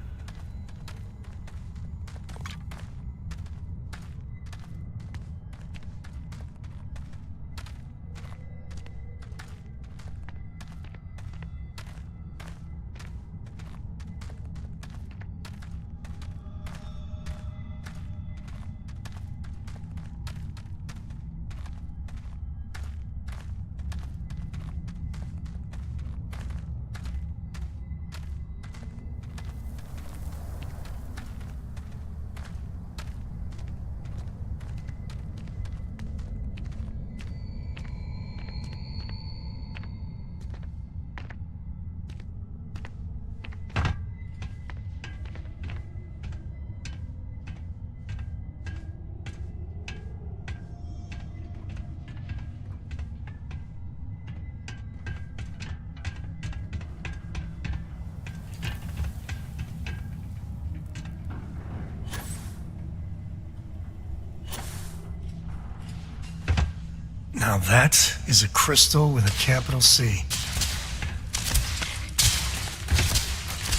Now that is a crystal with a capital C.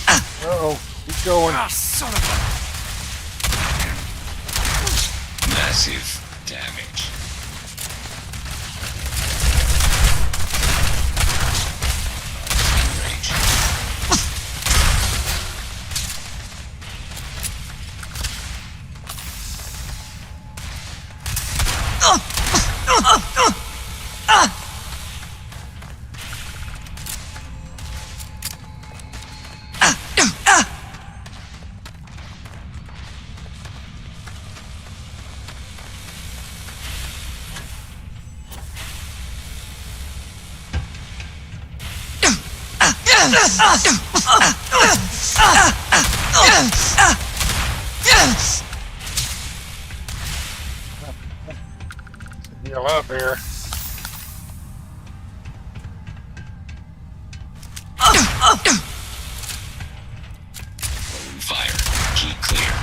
Uh-oh, keep going. Ah, son of a... Massive damage. Heal up here. Open fire. Keep clear.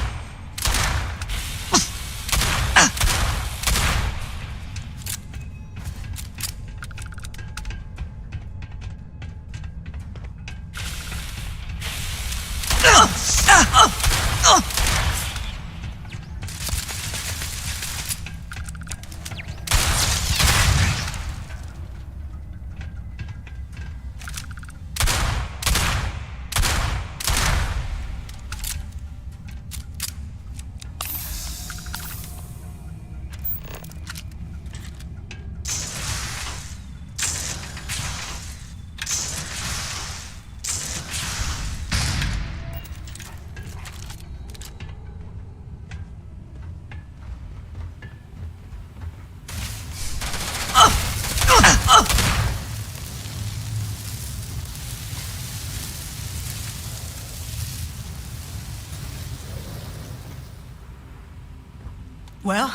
Well,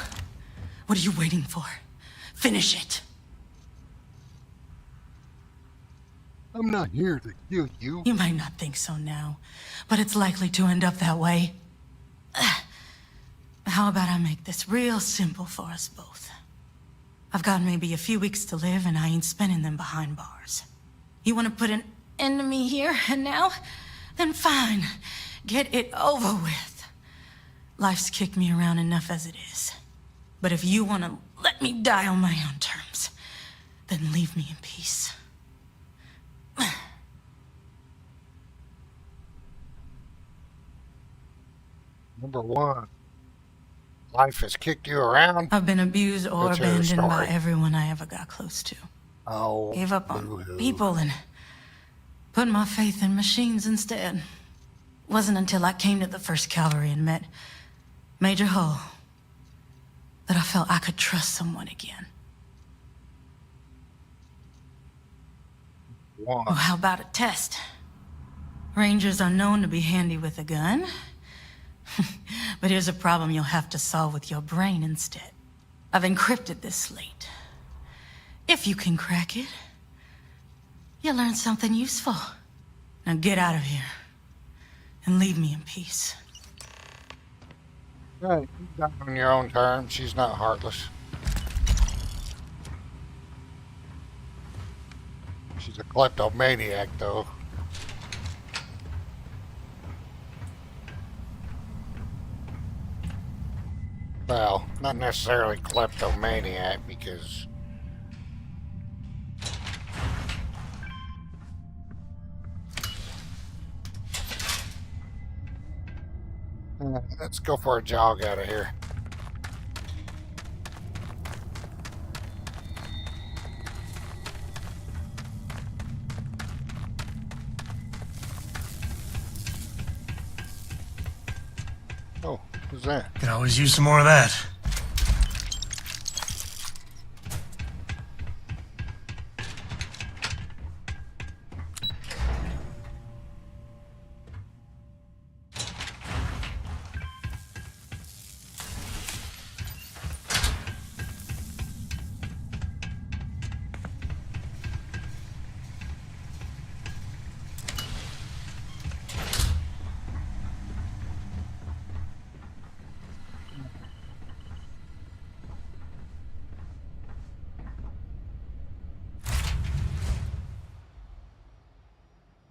what are you waiting for? Finish it. I'm not here to kill you. You might not think so now, but it's likely to end up that way. How about I make this real simple for us both? I've got maybe a few weeks to live, and I ain't spending them behind bars. You want to put an end me here and now, then fine. Get it over with. Life's kicked me around enough as it is. But if you want to let me die on my own terms, then leave me in peace. Number one, life has kicked you around. I've been abused or Let's hear the abandoned by story. everyone I ever got close to. Oh, Gave up on boo-hoo. people and put my faith in machines instead. Wasn't until I came to the 1st Cavalry and met Major Hull that I felt I could trust someone again. One. Well, how about a test? Rangers are known to be handy with a gun. But here's a problem you'll have to solve with your brain instead. I've encrypted this slate. If you can crack it, you'll learn something useful. Now get out of here and leave me in peace. Hey, you die on your own terms. She's not heartless. She's a kleptomaniac, though. Well, not necessarily kleptomaniac, because let's go for a jog out of here. Oh, who's that? Could always use some more of that.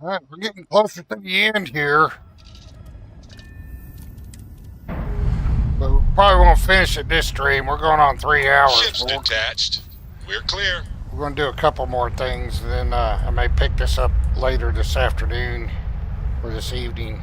Alright, we're getting closer to the end here. But we probably won't finish it this stream. We're going on 3 hours. Ship's detached. We're clear. We're going to do a couple more things, and then I may pick this up later this afternoon or this evening.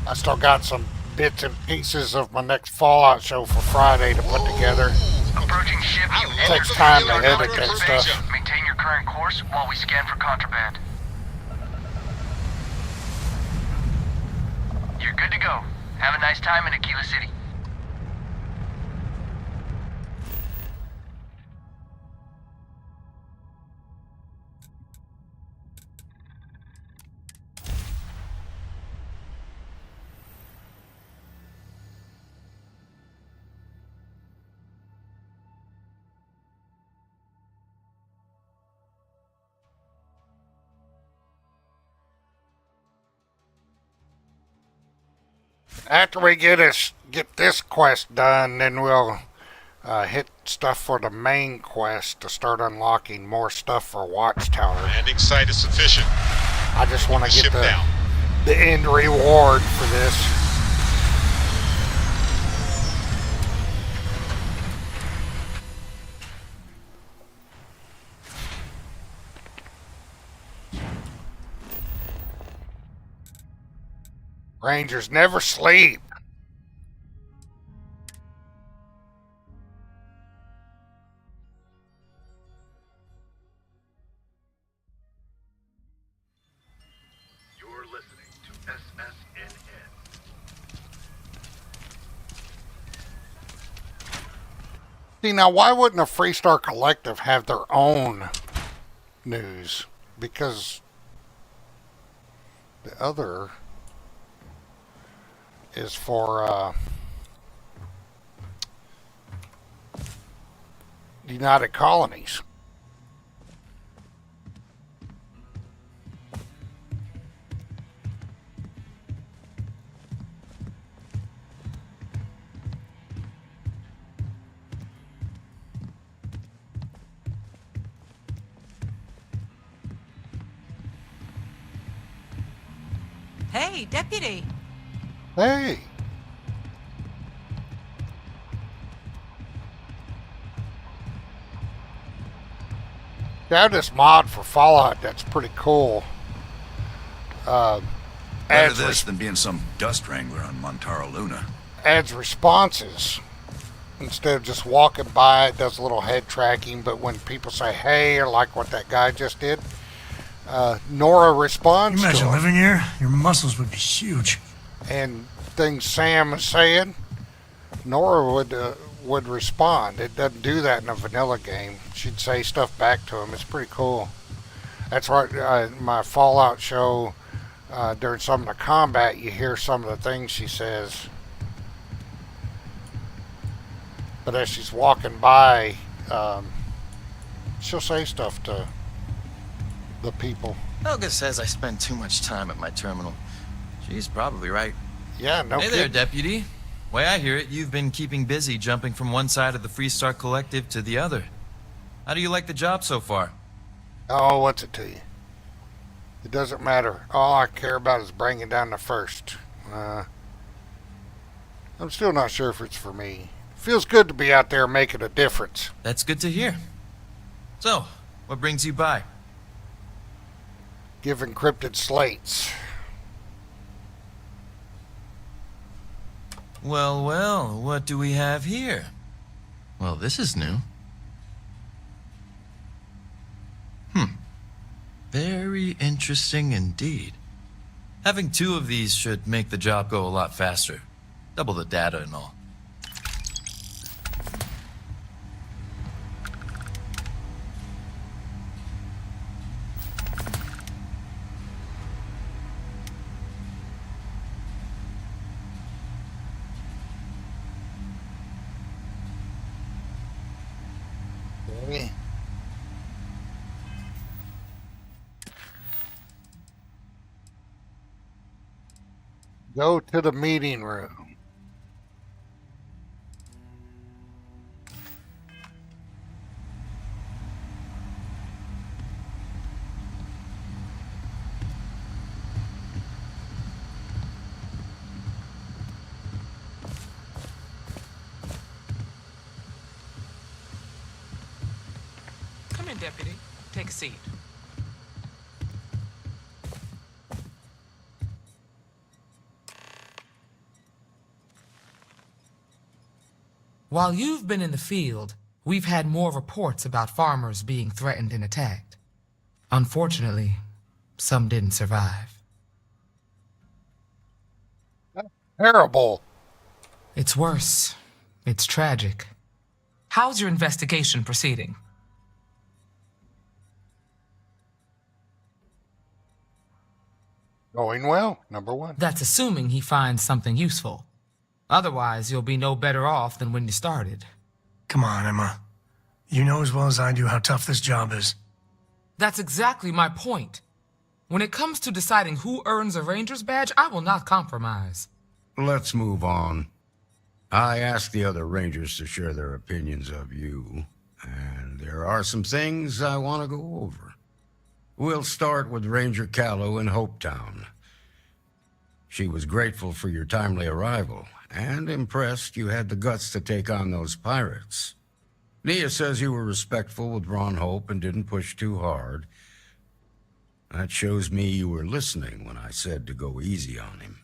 I still got some bits and pieces of my next Fallout show for Friday to put together. Approaching ship. Takes time to edit that stuff. Maintain your current course while we scan for contraband. You're good to go. Have a nice time in Aquila City. After we get this quest done, then we'll hit stuff for the main quest to start unlocking more stuff for Watchtower. Landing site is sufficient. I just want to get Ship down. the end reward for this. Rangers never sleep. You're listening to SSNN. See, now why wouldn't a Freestar Collective have their own news? Because the other is for United Colonies. Hey, Deputy. Hey. They have this mod for Fallout that's pretty cool. Better Adds, this than being some dust wrangler on Montara Luna. adds responses. Instead of just walking by, it does a little head tracking, but when people say hey, or like what that guy just did, Nora responds Imagine to him. living here, your muscles would be huge. And things Sam is saying, Nora would respond. It doesn't do that in a vanilla game. She'd say stuff back to him. It's pretty cool. That's right. My Fallout show, during some of the combat, you hear some of the things she says. But as she's walking by, she'll say stuff to the people. Helga says I spend too much time at my terminal. She's probably right. Yeah, no Hey there, kidding. Deputy. Way I hear it, you've been keeping busy jumping from one side of the Freestar Collective to the other. How do you like the job so far? Oh, what's it to you? It doesn't matter. All I care about is bringing down the first. I'm still not sure if it's for me. Feels good to be out there making a difference. That's good to hear. So, what brings you by? Give encrypted slates. Well, well, what do we have here? Well, this is new. Very interesting indeed. Having two of these should make the job go a lot faster. Double the data and all. Okay. Go to the meeting room. Come in, Deputy. Take a seat. While you've been in the field, we've had more reports about farmers being threatened and attacked. Unfortunately, some didn't survive. Terrible. It's worse. It's tragic. How's your investigation proceeding? Going well, number one. That's assuming he finds something useful. Otherwise, you'll be no better off than when you started. Come on, Emma. You know as well as I do how tough this job is. That's exactly my point. When it comes to deciding who earns a Ranger's badge, I will not compromise. Let's move on. I asked the other Rangers to share their opinions of you, and there are some things I want to go over. We'll start with Ranger Callow in Hopetown. She was grateful for your timely arrival, and impressed you had the guts to take on those pirates. Nia says you were respectful with Ron Hope and didn't push too hard. That shows me you were listening when I said to go easy on him.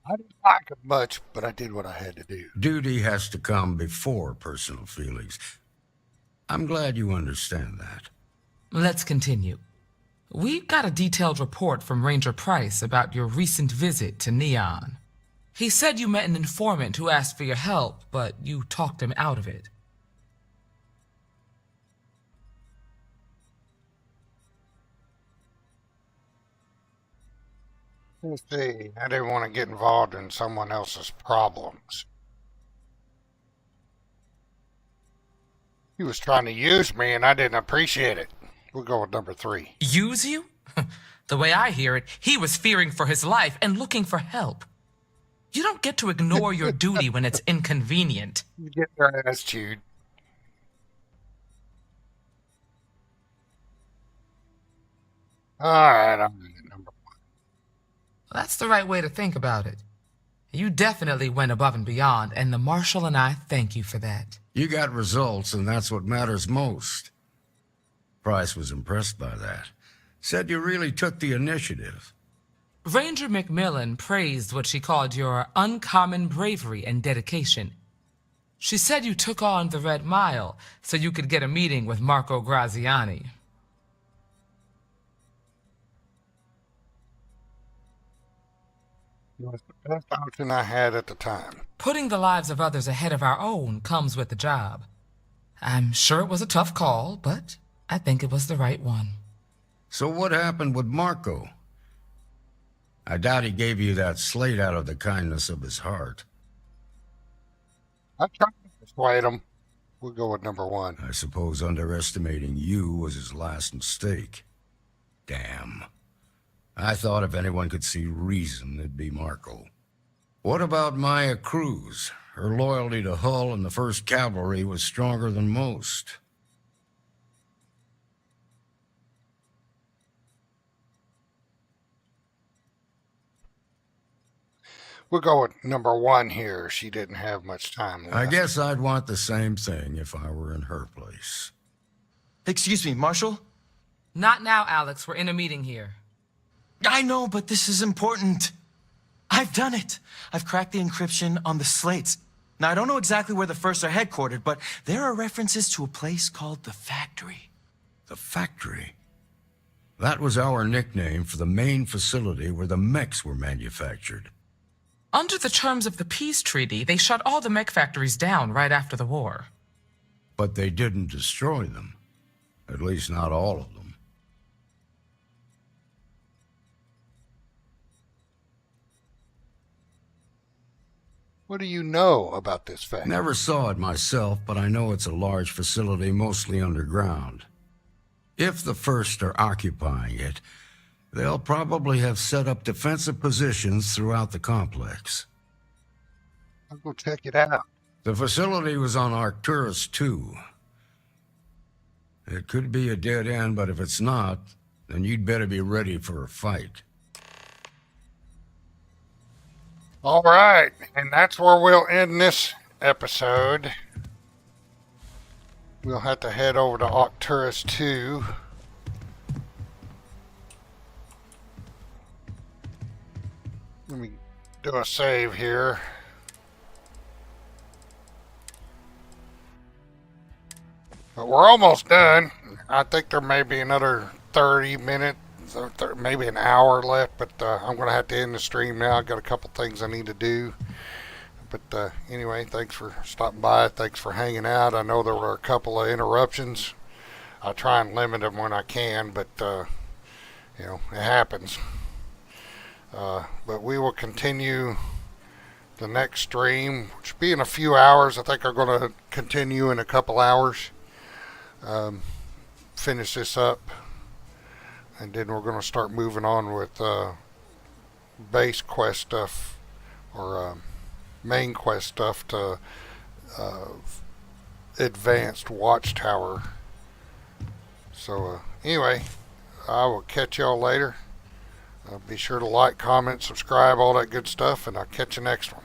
I didn't like it much, but I did what I had to do. Duty has to come before personal feelings. I'm glad you understand that. Let's continue. We got a detailed report from Ranger Price about your recent visit to Neon. He said you met an informant who asked for your help, but you talked him out of it. Let's see. I didn't want to get involved in someone else's problems. He was trying to use me, and I didn't appreciate it. We'll go with number 3. Use you? The way I hear it, he was fearing for his life and looking for help. You don't get to ignore your duty when it's inconvenient. You get your ass chewed. Alright, I'm at number one. That's the right way to think about it. You definitely went above and beyond, and the Marshal and I thank you for that. You got results, and that's what matters most. Price was impressed by that. Said you really took the initiative. Ranger McMillan praised what she called your uncommon bravery and dedication. She said you took on the Red Mile so you could get a meeting with Marco Graziani. It was the best option I had at the time. Putting the lives of others ahead of our own comes with the job. I'm sure it was a tough call, but I think it was the right one. So what happened with Marco? I doubt he gave you that slate out of the kindness of his heart. I tried to persuade him. We'll go with number one. I suppose underestimating you was his last mistake. Damn. I thought if anyone could see reason, it'd be Marco. What about Maya Cruz? Her loyalty to Hull and the 1st Cavalry was stronger than most. We'll go with number one here. She didn't have much time left. I guess I'd want the same thing if I were in her place. Excuse me, Marshal? Not now, Alex. We're in a meeting here. I know, but this is important. I've done it. I've cracked the encryption on the slates. Now, I don't know exactly where the First are headquartered, but there are references to a place called the Factory. The Factory? That was our nickname for the main facility where the mechs were manufactured. Under the terms of the peace treaty, they shut all the mech factories down right after the war. But they didn't destroy them. At least not all of them. What do you know about this factory? Never saw it myself, but I know it's a large facility mostly underground. If the First are occupying it, they'll probably have set up defensive positions throughout the complex. I'll go check it out. The facility was on Arcturus 2. It could be a dead end, but if it's not, then you'd better be ready for a fight. All right, and that's where we'll end this episode. We'll have to head over to Arcturus 2. Let me do a save here. But we're almost done. I think there may be another 30 minutes, or maybe an hour left, but I'm going to have to end the stream now. I've got a couple things I need to do. But anyway, thanks for stopping by. Thanks for hanging out. I know there were a couple of interruptions. I try and limit them when I can, but you know, it happens. But we will continue the next stream, which will be in a few hours. I think I'm going to continue in a couple hours. Finish this up, and then we're going to start moving on with base quest stuff, or main quest stuff to advanced Watchtower. So anyway, I will catch y'all later. Be sure to like, comment, subscribe, all that good stuff, and I'll catch you next one.